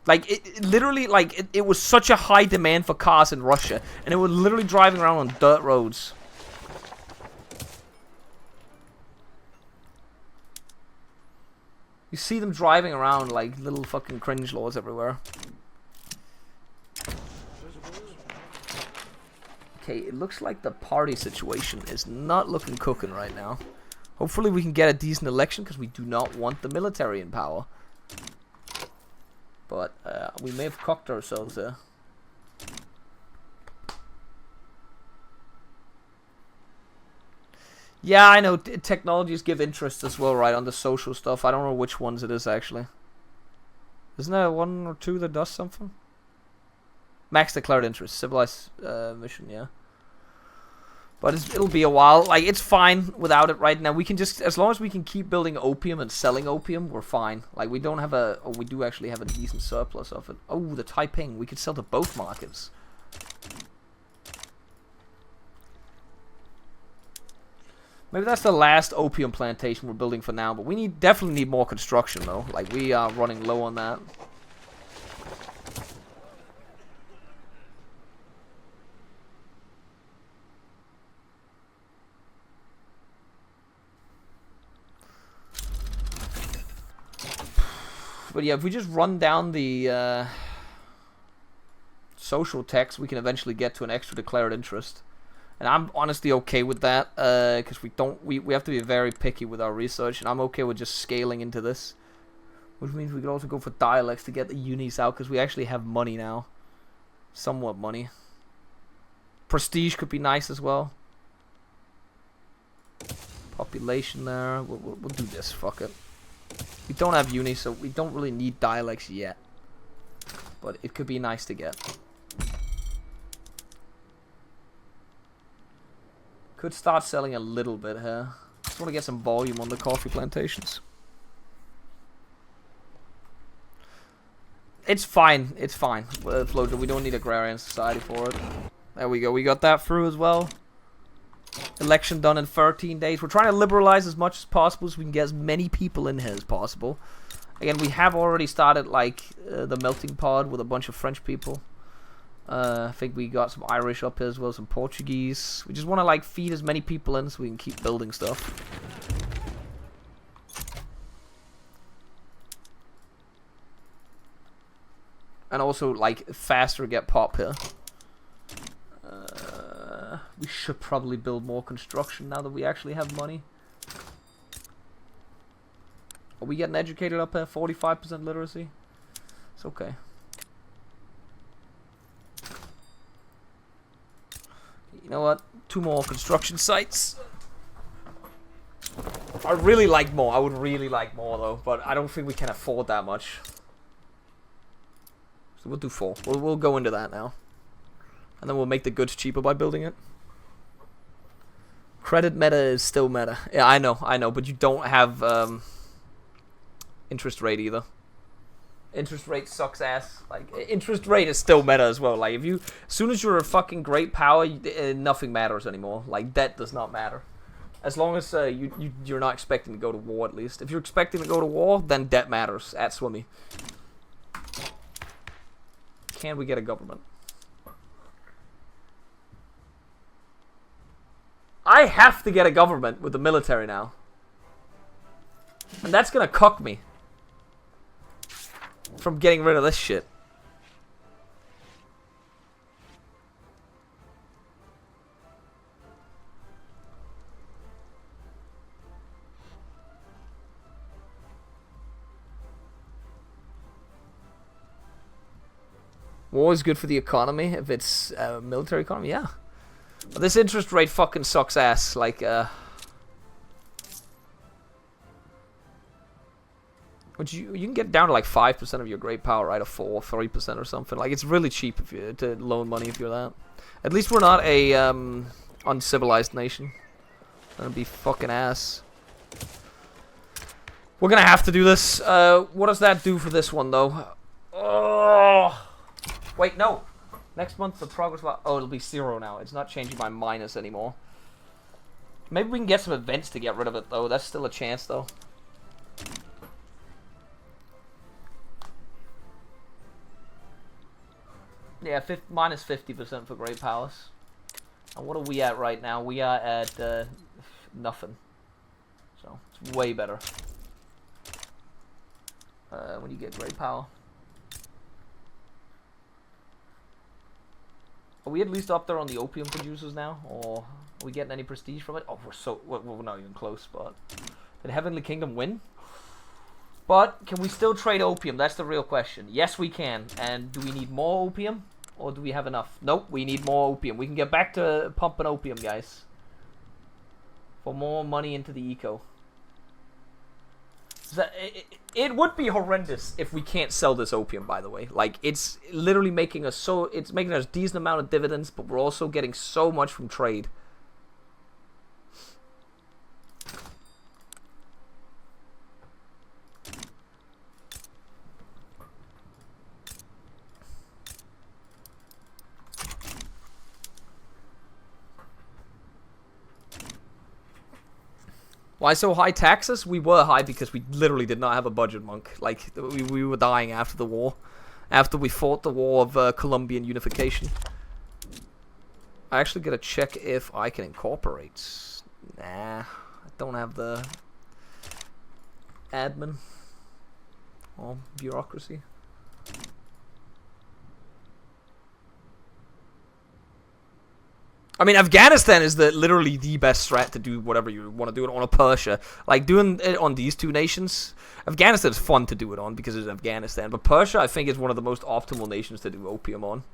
Like, it literally, like, it was such a high demand for cars in Russia, and it was literally driving around on dirt roads. You see them driving around like little fucking cringe lords everywhere. Okay, it looks like the party situation is not looking cooking right now. Hopefully we can get a decent election, because we do not want the military in power. But we may have cocked ourselves there. Yeah, I know. Technologies give interest as well, right, on the social stuff. I don't know which ones it is, actually. Isn't there 1 or 2 that does something? Max declared interest. Civilized mission, yeah. But it'll be a while. Like, it's fine without it right now. We can just, as long as we can keep building opium and selling opium, we're fine. Like, we don't have a, oh, we do actually have a decent surplus of it. Oh, the Taiping. We could sell to both markets. Maybe that's the last opium plantation we're building for now, but we definitely need more construction, though. Like, we are running low on that. But yeah, if we just run down the social tax, we can eventually get to an extra declared interest. And I'm honestly okay with that, because we have to be very picky with our research, and I'm okay with just scaling into this. Which means we could also go for dialects to get the unis out, because we actually have money now. Somewhat money. Prestige could be nice as well. Population there. We'll do this, fuck it. We don't have unis, so we don't really need dialects yet. But it could be nice to get. Could start selling a little bit here. Just want to get some volume on the coffee plantations. It's fine. It's fine. We don't need agrarian society for it. There we go. We got that through as well. Election done in 13 days. We're trying to liberalize as much as possible so we can get as many people in here as possible. Again, we have already started like the melting pot with a bunch of French people. I think we got some Irish up here as well, some Portuguese. We just want to like feed as many people in so we can keep building stuff. And also like faster get pop here. We should probably build more construction now that we actually have money. Are we getting educated up here? 45% literacy? It's okay. You know what? 2 more construction sites. I really like more. I would really like more though, but I don't think we can afford that much. So we'll do 4. We'll go into that now. And then we'll make the goods cheaper by building it. Credit meta is still meta. Yeah, I know, but you don't have interest rate either. Interest rate sucks ass. Like, interest rate is still meta as well. Like, if you, as soon as you're a fucking great power, nothing matters anymore. Like, debt does not matter. As long as you're not expecting to go to war, at least. If you're expecting to go to war, then debt matters at Swimmy. Can we get a government? I have to get a government with the military now. And that's gonna cuck me from getting rid of this shit. War is good for the economy if it's military economy, yeah. But this interest rate fucking sucks ass. Like, which you can get down to like 5% of your great power, right? Or 3% or something. Like, it's really cheap if you to loan money if you're that. At least we're not a uncivilized nation. That'd be fucking ass. We're gonna have to do this. What does that do for this one though? Oh. Wait, no. Next month the progress bar. Oh, it'll be 0 now. It's not changing by minus anymore. Maybe we can get some events to get rid of it though. That's still a chance though. Yeah, minus 50% for Great Palace. And what are we at right now? We are at nothing. So it's way better. When you get Great Power. Are we at least up there on the opium producers now? Or are we getting any prestige from it? Oh, we're not even close, but... Did Heavenly Kingdom win? But, can we still trade opium? That's the real question. Yes, we can. And do we need more opium? Or do we have enough? Nope, we need more opium. We can get back to pumping opium, guys. For more money into the eco. It would be horrendous if we can't sell this opium, by the way. Like, it's literally making us so... It's making us a decent amount of dividends, but we're also getting so much from trade. Why so high taxes? We were high because we literally did not have a budget, monk. Like, we were dying after the war. After we fought the war of Colombian unification. I actually gotta check if I can incorporate. Nah, I don't have the admin or bureaucracy. I mean, Afghanistan is literally the best strat to do whatever you want to do it on a Persia. Like, doing it on these two nations, Afghanistan is fun to do it on because it's Afghanistan. But Persia, I think, is one of the most optimal nations to do opium on.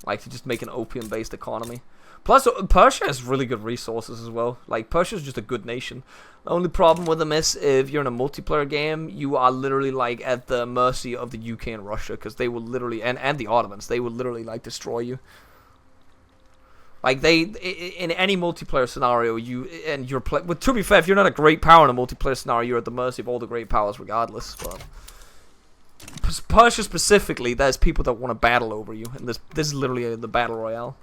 Like, to just make an opium-based economy. Plus, Persia has really good resources as well. Like, Persia is just a good nation. The only problem with them is, if you're in a multiplayer game, you are literally, like, at the mercy of the UK and Russia. Because they will literally, and the Ottomans, they will literally, like, destroy you. Like, in any multiplayer scenario, to be fair, if you're not a great power in a multiplayer scenario, you're at the mercy of all the great powers regardless, but... Persia specifically, there's people that want to battle over you, and this is literally the battle royale.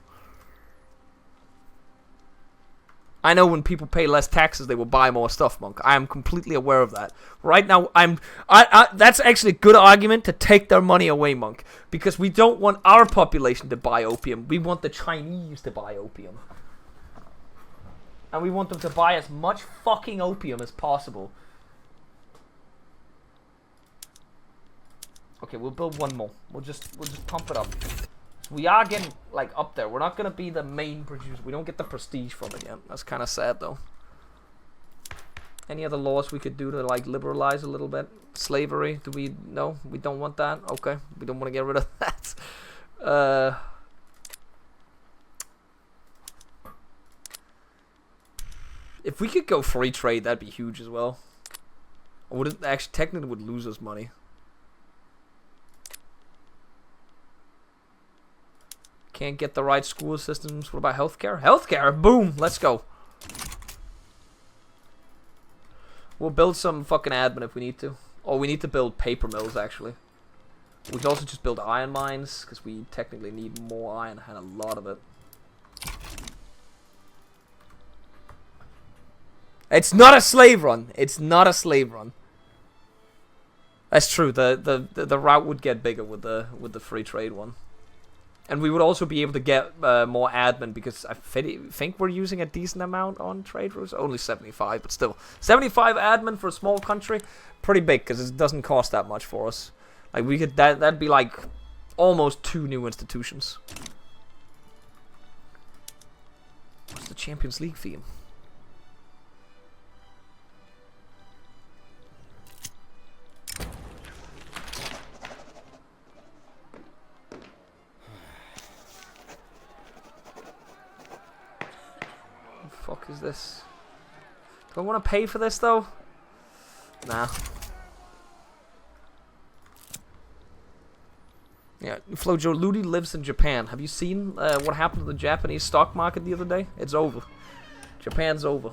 I know when people pay less taxes, they will buy more stuff, monk. I am completely aware of that. Right now, that's actually a good argument to take their money away, monk. Because we don't want our population to buy opium. We want the Chinese to buy opium. And we want them to buy as much fucking opium as possible. Okay, we'll build one more. We'll just pump it up. We are getting, like, up there. We're not going to be the main producer. We don't get the prestige from it yet. That's kind of sad, though. Any other laws we could do to, like, liberalize a little bit? Slavery? Do we... No? We don't want that? Okay. We don't want to get rid of that. If we could go free trade, that'd be huge as well. Or would it actually... Technically would lose us money. Can't get the right school systems. What about healthcare? Healthcare! Boom! Let's go. We'll build some fucking admin if we need to. Or we need to build paper mills, actually. We could also just build iron mines, because we technically need more iron and a lot of it. It's not a slave run. It's not a slave run. That's true. The route would get bigger with the free trade one. And we would also be able to get more admin, because I think we're using a decent amount on trade routes. Only 75, but still. 75 admin for a small country, pretty big, because it doesn't cost that much for us. Like, we could, that'd be like almost 2 new institutions. What's the Champions League theme? Fuck is this? Do I want to pay for this though? Nah. Yeah, Flojo Ludi lives in Japan. Have you seen what happened to the Japanese stock market the other day? It's over. Japan's over.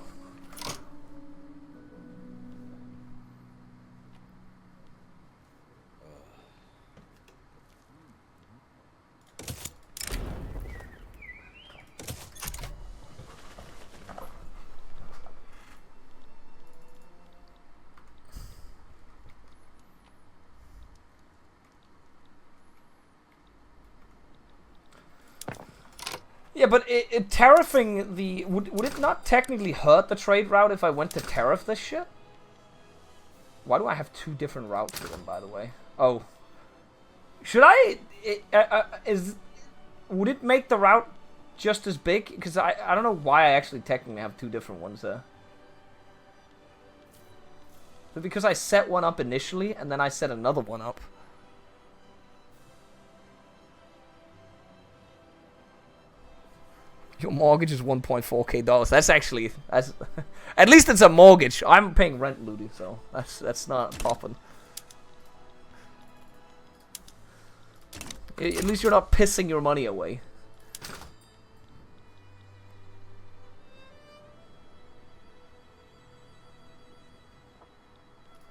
Yeah, but tariffing the... Would it not technically hurt the trade route if I went to tariff this shit? Why do I have 2 different routes for them, by the way? Oh. Should I... would it make the route just as big? Because I don't know why I actually technically have 2 different ones there. But because I set one up initially, and then I set another one up. Your mortgage is $1.4K. That's actually, at least it's a mortgage. I'm paying rent, Ludi, so that's not popping. At least you're not pissing your money away.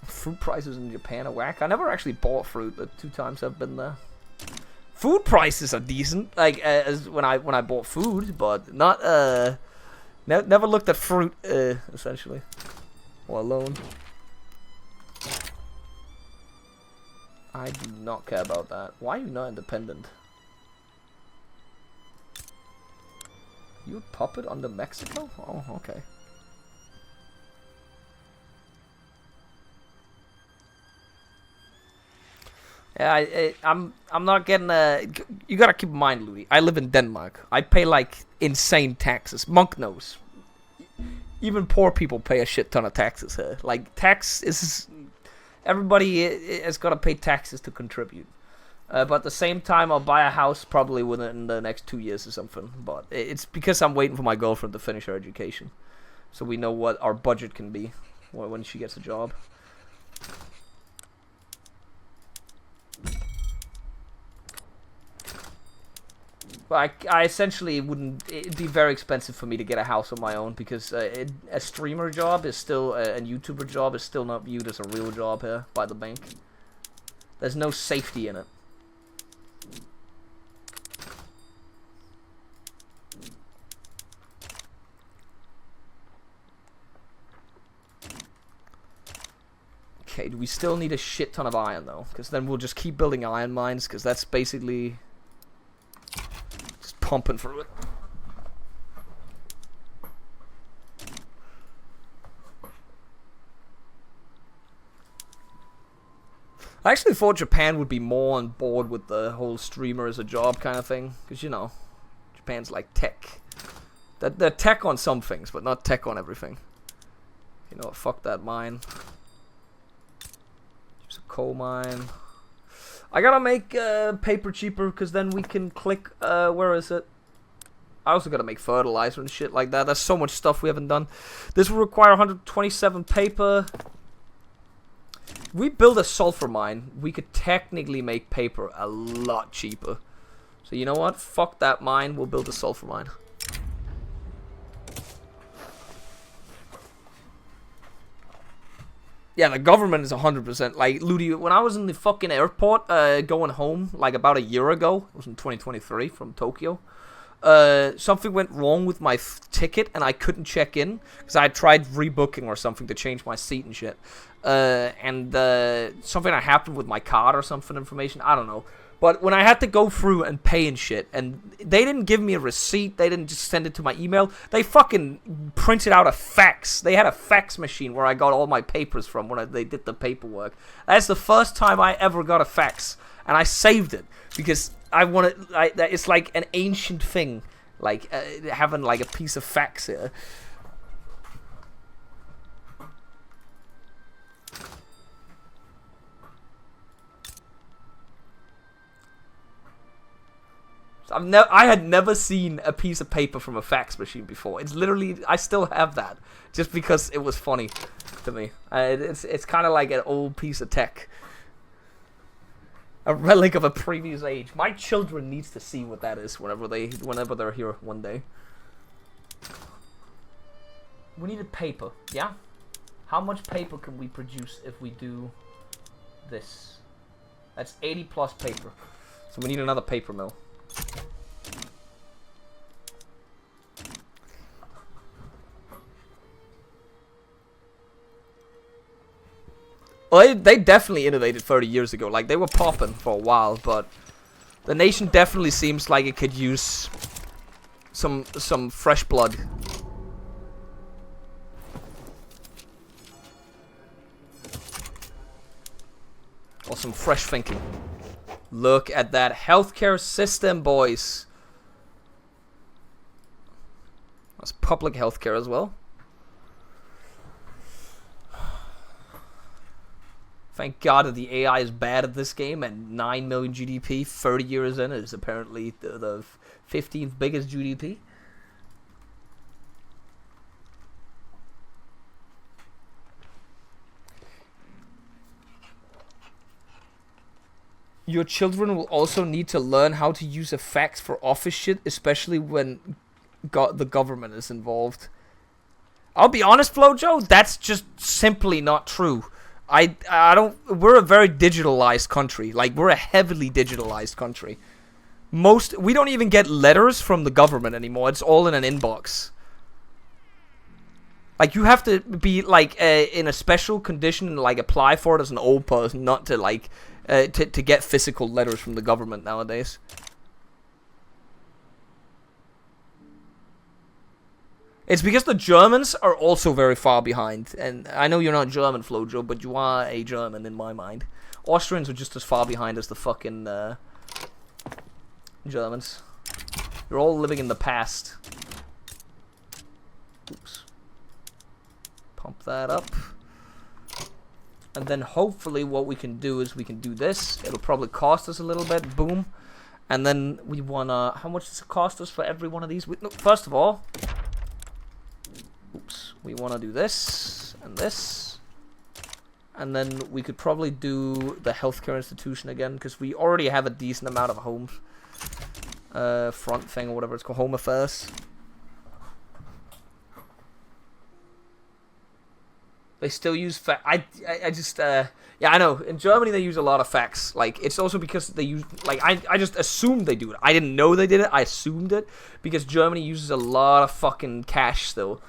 Fruit prices in Japan are whack. I never actually bought fruit the 2 times I've been there. Food prices are decent, like as when I bought food, but not never looked at fruit essentially, or alone. I do not care about that. Why are you not independent? You a puppet under Mexico? Oh, okay. Yeah, I'm not getting you gotta keep in mind, Louis. I live in Denmark. I pay like insane taxes. Monk knows. Even poor people pay a shit ton of taxes here. Like tax is everybody has got to pay taxes to contribute. But at the same time, I'll buy a house probably within the next 2 years or something. But it's because I'm waiting for my girlfriend to finish her education, so we know what our budget can be when she gets a job. But I essentially wouldn't... It'd be very expensive for me to get a house on my own, because a streamer job is still... a YouTuber job is still not viewed as a real job here by the bank. There's no safety in it. Okay, do we still need a shit ton of iron, though? Because then we'll just keep building iron mines, because that's basically... pumping through it. I actually thought Japan would be more on board with the whole streamer as a job kind of thing, because you know, Japan's like tech. They're tech on some things, but not tech on everything. You know what? Fuck that mine. Use a coal mine. I gotta make paper cheaper, because then we can click, where is it? I also gotta make fertilizer and shit like that. There's so much stuff we haven't done. This will require 127 paper. If we build a sulfur mine, we could technically make paper a lot cheaper. So you know what? Fuck that mine, we'll build a sulfur mine. Yeah, the government is 100%. Like, Ludi, when I was in the fucking airport going home, like, about a year ago, it was in 2023 from Tokyo, something went wrong with my ticket and I couldn't check in because I tried rebooking or something to change my seat and shit. And something that happened with my card or something information, I don't know. But when I had to go through and pay and shit, and they didn't give me a receipt, they didn't just send it to my email, they fucking printed out a fax. They had a fax machine where I got all my papers from when they did the paperwork. That's the first time I ever got a fax, and I saved it because I wanted. It's like an ancient thing, like having like a piece of fax here. I had never seen a piece of paper from a fax machine before. It's literally, I still have that, just because it was funny to me. It's kind of like an old piece of tech, a relic of a previous age. My children needs to see what that is whenever they're here one day. We needed paper, yeah. How much paper can we produce if we do this? That's 80 plus paper, so we need another paper mill. Well, they definitely innovated 30 years ago. Like, they were popping for a while, but the nation definitely seems like it could use some fresh blood. Or some fresh thinking. Look at that healthcare system, boys. That's public healthcare as well. Thank God that the AI is bad at this game, and 9 million GDP 30 years in is apparently the 15th biggest GDP. Your children will also need to learn how to use effects for office shit, especially when the government is involved. I'll be honest, Flojo, that's just simply not true. I don't. We're a very digitalized country. Like, we're a heavily digitalized country. We don't even get letters from the government anymore. It's all in an inbox. Like, you have to be like in a special condition and like apply for it as an old person, not to like to get physical letters from the government nowadays. It's because the Germans are also very far behind. And I know you're not German, Flojo, but you are a German in my mind. Austrians are just as far behind as the fucking Germans. You're all living in the past. Oops. Pump that up. And then hopefully what we can do is we can do this. It'll probably cost us a little bit. Boom. And then we wanna... How much does it cost us for every one of these? No, first of all... Oops. We want to do this and this. And then we could probably do the healthcare institution again, because we already have a decent amount of homes. Front thing or whatever it's called. Home affairs. They still use I just yeah, I know. In Germany they use a lot of fax. Like, it's also because they use, like, I just assumed they do it. I didn't know they did it. I assumed it because Germany uses a lot of fucking cash still.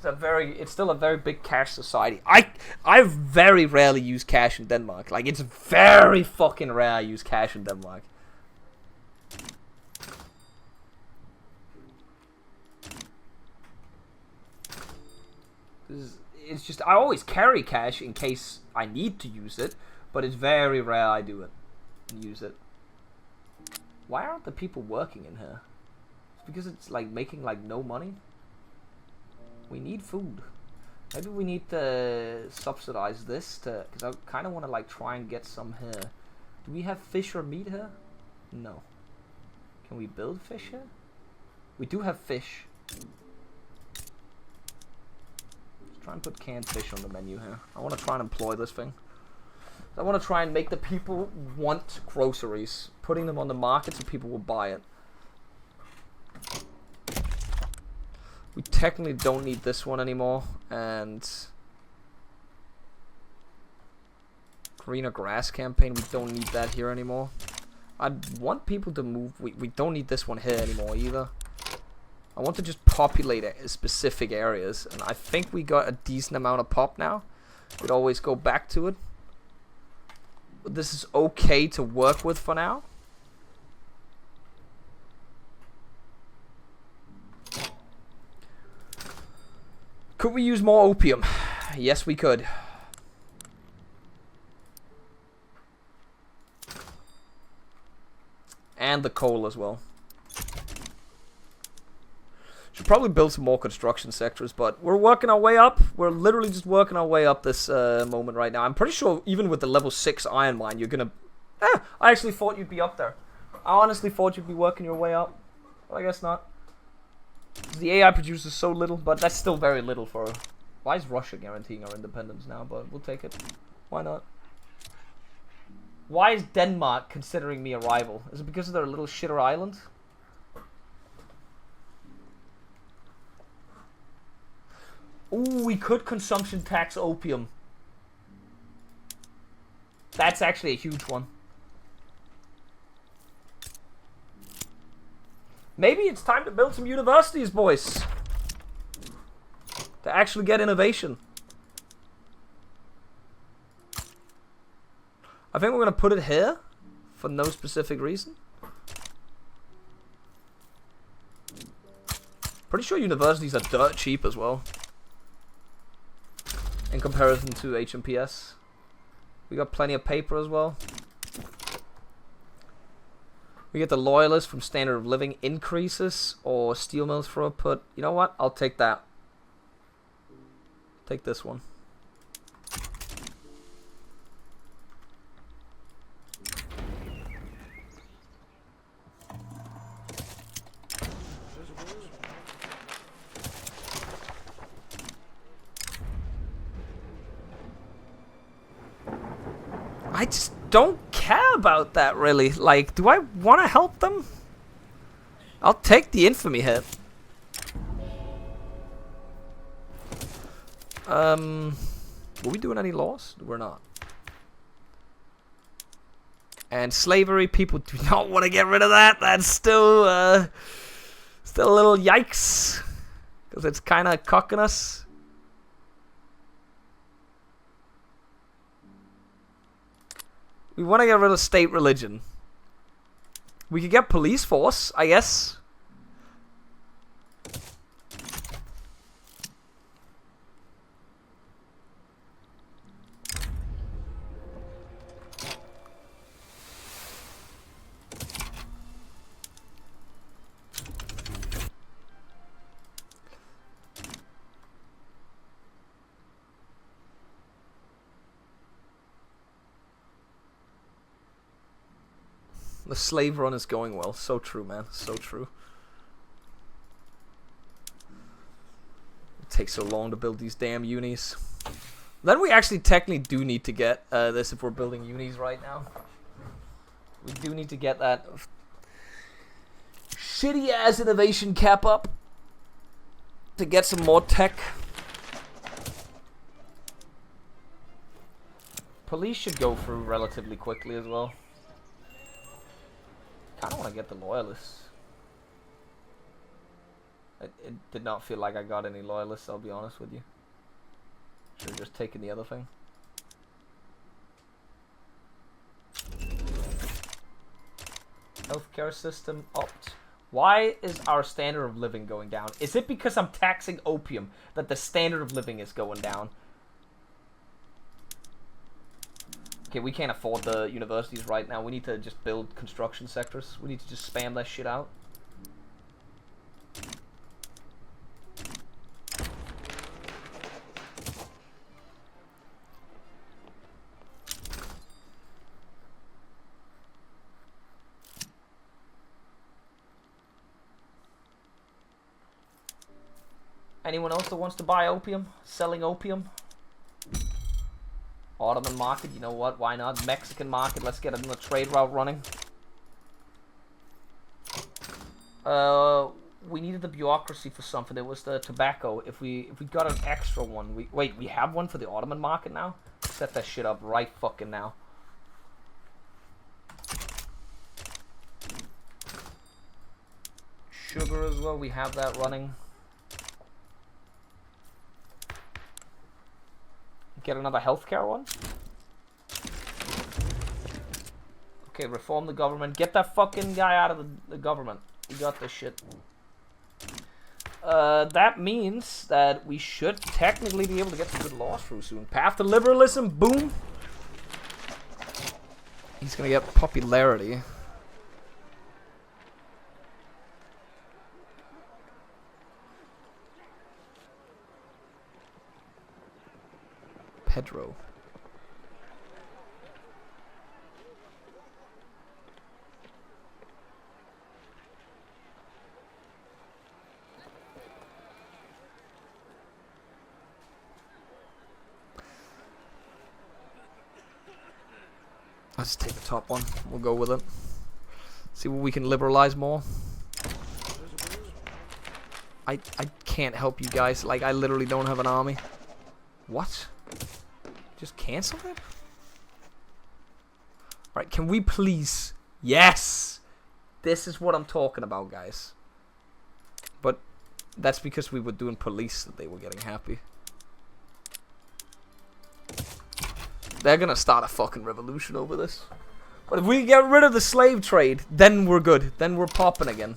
It's still a very big cash society. I very rarely use cash in Denmark. Like, it's very fucking rare I use cash in Denmark. It's just, I always carry cash in case I need to use it, but it's very rare I do it and use it. Why aren't the people working in here? It's because it's like making like no money. We need food. Maybe we need to subsidize this to, because I kind of want to like try and get some here. Do we have fish or meat here? No. Can we build fish here? We do have fish. Let's try and put canned fish on the menu here. I want to try and employ this thing. I want to try and make the people want groceries, putting them on the market so people will buy it. We technically don't need this one anymore, and Greener grass campaign. We don't need that here anymore. I'd want people to move. We don't need this one here anymore either. I want to just populate specific areas. And I think we got a decent amount of pop now. We'd always go back to it. But this is okay to work with for now. Could we use more opium? Yes, we could. And the coal as well. Should probably build some more construction sectors, but we're working our way up. We're literally just working our way up this moment right now. I'm pretty sure even with the level 6 iron mine, you're gonna... I actually thought you'd be up there. I honestly thought you'd be working your way up. But I guess not. The AI produces so little, but that's still very little for... Why is Russia guaranteeing our independence now? But we'll take it. Why not? Why is Denmark considering me a rival? Is it because of their little shitter island? Ooh, we could consumption tax opium. That's actually a huge one. Maybe it's time to build some universities, boys. To actually get innovation. I think we're going to put it here. For no specific reason. Pretty sure universities are dirt cheap as well. In comparison to HMPS. We got plenty of paper as well. We get the loyalists from standard of living increases or steel mills for output. You know what? I'll take that. Take this one. I just don't care about that really. Like, do I want to help them? I'll take the infamy hit. Were we doing any laws? We're not. And slavery, people do not want to get rid of that. That's still, still a little yikes. Because it's kind of cocking us. We want to get rid of state religion. We could get police force, I guess. The slave run is going well. So true, man. So true. It takes so long to build these damn unis. Then we actually technically do need to get this if we're building unis right now. We do need to get that shitty ass innovation cap up to get some more tech. Police should go through relatively quickly as well. I don't want to get the loyalists. It did not feel like I got any loyalists, I'll be honest with you. Should have just taken the other thing. Healthcare system opt. Why is our standard of living going down? Is it because I'm taxing opium that the standard of living is going down? Okay, we can't afford the universities right now. We need to just build construction sectors. We need to just spam that shit out. Anyone else that wants to buy opium? Selling opium? Ottoman market, you know what? Why not? Mexican market, let's get another trade route running. We needed the bureaucracy for something. It was the tobacco. If we got an extra one, we have one for the Ottoman market now. Set that shit up right fucking now. Sugar as well, we have that running. Get another healthcare one. Okay, reform the government. Get that fucking guy out of the government. He got this shit. That means that we should technically be able to get some good laws through soon. Path to liberalism, boom. He's gonna get popularity. Pedro. Let's take the top one. We'll go with it. See what we can liberalize more. I can't help you guys. Like, I literally don't have an army. What? Just cancel it? Right, can we please... Yes! This is what I'm talking about, guys. But that's because we were doing police that they were getting happy. They're gonna start a fucking revolution over this. But if we get rid of the slave trade, then we're good. Then we're popping again.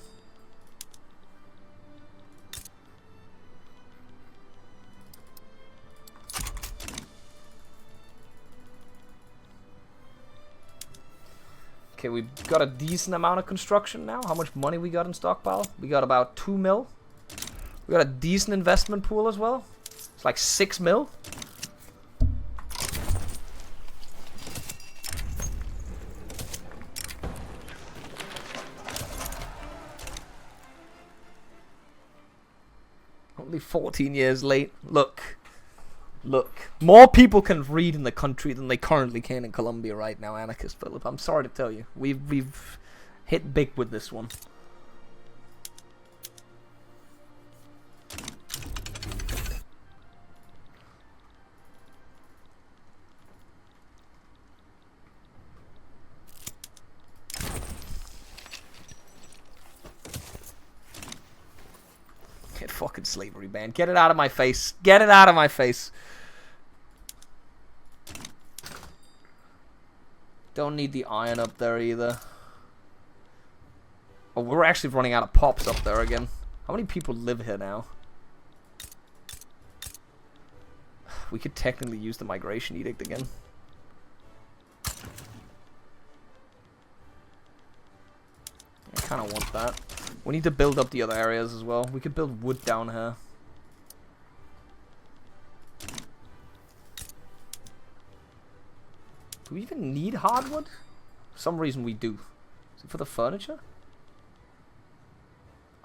Okay, we've got a decent amount of construction now. How much money we got in stockpile? We got about 2 mil. We got a decent investment pool as well. It's like 6 mil. Only 14 years late. Look. More people can read in the country than they currently can in Colombia right now, Anarchist Philip. I'm sorry to tell you. We've hit big with this one. Get fucking slavery banned. Get it out of my face. Get it out of my face. Don't need the iron up there either. Oh, we're actually running out of pops up there again. How many people live here now? We could technically use the migration edict again. I kind of want that. We need to build up the other areas as well. We could build wood down here. Do we even need hardwood? For some reason we do. Is it for the furniture?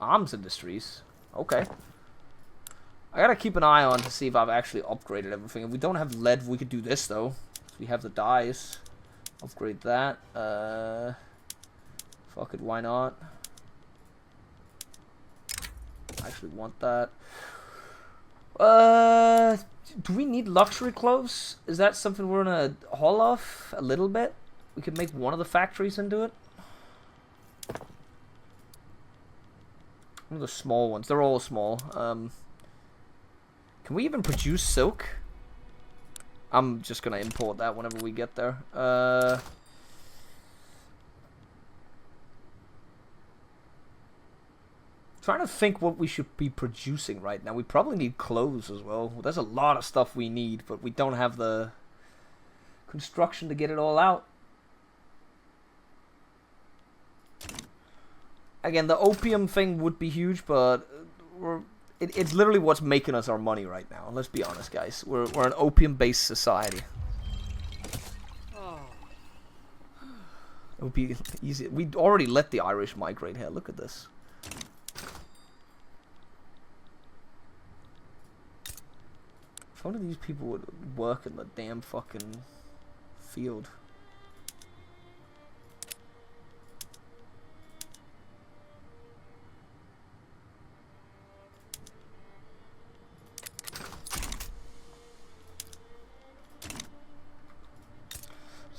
Arms industries. Okay. I gotta keep an eye on to see if I've actually upgraded everything. If we don't have lead, we could do this though. We have the dyes. Upgrade that. Fuck it, why not? I actually want that. Do we need luxury clothes? Is that something we're gonna haul off a little bit? We could make one of the factories into it. One of the small ones. They're all small. Can we even produce silk? I'm just gonna import that whenever we get there. Trying to think what we should be producing right now. We probably need clothes as well. There's a lot of stuff we need, but we don't have the construction to get it all out. Again, the opium thing would be huge, but it's literally what's making us our money right now. Let's be honest, guys. We're an opium-based society. It would be easy. We already let the Irish migrate here. Look at this. If only these people would work in the damn fucking field.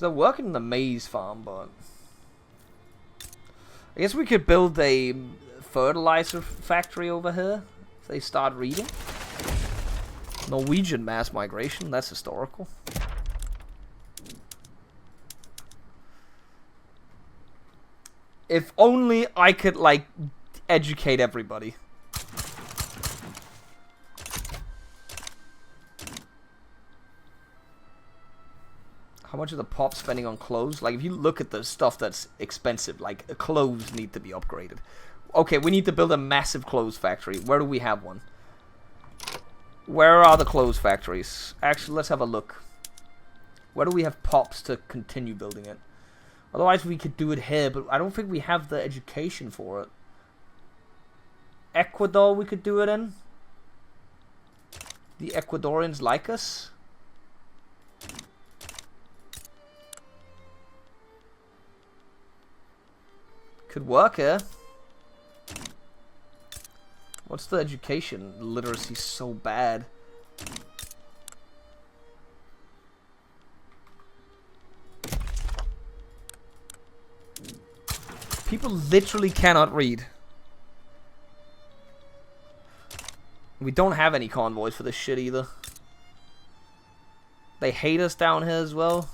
they're working in the maize farm, but I guess we could build a fertilizer factory over here if they start reading. Norwegian mass migration, that's historical. If only I could, like, educate everybody. How much are the pop spending on clothes? Like, if you look at the stuff that's expensive, like, clothes need to be upgraded. Okay, we need to build a massive clothes factory. Where do we have one? Where are the clothes factories? Actually, let's have a look. Where do we have pops to continue building it? Otherwise, we could do it here, but I don't think we have the education for it. Ecuador, we could do it in. The Ecuadorians like us. Could work here. What's the education? Literacy so bad. People literally cannot read. We don't have any convoys for this shit either. They hate us down here as well.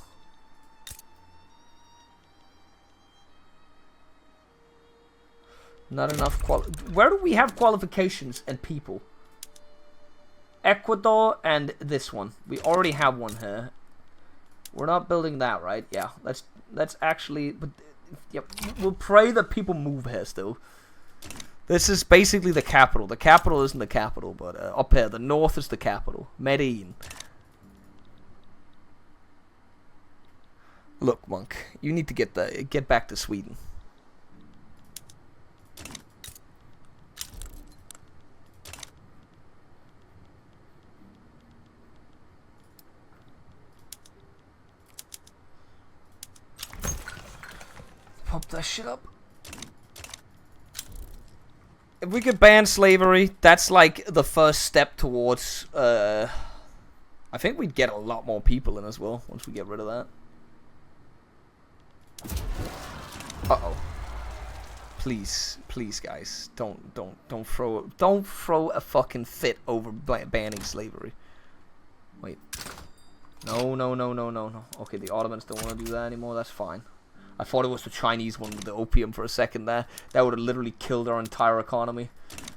Not enough Where do we have qualifications and people? Ecuador and this one. We already have one here. We're not building that, right? Yeah, let's actually... But, yep, we'll pray that people move here still. This is basically the capital. The capital isn't the capital, but up here, the north is the capital. Medellin. Look, Monk, you need to get back to Sweden. Pop that shit up. If we could ban slavery, that's like the first step towards, I think we'd get a lot more people in as well once we get rid of that. Uh-oh. Please, please, guys, don't throw a fucking fit over banning slavery. Wait. No. Okay, the Ottomans don't want to do that anymore. That's fine. I thought it was the Chinese one with the opium for a second there. That would have literally killed our entire economy.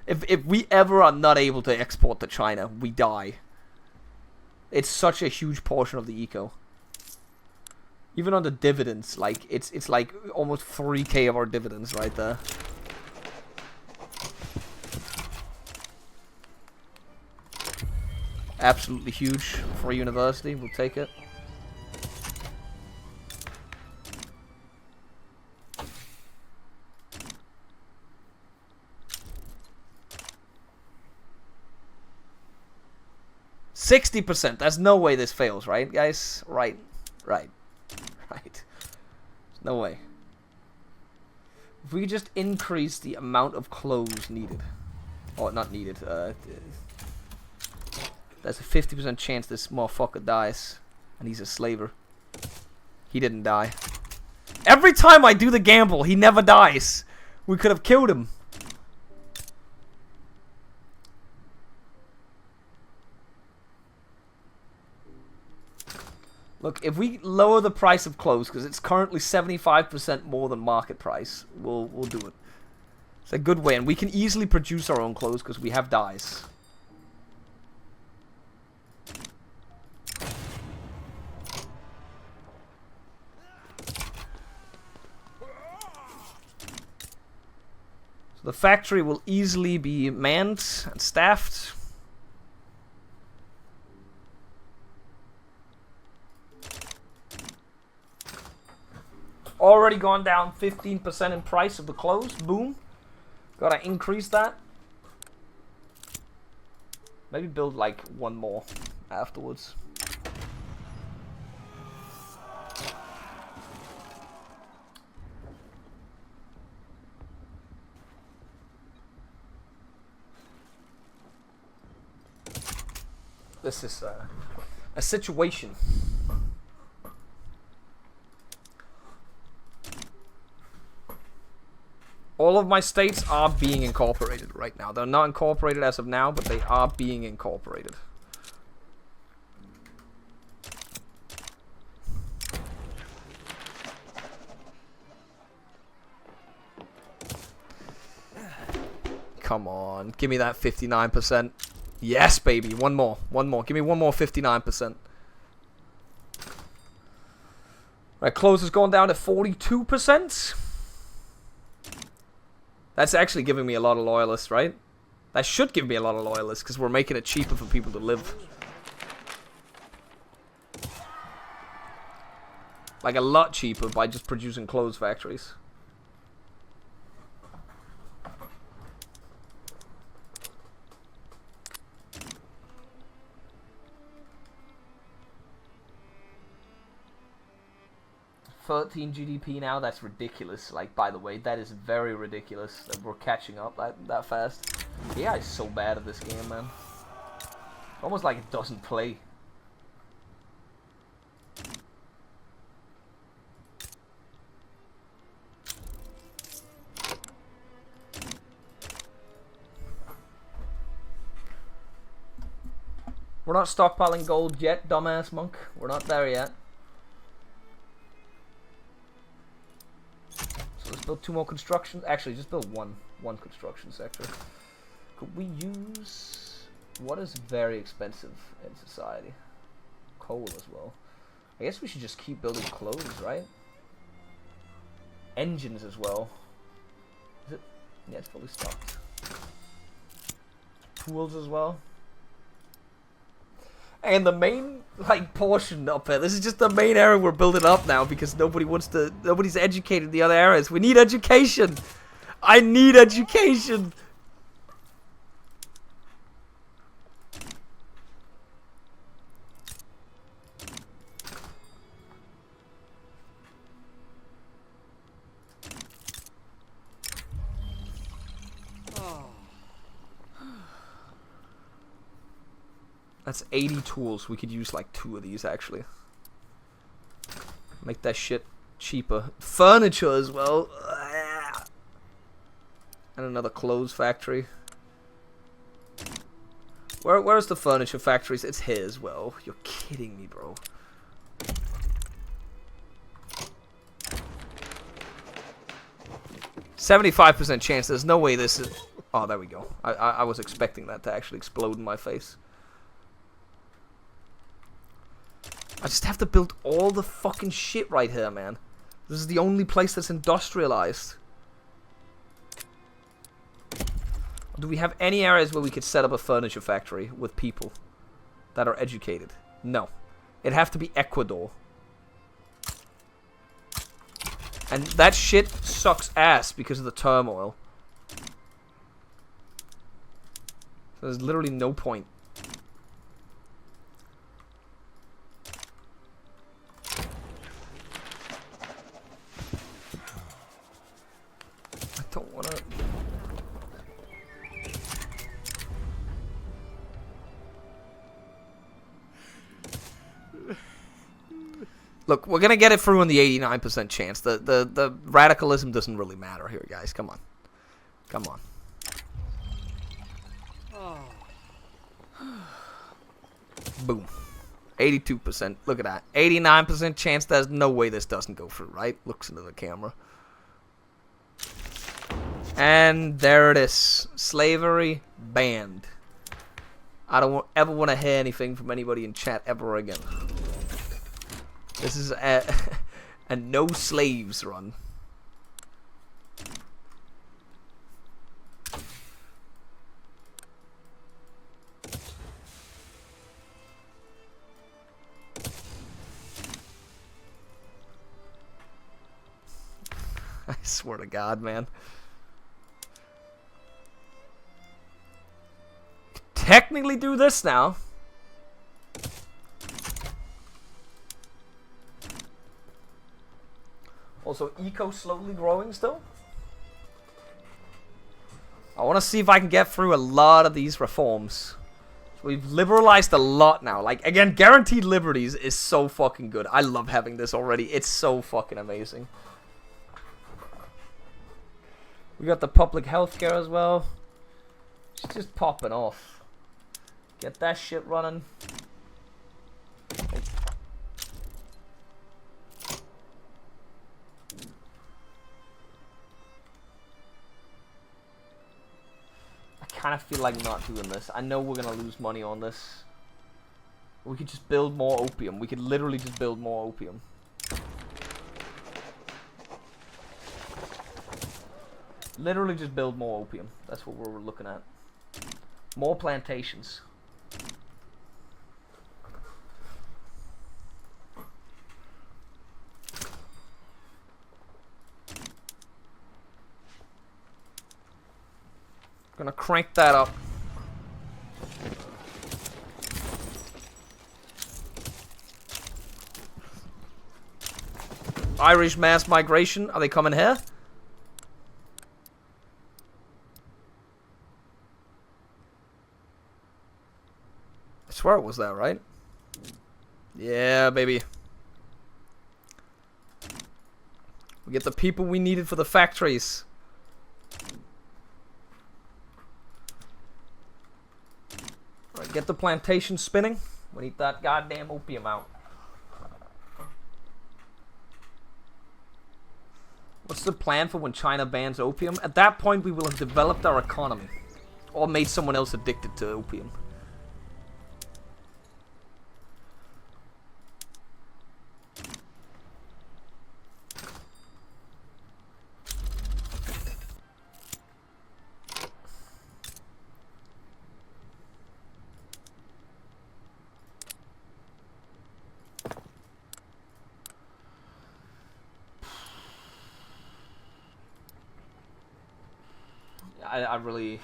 If we ever are not able to export to China, we die. It's such a huge portion of the eco. Even on the dividends, like it's like almost 3k of our dividends right there. Absolutely huge for a university. We'll take it. %. There's no way this fails, right, guys? Right. There's no way. If we just increase the amount of clothes needed, or not needed, there's a 50% chance this motherfucker dies, and he's a slaver. He didn't die. Every time I do the gamble, he never dies. We could have killed him. Look, if we lower the price of clothes, because it's currently 75% more than market price, we'll do it. It's a good way, and we can easily produce our own clothes because we have dyes. So the factory will easily be manned and staffed. Already gone down 15% in price of the clothes. Boom. Gotta increase that. Maybe build like one more afterwards. This is a situation. All of my states are being incorporated right now. They're not incorporated as of now, but they are being incorporated. Come on, give me that 59%. Yes, baby, one more. Give me one more 59%. Right, close has gone down to 42%. That's actually giving me a lot of loyalists, right? That should give me a lot of loyalists, because we're making it cheaper for people to live. Like, a lot cheaper by just producing clothes factories. $13 GDP now, that's ridiculous. Like, by the way, that is very ridiculous that we're catching up that fast. AI is so bad at this game, man. Almost like it doesn't play. We're not stockpiling gold yet, dumbass monk. We're not there yet. Let's build 2 more construction. Actually, just build one construction sector. Could we use what is very expensive in society? Coal as well. I guess we should just keep building clothes, right? Engines as well. Is it? Yeah, it's fully stocked. Tools as well. And the main, like, portion up here, this is just the main area we're building up now because nobody's educated the other areas. We need education! I need education! That's 80 tools. We could use like 2 of these actually. Make that shit cheaper. Furniture as well. And another clothes factory. Where's the furniture factories? It's here as well. You're kidding me, bro. %75% chance. There's no way this is... Oh, there we go. I was expecting that to actually explode in my face. I just have to build all the fucking shit right here, man. This is the only place that's industrialized. Do we have any areas where we could set up a furniture factory with people that are educated? No. It'd have to be Ecuador. And that shit sucks ass because of the turmoil. So there's literally no point. I don't want to... Look, we're gonna get it through on the 89% chance. The radicalism doesn't really matter here, guys. Come on. Come on. Boom. 82%. Look at that. 89% chance. There's no way this doesn't go through, right? Looks into the camera. And there it is. Slavery banned. I don't ever want to hear anything from anybody in chat ever again. This is a no slaves run. I swear to God, man. Technically do this now. Also, eco slowly growing still. I want to see if I can get through a lot of these reforms. We've liberalized a lot now. Like, again, guaranteed liberties is so fucking good. I love having this already. It's so fucking amazing. We got the public healthcare as well. It's just popping off. Get that shit running. I kind of feel like not doing this. I know we're gonna lose money on this. We could just build more opium. We could literally just build more opium. Literally just build more opium. That's what we're looking at. More plantations. Gonna crank that up. Irish mass migration. Are they coming here? I swear it was that, right? Yeah, baby. We get the people we needed for the factories. Alright, get the plantation spinning. We need that goddamn opium out. What's the plan for when China bans opium? At that point, we will have developed our economy. Or made someone else addicted to opium. I really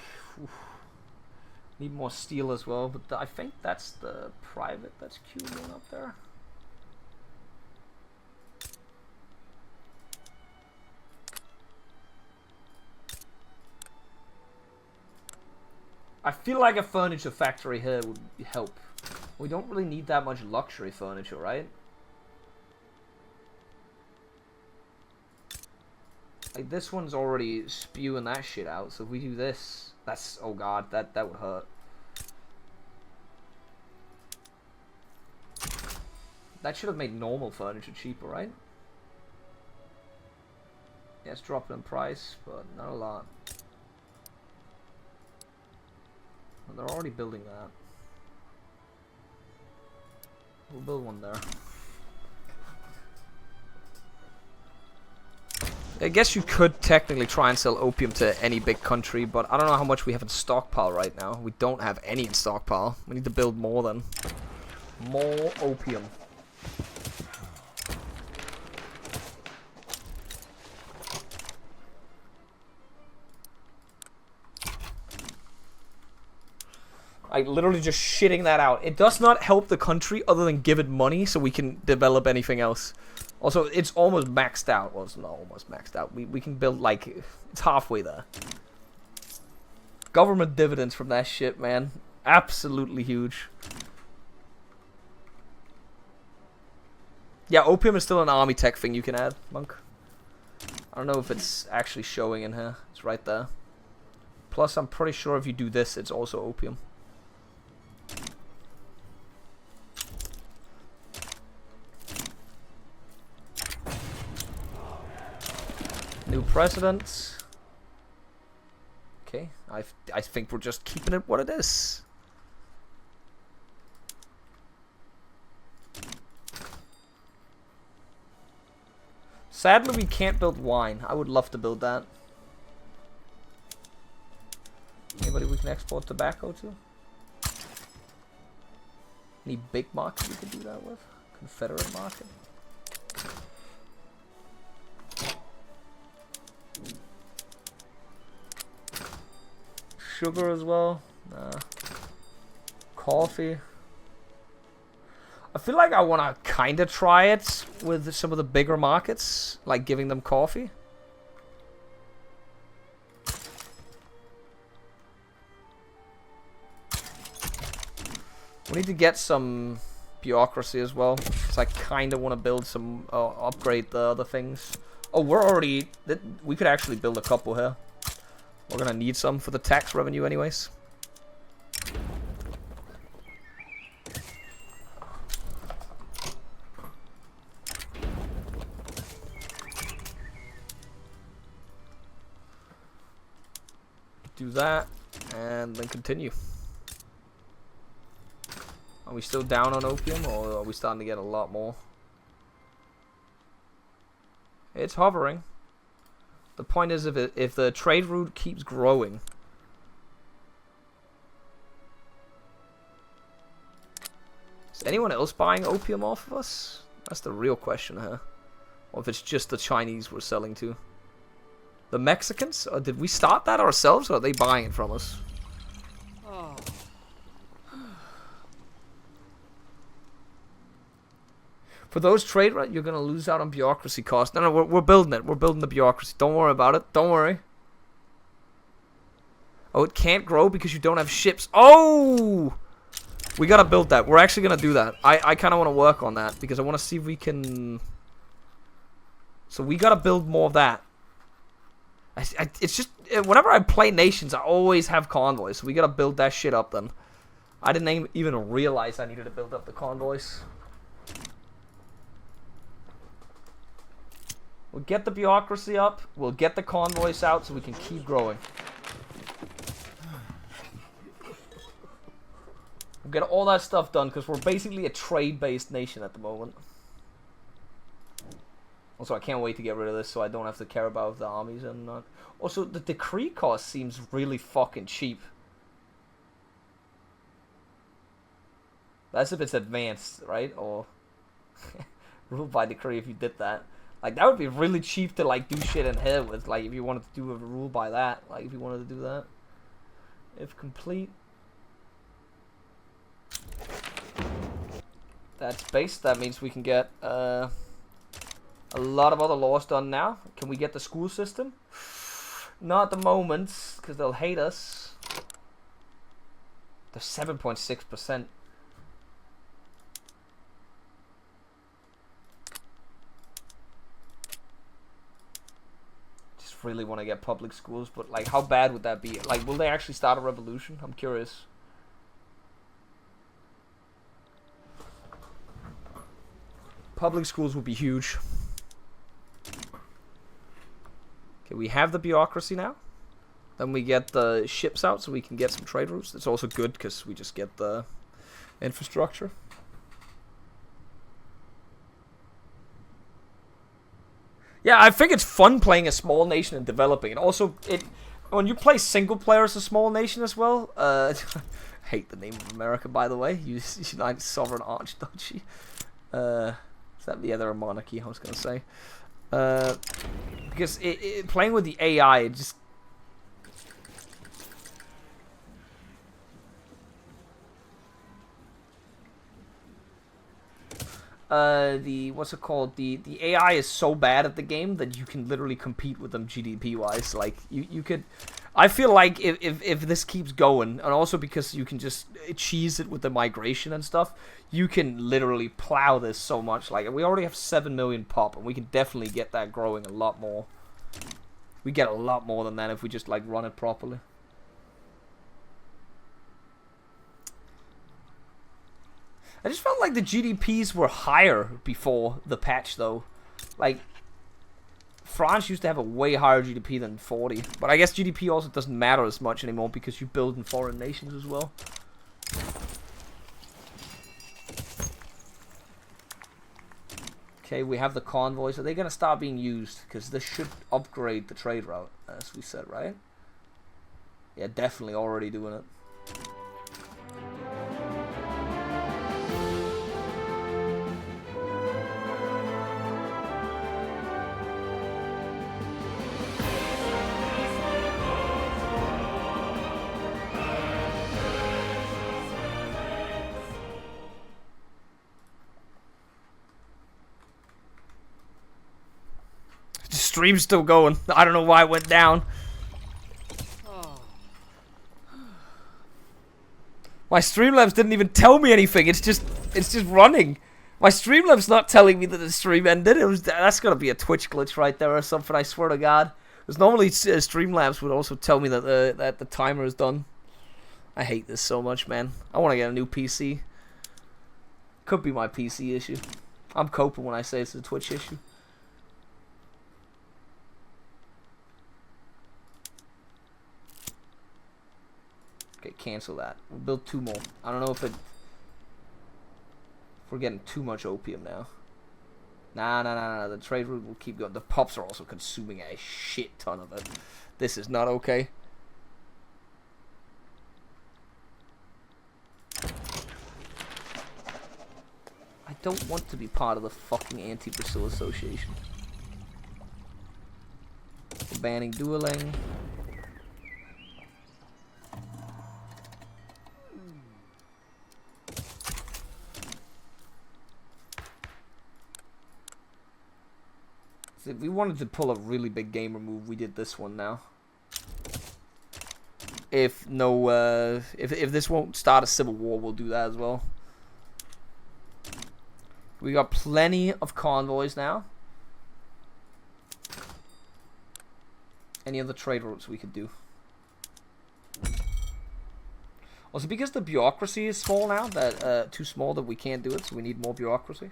need more steel as well, but I think that's the private that's queuing up there. I feel like a furniture factory here would help. We don't really need that much luxury furniture, right? Like, this one's already spewing that shit out, so if we do this, that's, oh god, that would hurt. That should have made normal furniture cheaper, right? Yeah, it's dropping in price, but not a lot. Well, they're already building that. We'll build one there. I guess you could technically try and sell opium to any big country, but I don't know how much we have in stockpile right now. We don't have any in stockpile. We need to build more then. More opium. Like, literally just shitting that out. It does not help the country other than give it money so we can develop anything else. Also, it's almost maxed out. Well, it's not almost maxed out. We can build, like, it's halfway there. Government dividends from that shit, man. Absolutely huge. Yeah, opium is still an army tech thing you can add, Monk. I don't know if it's actually showing in here. It's right there. Plus, I'm pretty sure if you do this, it's also opium. New president. Okay, I think we're just keeping it what it is. Sadly, we can't build wine. I would love to build that. Anybody we can export tobacco to? Any big market we could do that with? Confederate market. Sugar as well. Nah. Coffee. I feel like I want to kind of try it with some of the bigger markets, like giving them coffee. We need to get some bureaucracy as well, because I kind of want to build some, upgrade the other things. Oh, we're already, we could actually build a couple here. We're gonna need some for the tax revenue anyways. Do that, and then continue. Are we still down on opium, or are we starting to get a lot more? It's hovering. The point is, if the trade route keeps growing, is anyone else buying opium off of us? That's the real question here. Or if it's just the Chinese we're selling to. The Mexicans? Or did we start that ourselves, or are they buying it from us? Oh. For those trade routes, you're gonna lose out on bureaucracy costs. No, we're building it. We're building the bureaucracy. Don't worry about it. Don't worry. Oh, it can't grow because you don't have ships. Oh! We gotta build that. We're actually gonna do that. I kind of want to work on that because I want to see if we can. So we gotta build more of that. It's just whenever I play nations, I always have convoys. So we gotta build that shit up then. I didn't even realize I needed to build up the convoys. We'll get the bureaucracy up. We'll get the convoys out so we can keep growing. We'll get all that stuff done because we're basically a trade-based nation at the moment. Also, I can't wait to get rid of this so I don't have to care about the armies and not. Also, the decree cost seems really fucking cheap. That's if it's advanced, right? Or rule by decree if you did that. Like, that would be really cheap to, like, do shit in here with, like, if you wanted to do a rule by that. Like, if you wanted to do that. If complete. That's based. That means we can get, a lot of other laws done now. Can we get the school system? Not at the moment, because they'll hate us. They're 7.6%. Just really want to get public schools, but like, how bad would that be? Like, will they actually start a revolution? I'm curious. Public schools would be huge. Okay, we have the bureaucracy now. Then we get the ships out so we can get some trade routes. It's also good because we just get the infrastructure. Yeah, I think it's fun playing a small nation and developing. And also, when you play single player as a small nation as well, I hate the name of America, by the way. United Sovereign Archduchy. Is that the other monarchy? I was gonna say. Because playing with the AI, it just what's it called? The AI is so bad at the game that you can literally compete with them GDP wise. Like you could. I feel like if this keeps going, and also because you can just cheese it with the migration and stuff, you can literally plow this so much. Like, we already have 7 million pop, and we can definitely get that growing a lot more. We get a lot more than that if we just like run it properly. I just felt like the GDPs were higher before the patch, though. Like, France used to have a way higher GDP than 40. But I guess GDP also doesn't matter as much anymore because you build in foreign nations as well. Okay, we have the convoys. Are they going to start being used? Because this should upgrade the trade route, as we said, right? Yeah, definitely already doing it. Stream's still going. I don't know why it went down. My Streamlabs didn't even tell me anything. It's just running. My Streamlabs not telling me that the stream ended. That's gotta be a Twitch glitch right there or something. I swear to God. Because normally Streamlabs would also tell me that the timer is done. I hate this so much, man. I want to get a new PC. Could be my PC issue. I'm coping when I say it's a Twitch issue. Okay, cancel that. We'll build 2 more. I don't know if we're getting too much opium now. Nah. The trade route will keep going. The pups are also consuming a shit ton of it. This is not okay. I don't want to be part of the fucking anti-Brazil association. We're banning dueling. If we wanted to pull a really big gamer move, we did this one now. If this won't start a civil war, we'll do that as well. We got plenty of convoys now. Any other trade routes we could do? Also, because the bureaucracy is small now, that too small that we can't do it, so we need more bureaucracy.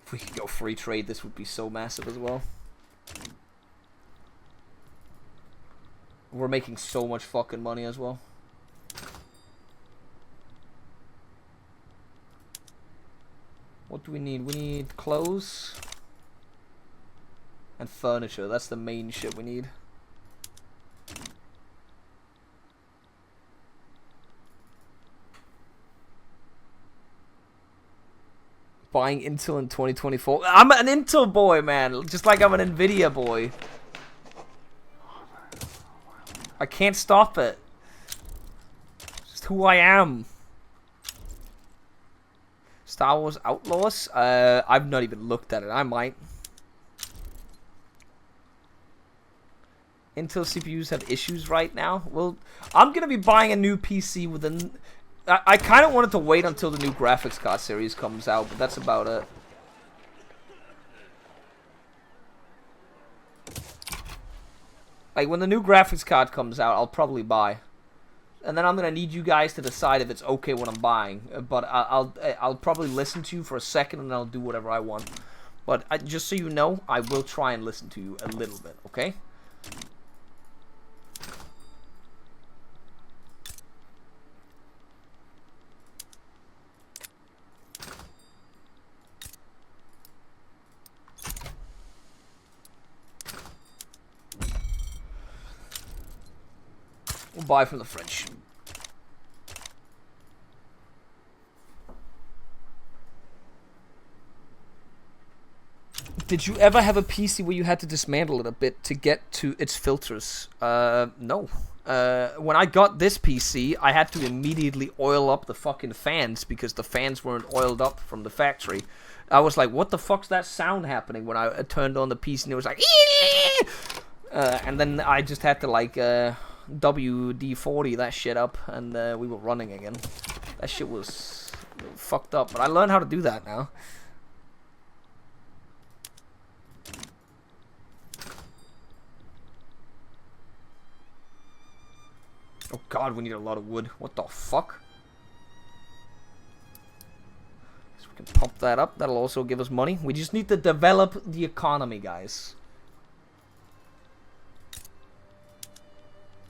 If we could go free trade, this would be so massive as well. We're making so much fucking money as well. What do we need? We need clothes and furniture. That's the main shit we need. Buying Intel in 2024. I'm an Intel boy, man. Just like I'm an Nvidia boy. I can't stop it. It's just who I am. Star Wars Outlaws? I've not even looked at it. I might. Intel CPUs have issues right now. Well, I'm going to be buying a new PC within... I kind of wanted to wait until the new graphics card series comes out, but that's about it. Like, when the new graphics card comes out, I'll probably buy. And then I'm going to need you guys to decide if it's okay what I'm buying. But I'll probably listen to you for a second, and then I'll do whatever I want. But just so you know, I will try and listen to you a little bit, okay? We'll buy from the French. Did you ever have a PC where you had to dismantle it a bit to get to its filters? No. When I got this PC, I had to immediately oil up the fucking fans because the fans weren't oiled up from the factory. I was like, what the fuck's that sound happening when I turned on the PC and it was like... and then I just had to like... WD-40 that shit up, and we were running again. That shit was fucked up, but I learned how to do that now. Oh god, we need a lot of wood. What the fuck? So we can pump that up. That'll also give us money. We just need to develop the economy, guys.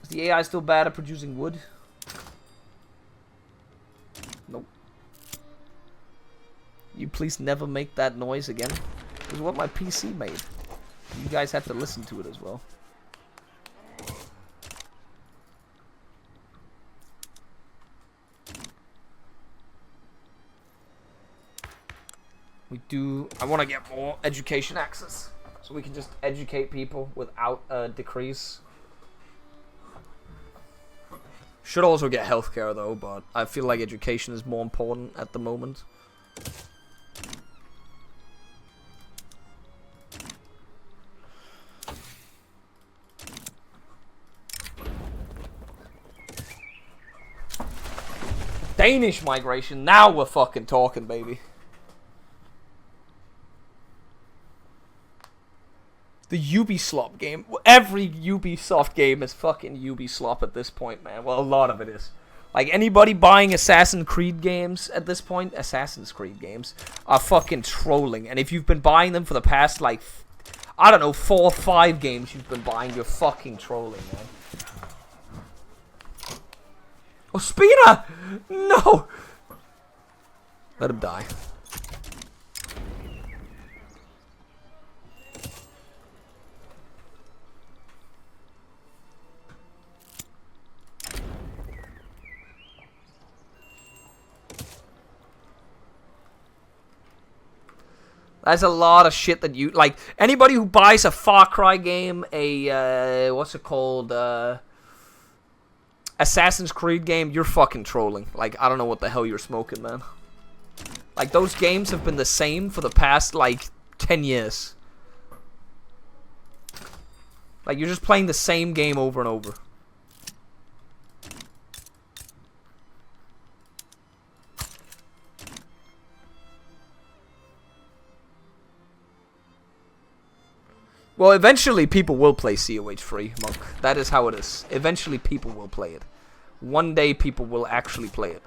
Is the AI still bad at producing wood? Nope. You please never make that noise again. This is what my PC made. You guys have to listen to it as well. I want to get more education access. So we can just educate people without a decrease. Should also get healthcare though, but I feel like education is more important at the moment. Danish migration, now we're fucking talking, baby. The Ubisoft game. Every Ubisoft game is fucking Ubisoft at this point, man. Well, a lot of it is. Like, anybody buying Assassin's Creed games at this point, Assassin's Creed games, are fucking trolling. And if you've been buying them for the past, like, I don't know, 4 or 5 games you've been buying, you're fucking trolling, man. Oh, Spina! No! Let him die. That's a lot of shit that you... Like, anybody who buys a Far Cry game, a, what's it called, Assassin's Creed game, you're fucking trolling. Like, I don't know what the hell you're smoking, man. Like, those games have been the same for the past, like, 10 years. Like, you're just playing the same game over and over. Well, eventually people will play COH free, Monk. That is how it is. Eventually people will play it. One day people will actually play it.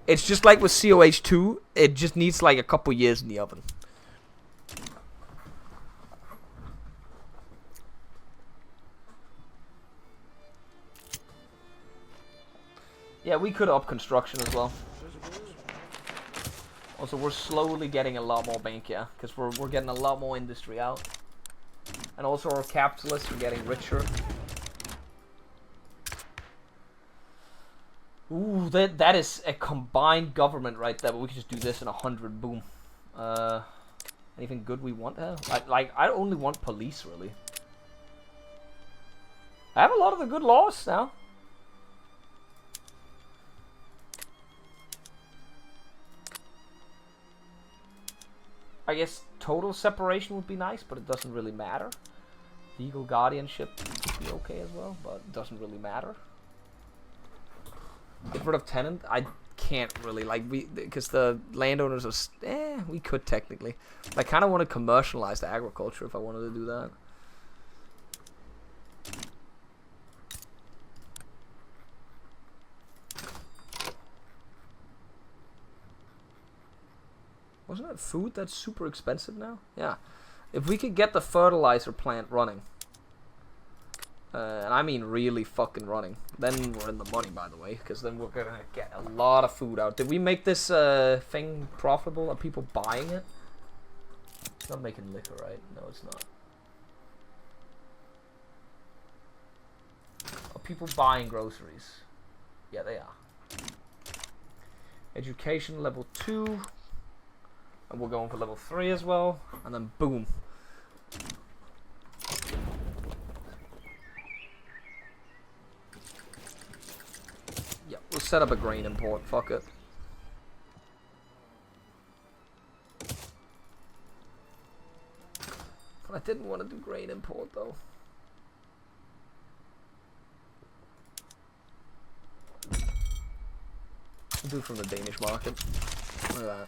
It's just like with COH 2, it just needs like a couple years in the oven. Yeah, we could up construction as well. Also, we're slowly getting a lot more bank, yeah, because we're getting a lot more industry out. And also our capitalists are getting richer. Ooh, that is a combined government right there, but we can just do this in 100, boom. Anything good we want there? I only want police, really. I have a lot of the good laws now. I guess total separation would be nice, but it doesn't really matter. Legal guardianship would be okay as well, but it doesn't really matter. Get rid of tenant? I can't really, like, because the landowners are, we could technically. I kind of want to commercialize the agriculture if I wanted to do that. Wasn't it food that's super expensive now? Yeah. If we could get the fertilizer plant running, and I mean really fucking running, then we're in the money, by the way, because then we're gonna get a lot of food out. Did we make this thing profitable? Are people buying it? It's not making liquor, right? No, it's not. Are people buying groceries? Yeah, they are. Education level 2. And we're going for level 3 as well. And then boom. Yeah, we'll set up a grain import. Fuck it. But I didn't want to do grain import though. We'll do it from the Danish market. Look at that.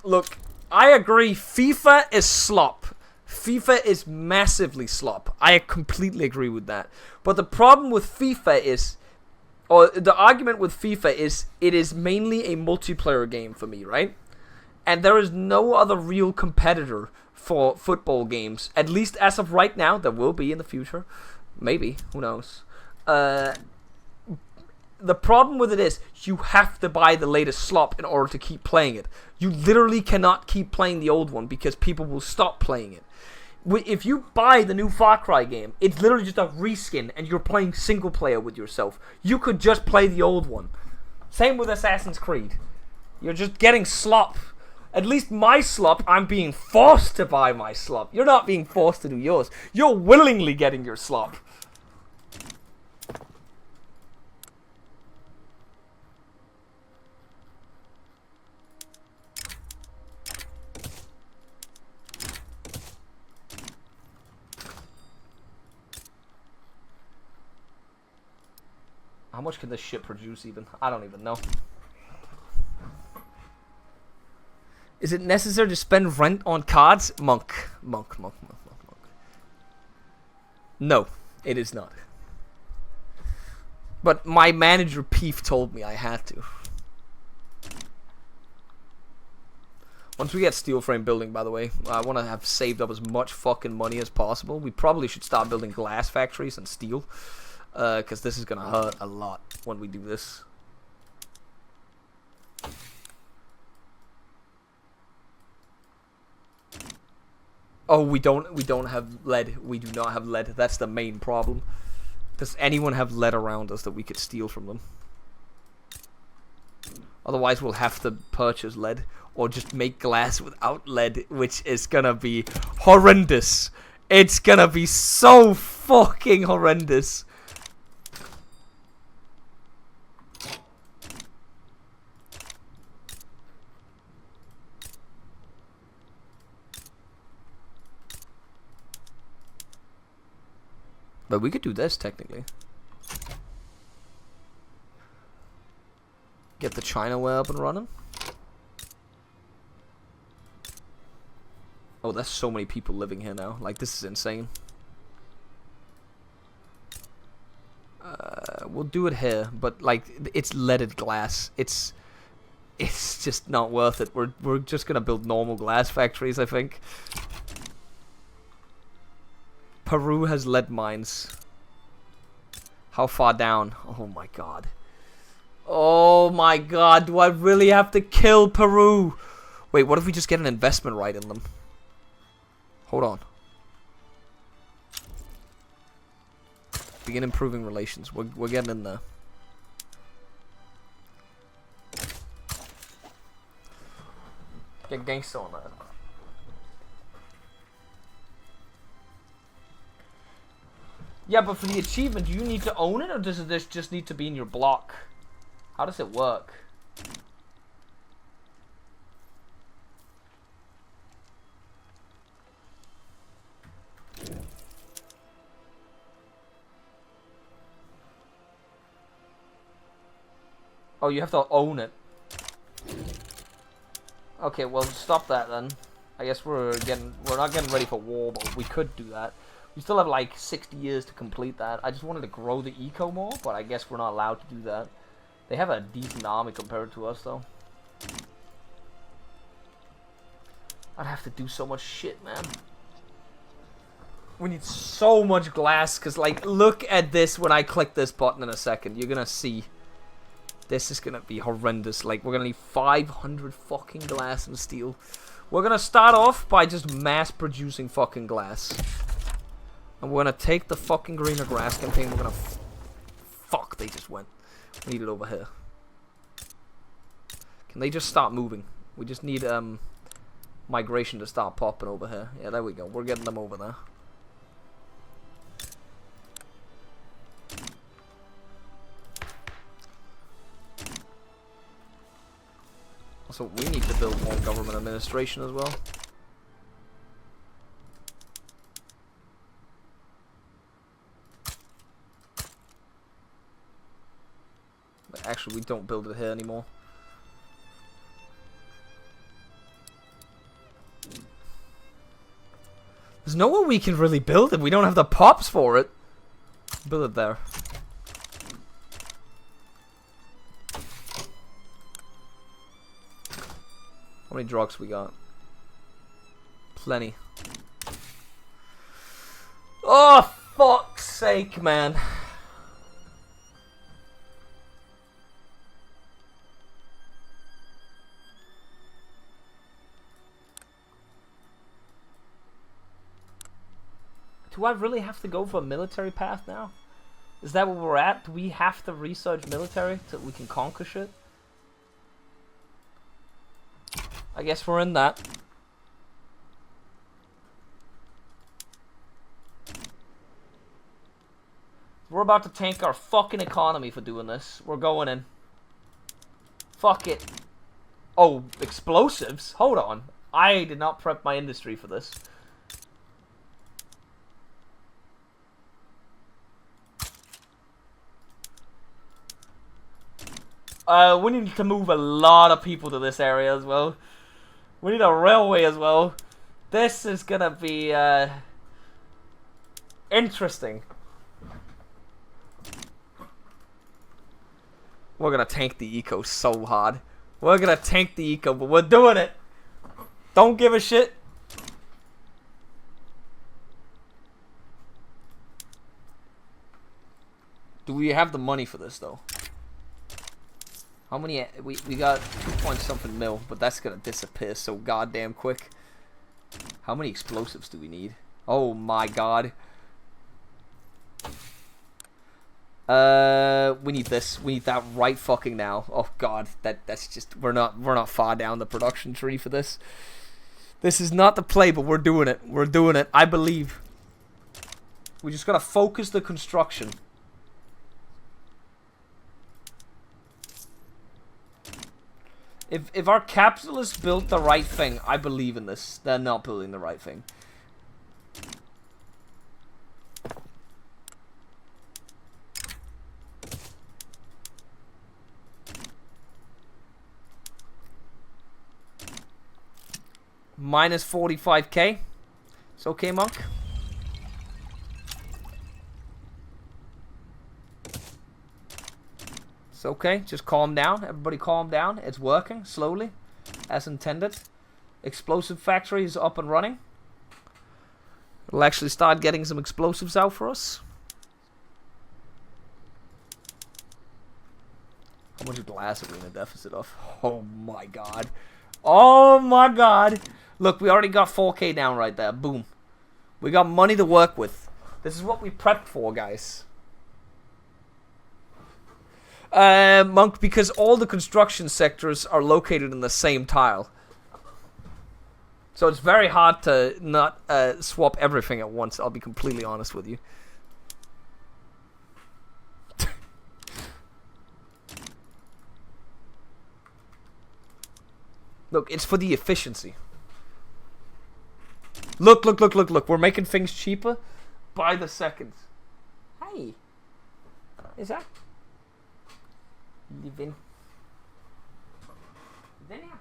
Look, I agree, FIFA is slop. FIFA is massively slop. I completely agree with that. But the problem with FIFA is, or the argument with FIFA is, it is mainly a multiplayer game for me, right? And there is no other real competitor for football games. At least as of right now, there will be in the future. Maybe, who knows. The problem with it is, you have to buy the latest slop in order to keep playing it. You literally cannot keep playing the old one because people will stop playing it. If you buy the new Far Cry game, it's literally just a reskin and you're playing single player with yourself. You could just play the old one. Same with Assassin's Creed. You're just getting slop. At least my slop, I'm being forced to buy my slop. You're not being forced to do yours. You're willingly getting your slop. How much can this shit produce even? I don't even know. Is it necessary to spend rent on cards? Monk. No, it is not. But my manager, Peef, told me I had to. Once we get steel frame building, by the way, I want to have saved up as much fucking money as possible. We probably should start building glass factories and steel. Because this is going to hurt a lot when we do this. Oh, we don't have lead. We do not have lead. That's the main problem. Does anyone have lead around us that we could steal from them? Otherwise, we'll have to purchase lead or just make glass without lead, which is gonna be horrendous. It's gonna be so fucking horrendous. But we could do this, technically. Get the China way up and running. Oh, there's so many people living here now. Like, this is insane. We'll do it here, but, like, it's leaded glass. It's just not worth it. We're just gonna build normal glass factories, I think. Peru has lead mines. How far down? Oh my god. Oh my god, do I really have to kill Peru? Wait, what if we just get an investment right in them? Hold on. Begin improving relations. We're getting in there. Get gangster on that. Yeah, but for the achievement, do you need to own it, or does this just need to be in your block? How does it work? Oh, you have to own it. Okay, well, stop that then. I guess we're not getting ready for war, but we could do that. We still have like 60 years to complete that. I just wanted to grow the eco more, but I guess we're not allowed to do that. They have a decent army compared to us, though. I'd have to do so much shit, man. We need so much glass, because, like, look at this when I click this button in a second. You're gonna see. This is gonna be horrendous. Like, we're gonna need 500 fucking glass and steel. We're gonna start off by just mass producing fucking glass. And we're gonna take the fucking greener grass campaign. We're gonna... Fuck, they just went. We need it over here. Can they just start moving? We just need migration to start popping over here. Yeah, there we go. We're getting them over there. Also, we need to build more government administration as well. But actually, we don't build it here anymore. There's nowhere we can really build it. We don't have the pops for it. Build it there. How many drugs we got? Plenty. Oh, fuck's sake, man. Do I really have to go for a military path now? Is that where we're at? Do we have to research military so we can conquer shit? I guess we're in that. We're about to tank our fucking economy for doing this. We're going in. Fuck it. Oh, explosives? Hold on. I did not prep my industry for this. We need to move a lot of people to this area as well. We need a railway as well. This is gonna be interesting. We're gonna tank the eco so hard. We're gonna tank the eco, but we're doing it. Don't give a shit. Do we have the money for this though? How many? We got 2 point something mil, but that's gonna disappear so goddamn quick. How many explosives do we need? Oh my god. We need this. We need that right fucking now. Oh god, that's just we're not far down the production tree for this. This is not the play, but we're doing it. We're doing it. I believe. We just gotta focus the construction. If our capitalists built the right thing, I believe in this. They're not building the right thing. Minus 45k. It's okay, Monk. It's okay. Just calm down. Everybody calm down. It's working slowly, as intended. Explosive factory is up and running. We'll actually start getting some explosives out for us. How much glass are we in a deficit of? Oh my god. Oh my god. Look, we already got 4k down right there. Boom. We got money to work with. This is what we prepped for, guys. Monk, because all the construction sectors are located in the same tile. So it's very hard to not swap everything at once, I'll be completely honest with you. Look, it's for the efficiency. Look, look, look, look, look. We're making things cheaper by the second. Hey. Is that... Living. Then yeah.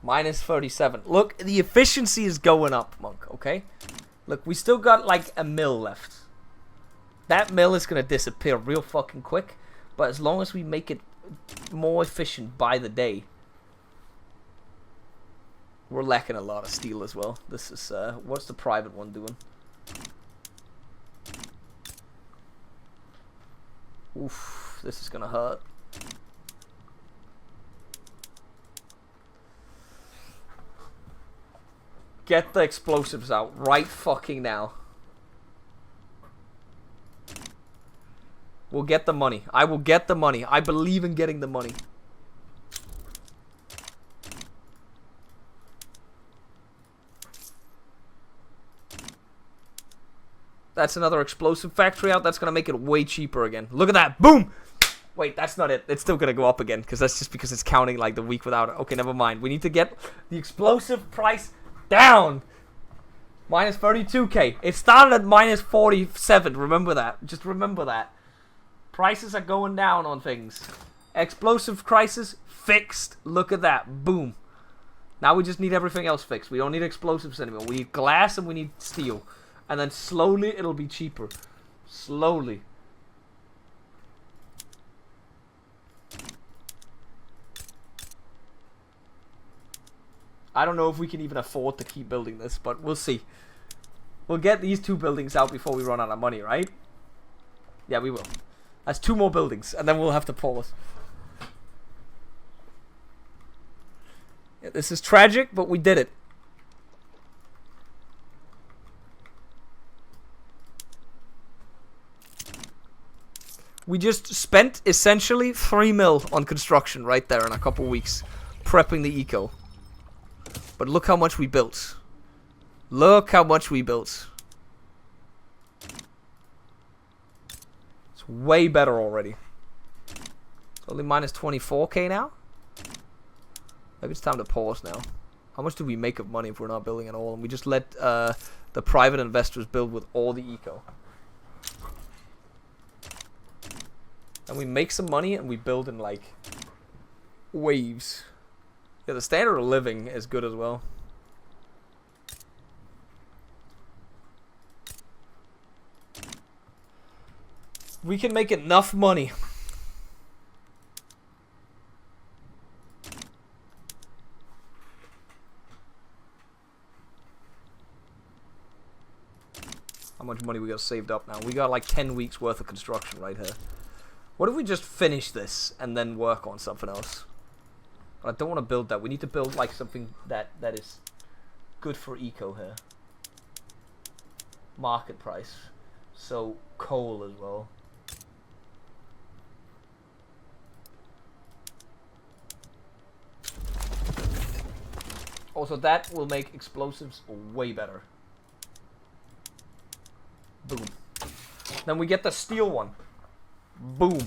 Minus 37. Look, the efficiency is going up, Monk, okay? Look, we still got like a mil left. That mill is going to disappear real fucking quick. But as long as we make it more efficient by the day. We're lacking a lot of steel as well. This is, what's the private one doing? Oof, this is going to hurt. Get the explosives out right fucking now. We'll get the money. I will get the money. I believe in getting the money. That's another explosive factory out. That's going to make it way cheaper again. Look at that. Boom! Wait, that's not it. It's still going to go up again. Because that's just because it's counting like the week without it. Okay, never mind. We need to get the explosive price down. Minus 32k. It started at minus 47. Remember that. Just remember that. Prices are going down on things. Explosive crisis fixed. Look at that. Boom. Now we just need everything else fixed. We don't need explosives anymore. We need glass and we need steel. And then slowly it'll be cheaper. Slowly. I don't know if we can even afford to keep building this, but we'll see. We'll get these 2 buildings out before we run out of money, right? Yeah, we will. That's 2 more buildings, and then we'll have to pause. Yeah, this is tragic, but we did it. We just spent essentially 3 mil on construction right there in a couple weeks, prepping the eco. But look how much we built. Look how much we built. It's way better already. It's only minus 24k now. Maybe it's time to pause now. How much do we make of money if we're not building at all? And we just let the private investors build with all the eco. And we make some money and we build in like waves. Yeah, the standard of living is good as well. We can make enough money. How much money we got saved up now? We got like 10 weeks worth of construction right here. What if we just finish this and then work on something else? I don't want to build that. We need to build like something that is good for eco here. Market price. So coal as well. Also, that will make explosives way better. Boom. Then we get the steel one. Boom.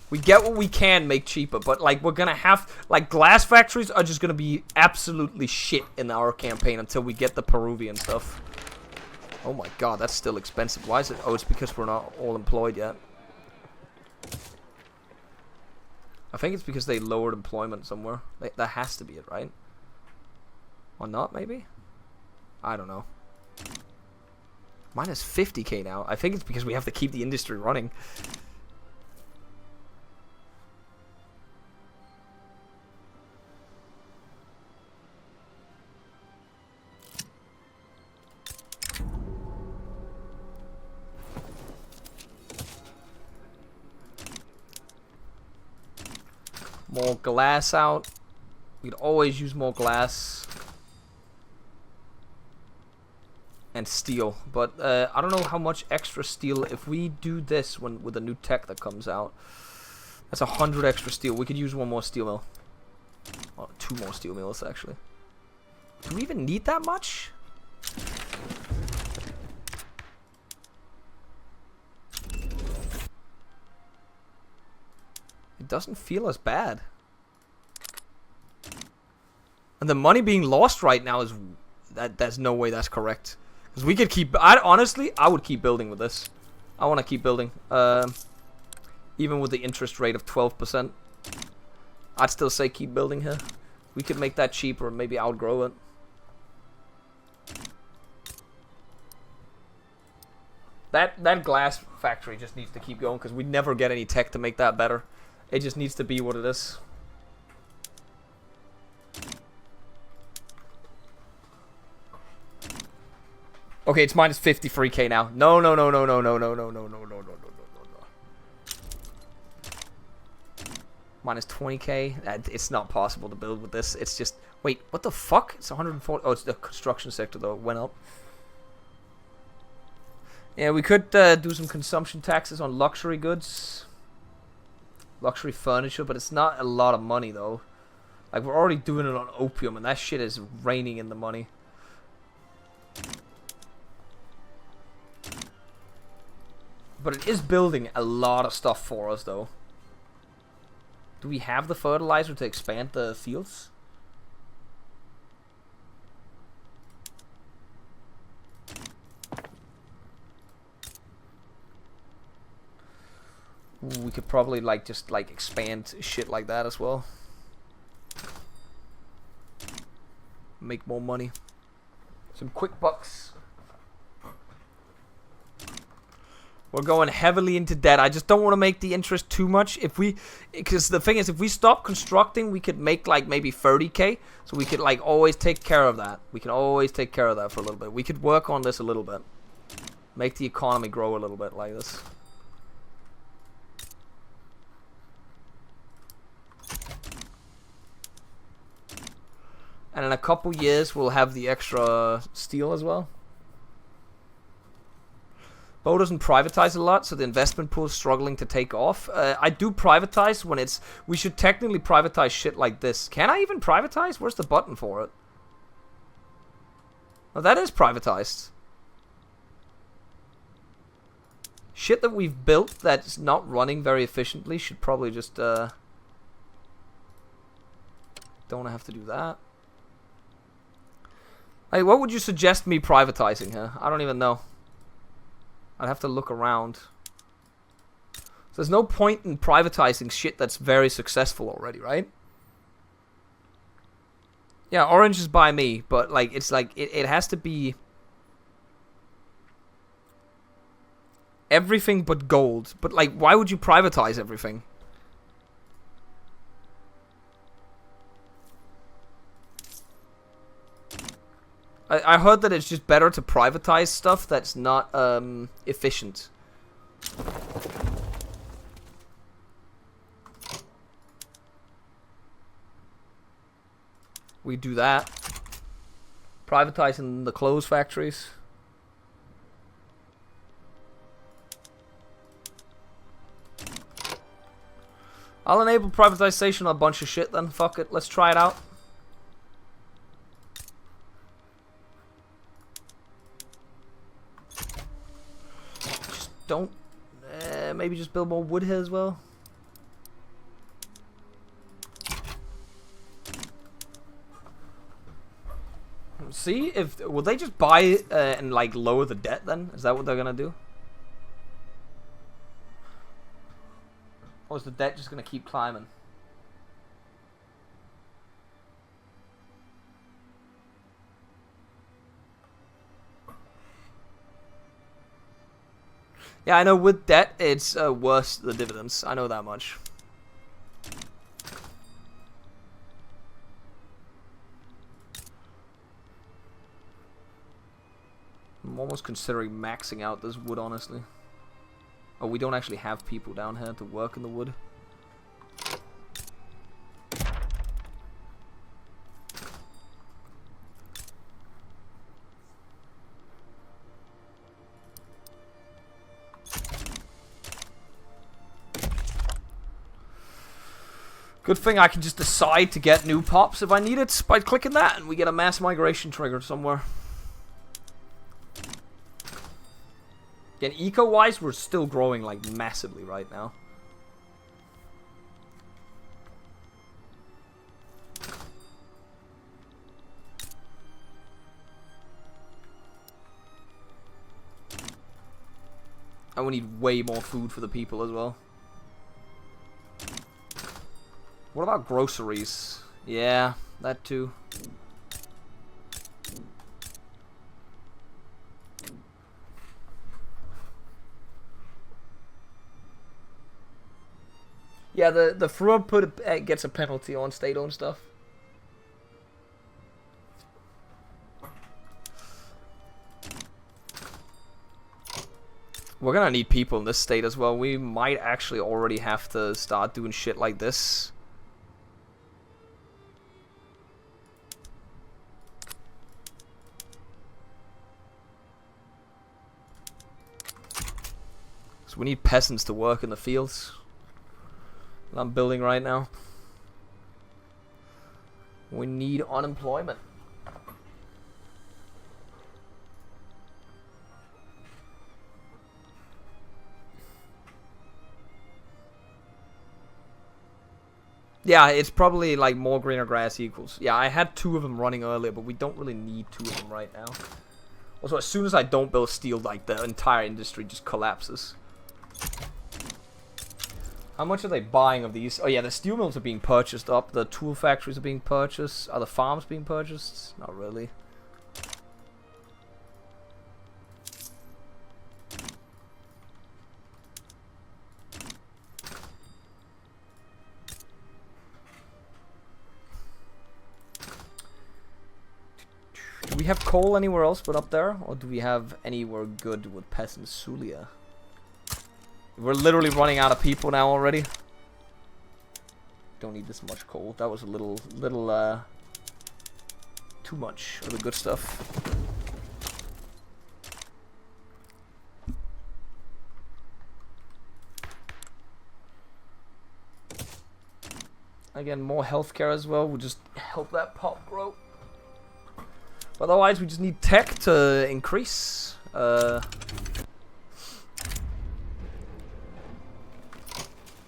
We get what we can make cheaper, but like we're gonna have like glass factories are just gonna be absolutely shit in our campaign until we get the Peruvian stuff. Oh my god, that's still expensive. Why is it? Oh, it's because we're not all employed yet. I think it's because they lowered employment somewhere. That has to be it, right? Or not, maybe? I don't know. Minus 50k now. I think it's because we have to keep the industry running. More glass out. We'd always use more glass. And steel, but I don't know how much extra steel. If we do this with the new tech that comes out, that's 100 extra steel. We could use one more steel mill. Oh, 2 more steel mills actually. Do we even need that much? It doesn't feel as bad. And the money being lost right now is there's no way that's correct. Because we could keep... honestly, I would keep building with this. I want to keep building. Even with the interest rate of 12%. I'd still say keep building here. We could make that cheaper and maybe outgrow it. That glass factory just needs to keep going because we never get any tech to make that better. It just needs to be what it is. Okay, it's minus 53k now. No. Minus 20k. It's not possible to build with this. It's just... Wait, what the fuck? It's 140... Oh, it's the construction sector, though. It went up. Yeah, we could do some consumption taxes on luxury goods. Luxury furniture, but it's not a lot of money, though. Like, we're already doing it on opium, and that shit is raining in the money. But it is building a lot of stuff for us, though. Do we have the fertilizer to expand the fields? Ooh, we could probably just expand shit like that as well. Make more money. Some quick bucks. We're going heavily into debt. I just don't want to make the interest too much. Because the thing is, if we stop constructing, we could make like maybe 30k. So we could like always take care of that. We can always take care of that for a little bit. We could work on this a little bit. Make the economy grow a little bit like this. And in a couple years, we'll have the extra steel as well. Bo doesn't privatize a lot, so the investment pool is struggling to take off. I do privatize when it's... We should technically privatize shit like this. Can I even privatize? Where's the button for it? Oh, that is privatized. Shit that we've built that's not running very efficiently should probably just... Don't want to have to do that. Like, what would you suggest me privatizing here? I don't even know. I'd have to look around. There's no point in privatizing shit that's very successful already, right? Yeah, orange is by me, but like it's like it has to be everything but gold. But like, why would you privatize everything? I heard that it's just better to privatize stuff that's not efficient. We do that. Privatizing the clothes factories. I'll enable privatization on a bunch of shit then. Fuck it. Let's try it out. Just don't... maybe just build more wood here as well. See if will they just buy and like lower the debt then? Is that what they're gonna do? Or is the debt just gonna keep climbing? Yeah, I know with debt it's worse the dividends. I know that much. I'm almost considering maxing out this wood, honestly. Oh, we don't actually have people down here to work in the wood. Good thing I can just decide to get new pops if I need it by clicking that, and we get a mass migration triggered somewhere. Again, eco-wise, we're still growing like massively right now. And we need way more food for the people as well. What about groceries? Yeah, that too. Yeah, the fraud gets a penalty on state-owned stuff. We're gonna need people in this state as well. We might actually already have to start doing shit like this. So we need peasants to work in the fields. I'm building right now. We need unemployment. Yeah, it's probably like more greener grass equals. Yeah, I had 2 of them running earlier, but we don't really need 2 of them right now. Also, as soon as I don't build steel, like the entire industry just collapses. How much are they buying of these? Oh yeah, the steel mills are being purchased up. The tool factories are being purchased. Are the farms being purchased? Not really. Do we have coal anywhere else but up there? Or do we have anywhere good with peasants? Sulia. We're literally running out of people now already. Don't need this much coal. That was a little too much of the good stuff. Again, more healthcare as well will just help that pop grow. Otherwise, we just need tech to increase.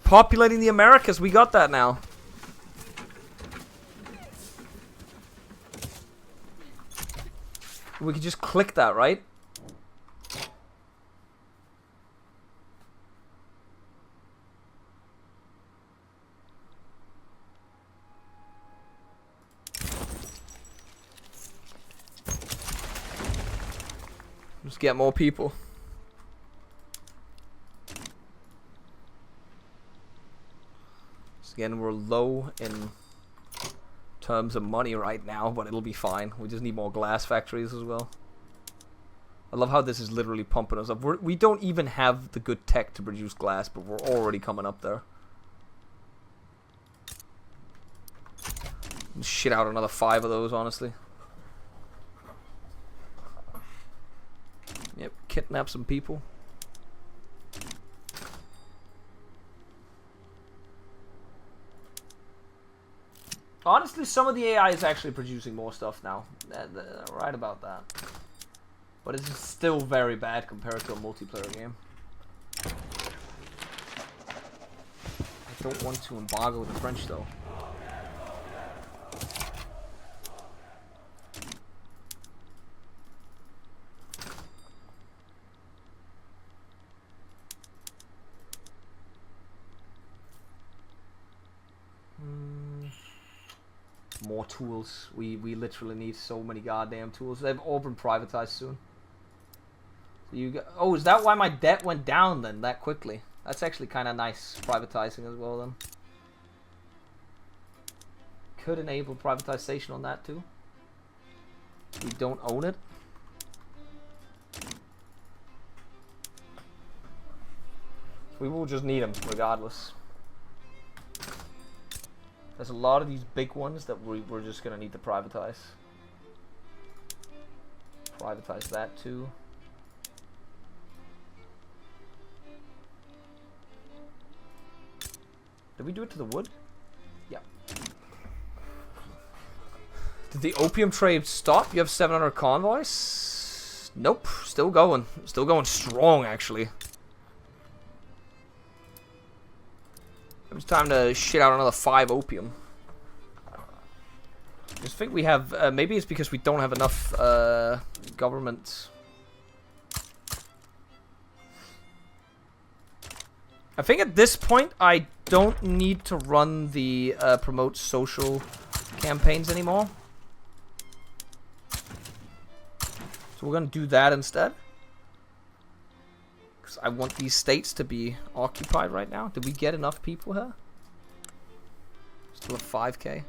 Populating the Americas, we got that now. We could just click that, right? Just get more people. So again, we're low in terms of money right now, but it'll be fine. We just need more glass factories as well. I love how this is literally pumping us up. We don't even have the good tech to produce glass, but we're already coming up there. Shit out another 5 of those, honestly. Yep, kidnap some people. Honestly, some of the AI is actually producing more stuff now. Right about that. But it's still very bad compared to a multiplayer game. I don't want to embargo the French though. More tools. We literally need so many goddamn tools. They've all been privatized soon. So you got, oh, is that why my debt went down then that quickly? That's actually kind of nice privatizing as well then. Could enable privatization on that too. We don't own it. We will just need them regardless. There's a lot of these big ones that we're just gonna need to privatize. Privatize that too. Did we do it to the wood? Yeah. Did the opium trade stop? You have 700 convoys? Nope. Still going. Still going strong, actually. It's time to shit out another 5 opium. I just think we have... maybe it's because we don't have enough government. I think at this point I don't need to run the promote social campaigns anymore. So we're going to do that instead. Because I want these states to be occupied right now. Did we get enough people here? Still have 5k.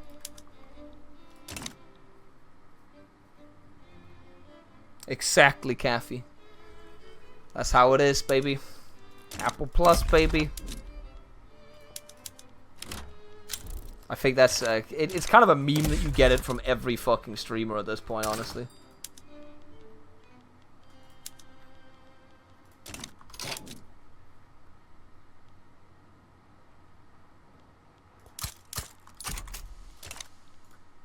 Exactly, Kathy. That's how it is, baby. Apple Plus, baby. I think that's... it's kind of a meme that you get it from every fucking streamer at this point, honestly.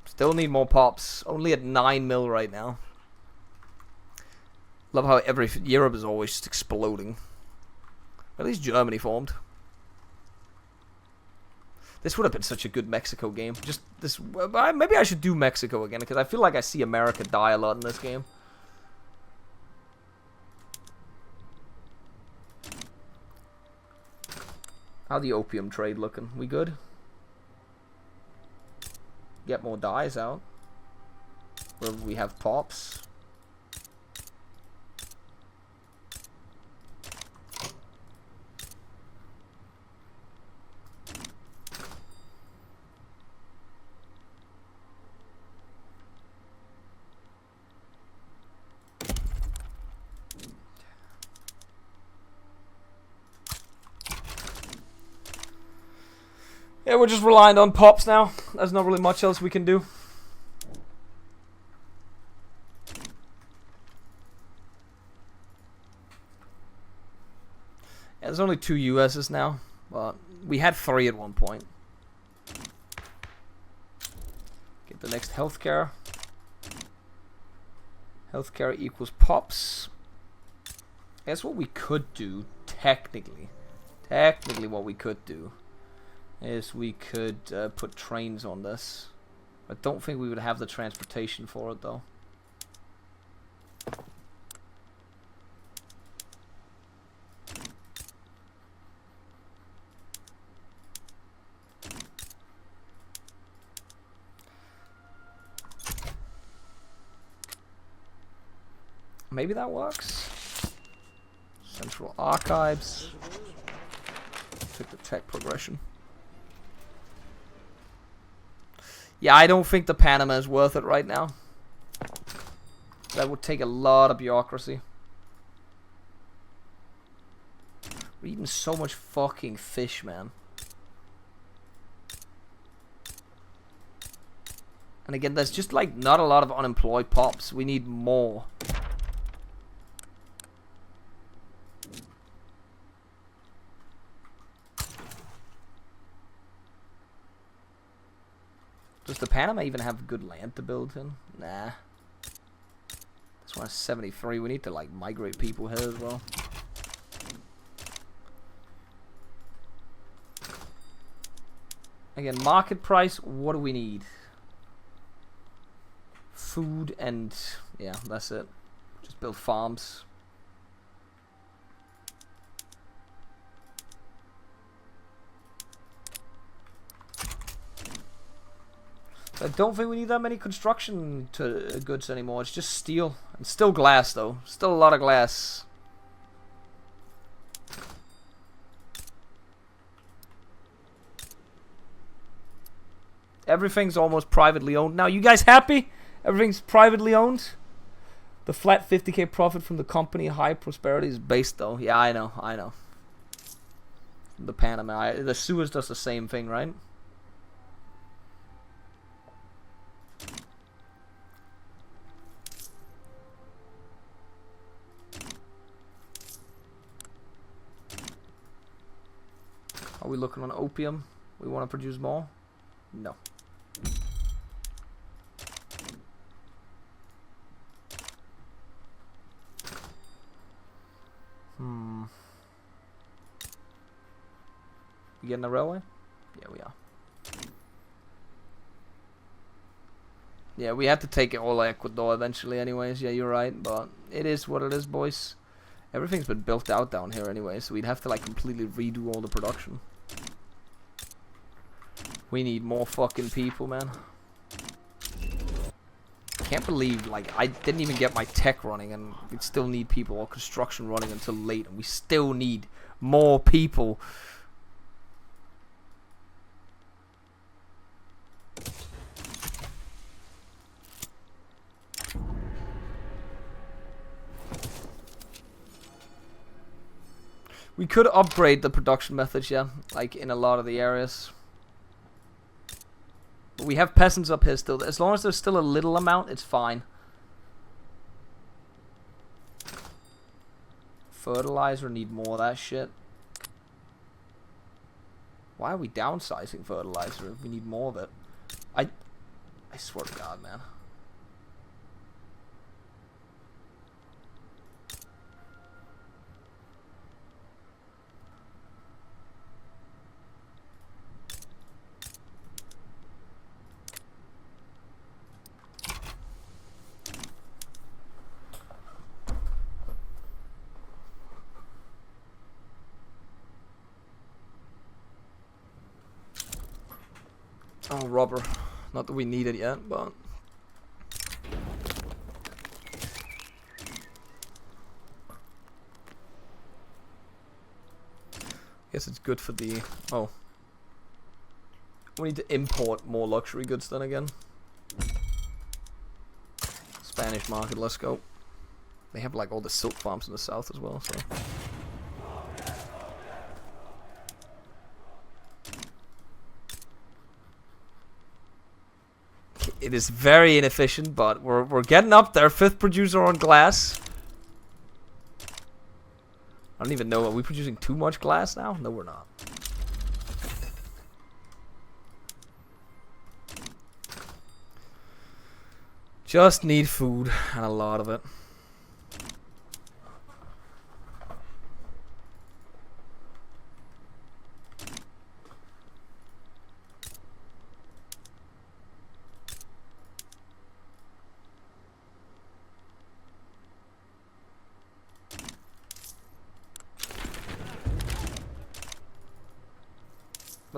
Still need more pops. Only at 9 mil right now. Love how Europe is always just exploding. At least Germany formed. This would have been such a good Mexico game. Just this. Maybe I should do Mexico again because I feel like I see America die a lot in this game. How the opium trade looking? We good? Get more dyes out. Where we have pops. Yeah, we're just relying on pops now. There's not really much else we can do. Yeah, there's only 2 USs now, but we had 3 at one point. Get the next healthcare. Healthcare equals pops. Guess what we could do, technically what we could do is we could put trains on this. I don't think we would have the transportation for it though. Maybe that works. Central archives. Take the tech progression. Yeah, I don't think the Panama is worth it right now. That would take a lot of bureaucracy. We're eating so much fucking fish, man. And again, there's just like not a lot of unemployed pops. We need more. Does the Panama even have good land to build in? Nah. This one is 73. We need to like migrate people here as well. Again, market price, what do we need? Food and yeah, that's it. Just build farms. I don't think we need that many construction goods anymore. It's just steel. And still glass, though. Still a lot of glass. Everything's almost privately owned. Now, you guys happy? Everything's privately owned? The flat 50k profit from the company, high prosperity is based, though. Yeah, I know, I know. The Panama. The Suez does the same thing, right? Are we looking on opium? We want to produce more? No. We getting a railway? Yeah, we are. Yeah, we had to take it all Ecuador eventually anyways. Yeah, you're right, but it is what it is, boys. Everything's been built out down here anyway, so we'd have to like completely redo all the production. We need more fucking people, man. Can't believe, like, I didn't even get my tech running and we still need people, or construction running until late, and we still need more people. We could upgrade the production methods, yeah, like in a lot of the areas. But we have peasants up here still. As long as there's still a little amount, it's fine. Fertilizer, need more of that shit. Why are we downsizing fertilizer if we need more of it? I swear to God, man. Oh, rubber. Not that we need it yet, but... guess it's good for the... oh. We need to import more luxury goods then again. Spanish market, let's go. They have like all the silk farms in the south as well, so... It is very inefficient, but we're getting up there. 5th producer on glass. I don't even know. Are we producing too much glass now? No, we're not. Just need food, and a lot of it.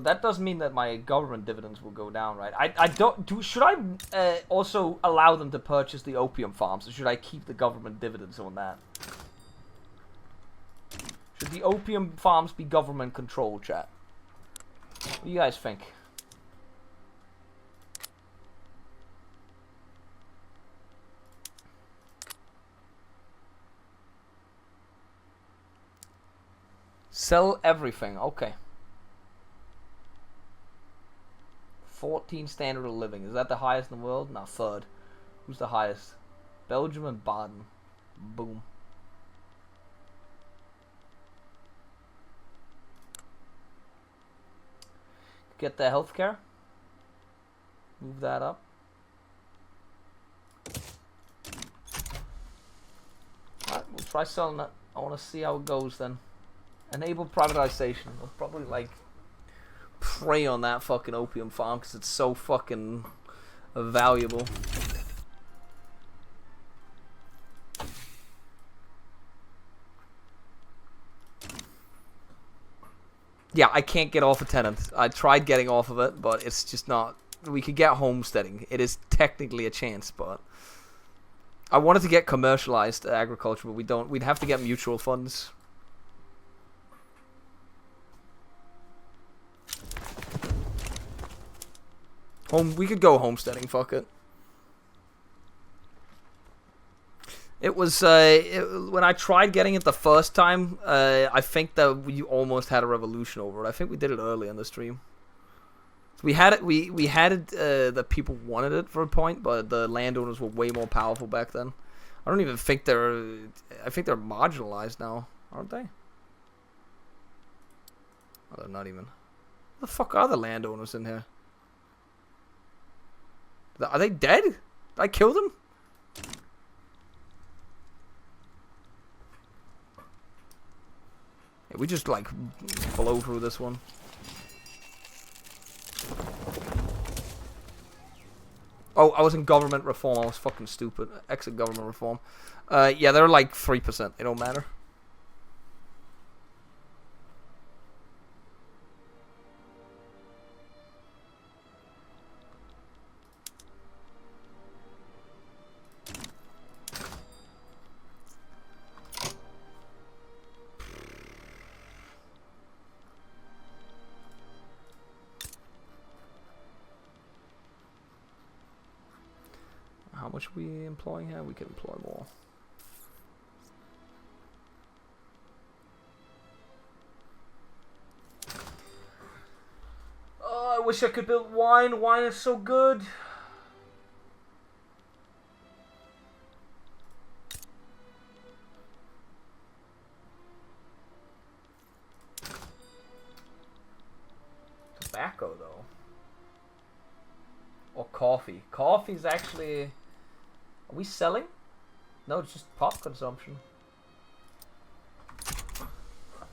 But that doesn't mean that my government dividends will go down, right? I don't... Should I also allow them to purchase the opium farms, or should I keep the government dividends on that? Should the opium farms be government controlled, chat? What do you guys think? Sell everything, okay. 14 standard of living. Is that the highest in the world? No, third. Who's the highest? Belgium and Baden. Boom. Get the healthcare. Move that up. Alright, we'll try selling that. I want to see how it goes then. Enable privatization. We'll probably like prey on that fucking opium farm because it's so fucking valuable. Yeah, I can't get off a tenant. I tried getting off of it, but it's just not. We could get homesteading. It is technically a chance, but I wanted to get commercialized agriculture, but we don't. We'd have to get mutual funds. We could go homesteading. Fuck it. It was when I tried getting it the first time. I think that we almost had a revolution over it. I think we did it early in the stream. We had it. We had it. That people wanted it for a point, but the landowners were way more powerful back then. I don't even think they're. I think they're marginalized now, aren't they? Oh, they're not even. What the fuck are the landowners in here? Are they dead? Did I kill them? Yeah, we just like blow through this one. Oh, I was in government reform. I was fucking stupid. Exit government reform. Yeah, they're like 3%. They don't matter. How much are we employing here? We can employ more. Oh, I wish I could build wine. Wine is so good. Tobacco, though. Or coffee. Coffee's actually... Are we selling? No, it's just pop consumption.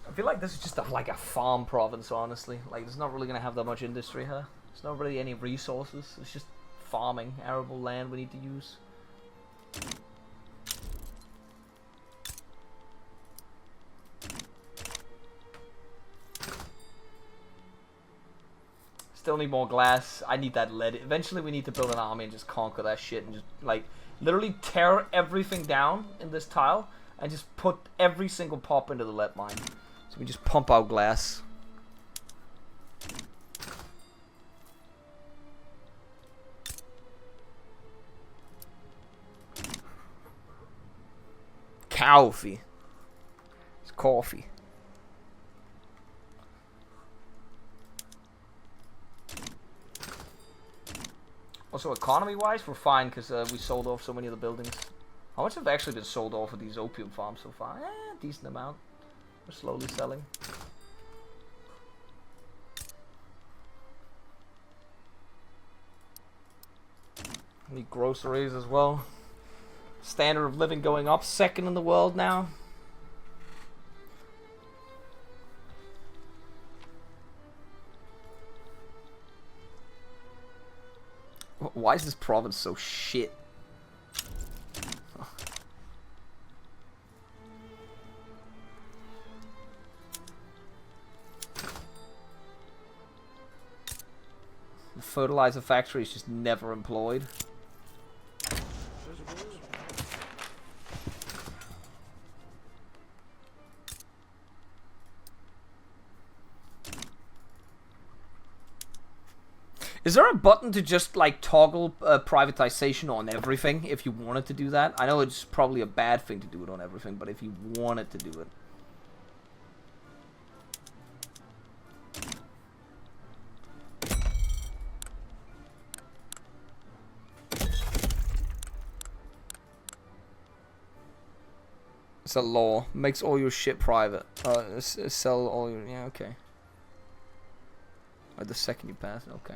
I feel like this is just like a farm province, honestly. Like, it's not really going to have that much industry here. There's not really any resources. It's just farming, arable land we need to use. Still need more glass. I need that lead. Eventually we need to build an army and just conquer that shit and just, like, literally tear everything down in this tile and just put every single pop into the lead mine. So we just pump out glass. Coffee. It's coffee. Also, economy-wise, we're fine because we sold off so many of the buildings. How much have actually been sold off of these opium farms so far? Decent amount. We're slowly selling. Need groceries as well. Standard of living going up, second in the world now. Why is this province so shit? fertilizer factory is just never employed. Is there a button to just like toggle privatization on everything if you wanted to do that? I know it's probably a bad thing to do it on everything, but if you wanted to do it. It's a law. Makes all your shit private. Sell all your... Yeah, okay. Or the second you pass it, okay.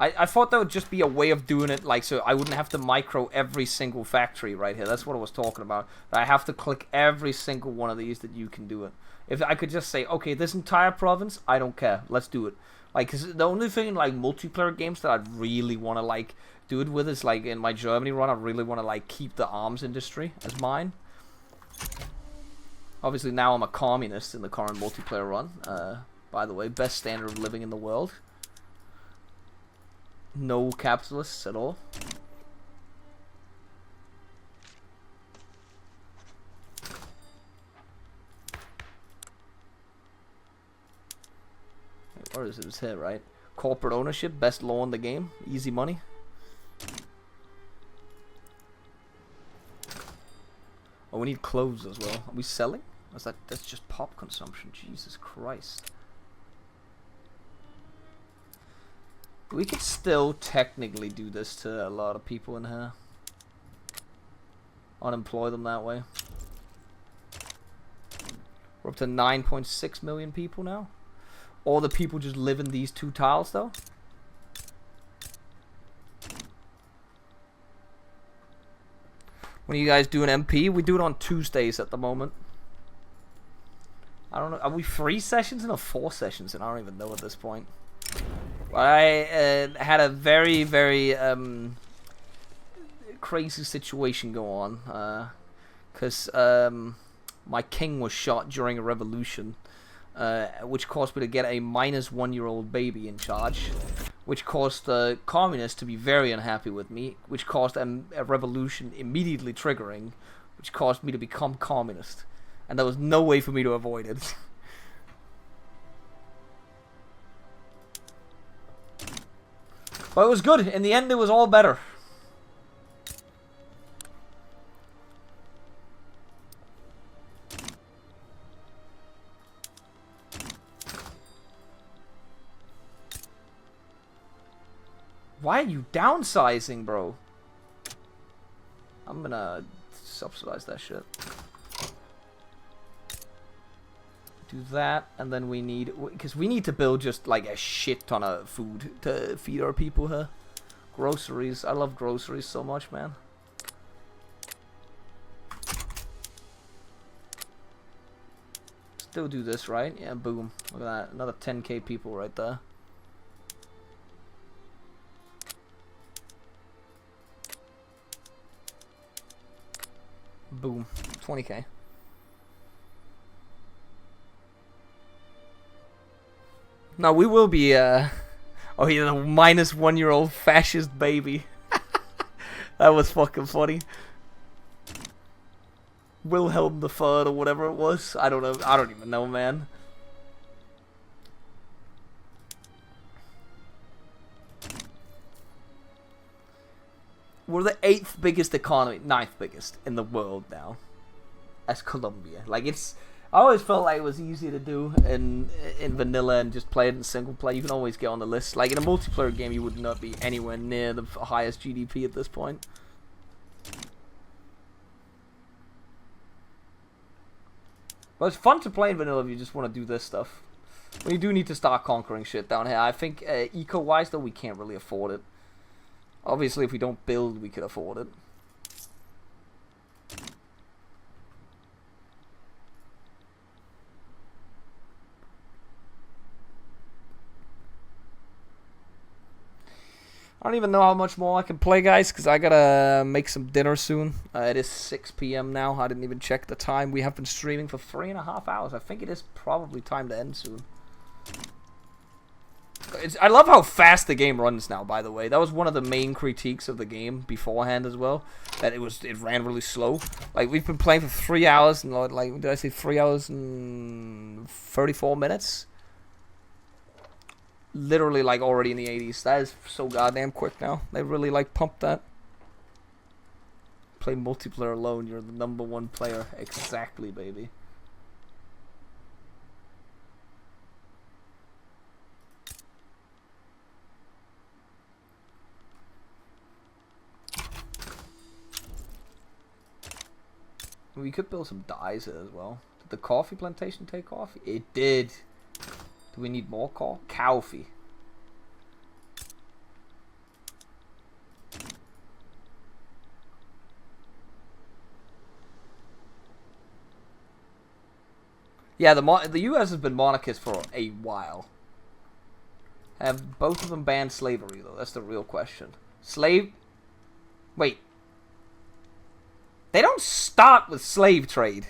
I thought that would just be a way of doing it, like, so I wouldn't have to micro every single factory right here. That's what I was talking about. I have to click every single one of these that you can do it. If I could just say, okay, this entire province, I don't care. Let's do it. Like, cause the only thing in, like, multiplayer games that I'd really want to, like, do it with is, like, in my Germany run, I really want to, like, keep the arms industry as mine. Obviously, now I'm a communist in the current multiplayer run. By the way, best standard of living in the world. No capitalists at all. Where is it? It's here, right? Corporate ownership, best law in the game, easy money. Oh, we need clothes as well. Are we selling? Or is that's just pop consumption? Jesus Christ. We could still technically do this to a lot of people in here. Unemploy them that way. We're up to 9.6 million people now. All the people just live in these 2 tiles though. When are you guys doing MP? We do it on Tuesdays at the moment. I don't know. Are we 3 sessions in or 4 sessions? And I don't even know at this point. I had a very, very crazy situation go on, because my king was shot during a revolution, which caused me to get a -1-year-old baby in charge, which caused the communists to be very unhappy with me, which caused a revolution immediately triggering, which caused me to become communist, and there was no way for me to avoid it. But it was good. In the end, it was all better. Why are you downsizing, bro? I'm gonna subsidize that shit. Do that, and then we need, because we need to build just like a shit ton of food to feed our people here. Groceries, I love groceries so much, man. Still do this, right? Yeah, boom. Look at that, another 10k people right there. Boom, 20k. No, we will be, oh yeah, the -1-year-old fascist baby. That was fucking funny. Wilhelm the Third or whatever it was. I don't know. I don't even know, man. We're the 8th biggest economy, 9th biggest in the world now. As Colombia. Like, it's... I always felt like it was easier to do in vanilla and just play it in single player. You can always get on the list. Like in a multiplayer game, you would not be anywhere near the highest GDP at this point. But it's fun to play in vanilla if you just want to do this stuff. But you do need to start conquering shit down here. I think eco-wise though, we can't really afford it. Obviously, if we don't build, we could afford it. I don't even know how much more I can play, guys, because I gotta make some dinner soon. It is 6 p.m. now. I didn't even check the time. We have been streaming for 3.5 hours. I think it is probably time to end soon. I love how fast the game runs now. By the way, that was one of the main critiques of the game beforehand as well. That it ran really slow. Like we've been playing for 3 hours and like did I say 3 hours and 34 minutes? Literally like already in the 80s. That is so goddamn quick now. They really like pumped that. Play multiplayer alone. You're the #1 player. Exactly, baby. We could build some dyes here as well. Did the coffee plantation take off? It did. Do we need more coffee? Yeah, the U.S. has been monarchist for a while. Have both of them banned slavery though? That's the real question. Wait. They don't start with slave trade.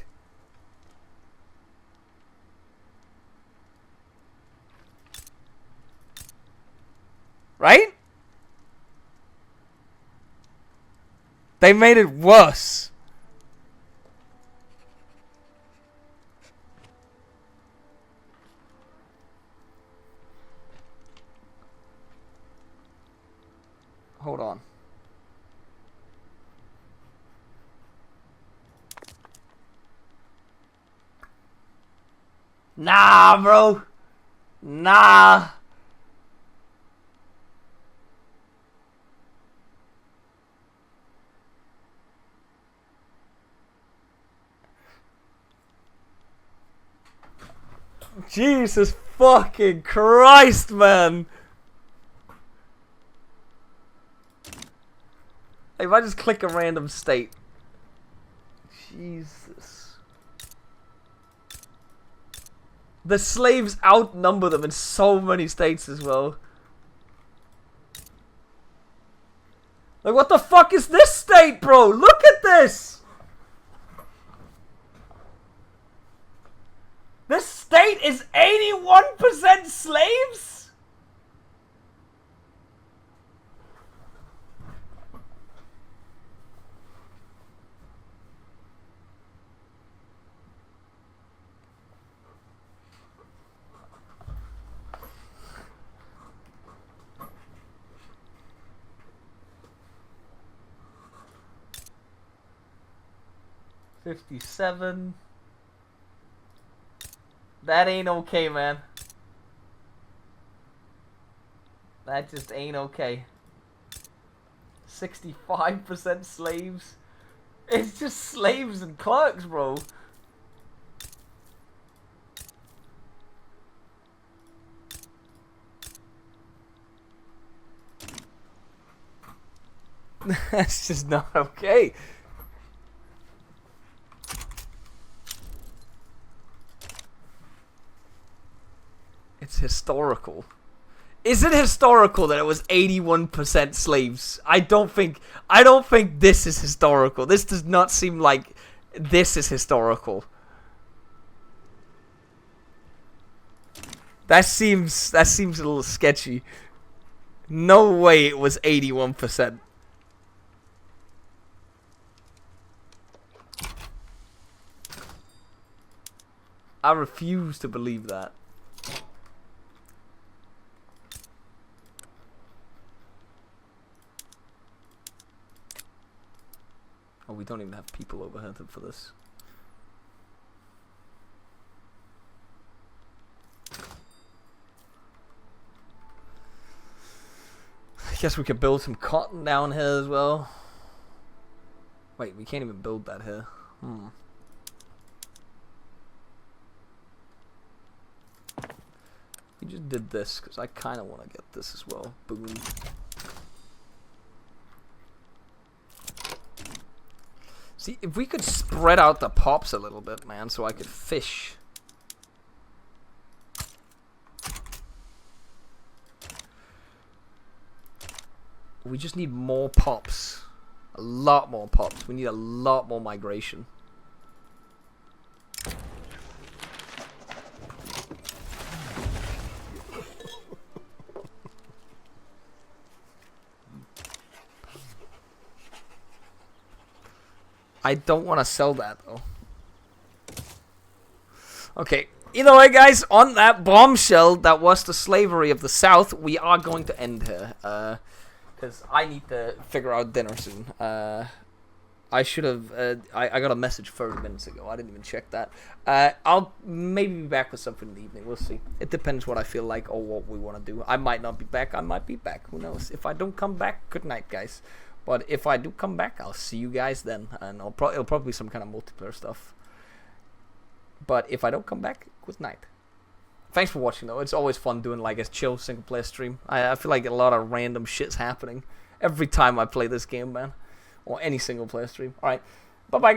Right? They made it worse. Hold on. Nah, bro. Nah. Jesus fucking Christ, man. If I just click a random state. Jesus. The slaves outnumber them in so many states as well. Like, what the fuck is this state, bro? Look at this! This state is 81% slaves? $57. That ain't okay, man. That just ain't okay. 65% slaves. It's just slaves and clerks, bro. That's just not okay. It's historical. Is it historical that it was 81% slaves? I don't think this is historical. This does not seem like this is historical. That seems a little sketchy. No way it was 81%. I refuse to believe that. Oh, we don't even have people over here for this. I guess we could build some cotton down here as well. Wait, we can't even build that here. We just did this because I kind of want to get this as well. Boom. See, if we could spread out the pops a little bit, man, so I could fish. We just need more pops. A lot more pops. We need a lot more migration. I don't want to sell that though. Okay. Either way, guys, on that bombshell that was the slavery of the South, we are going to end here. Because I need to figure out dinner soon. I should have. I got a message 30 minutes ago. I didn't even check that. I'll maybe be back with something in the evening. We'll see. It depends what I feel like or what we want to do. I might not be back. I might be back. Who knows? If I don't come back, good night, guys. But if I do come back, I'll see you guys then. And it'll probably be some kind of multiplayer stuff. But if I don't come back, good night. Thanks for watching, though. It's always fun doing like a chill single player stream. I feel like a lot of random shit's happening every time I play this game, man. Or any single player stream. Alright. Bye-bye.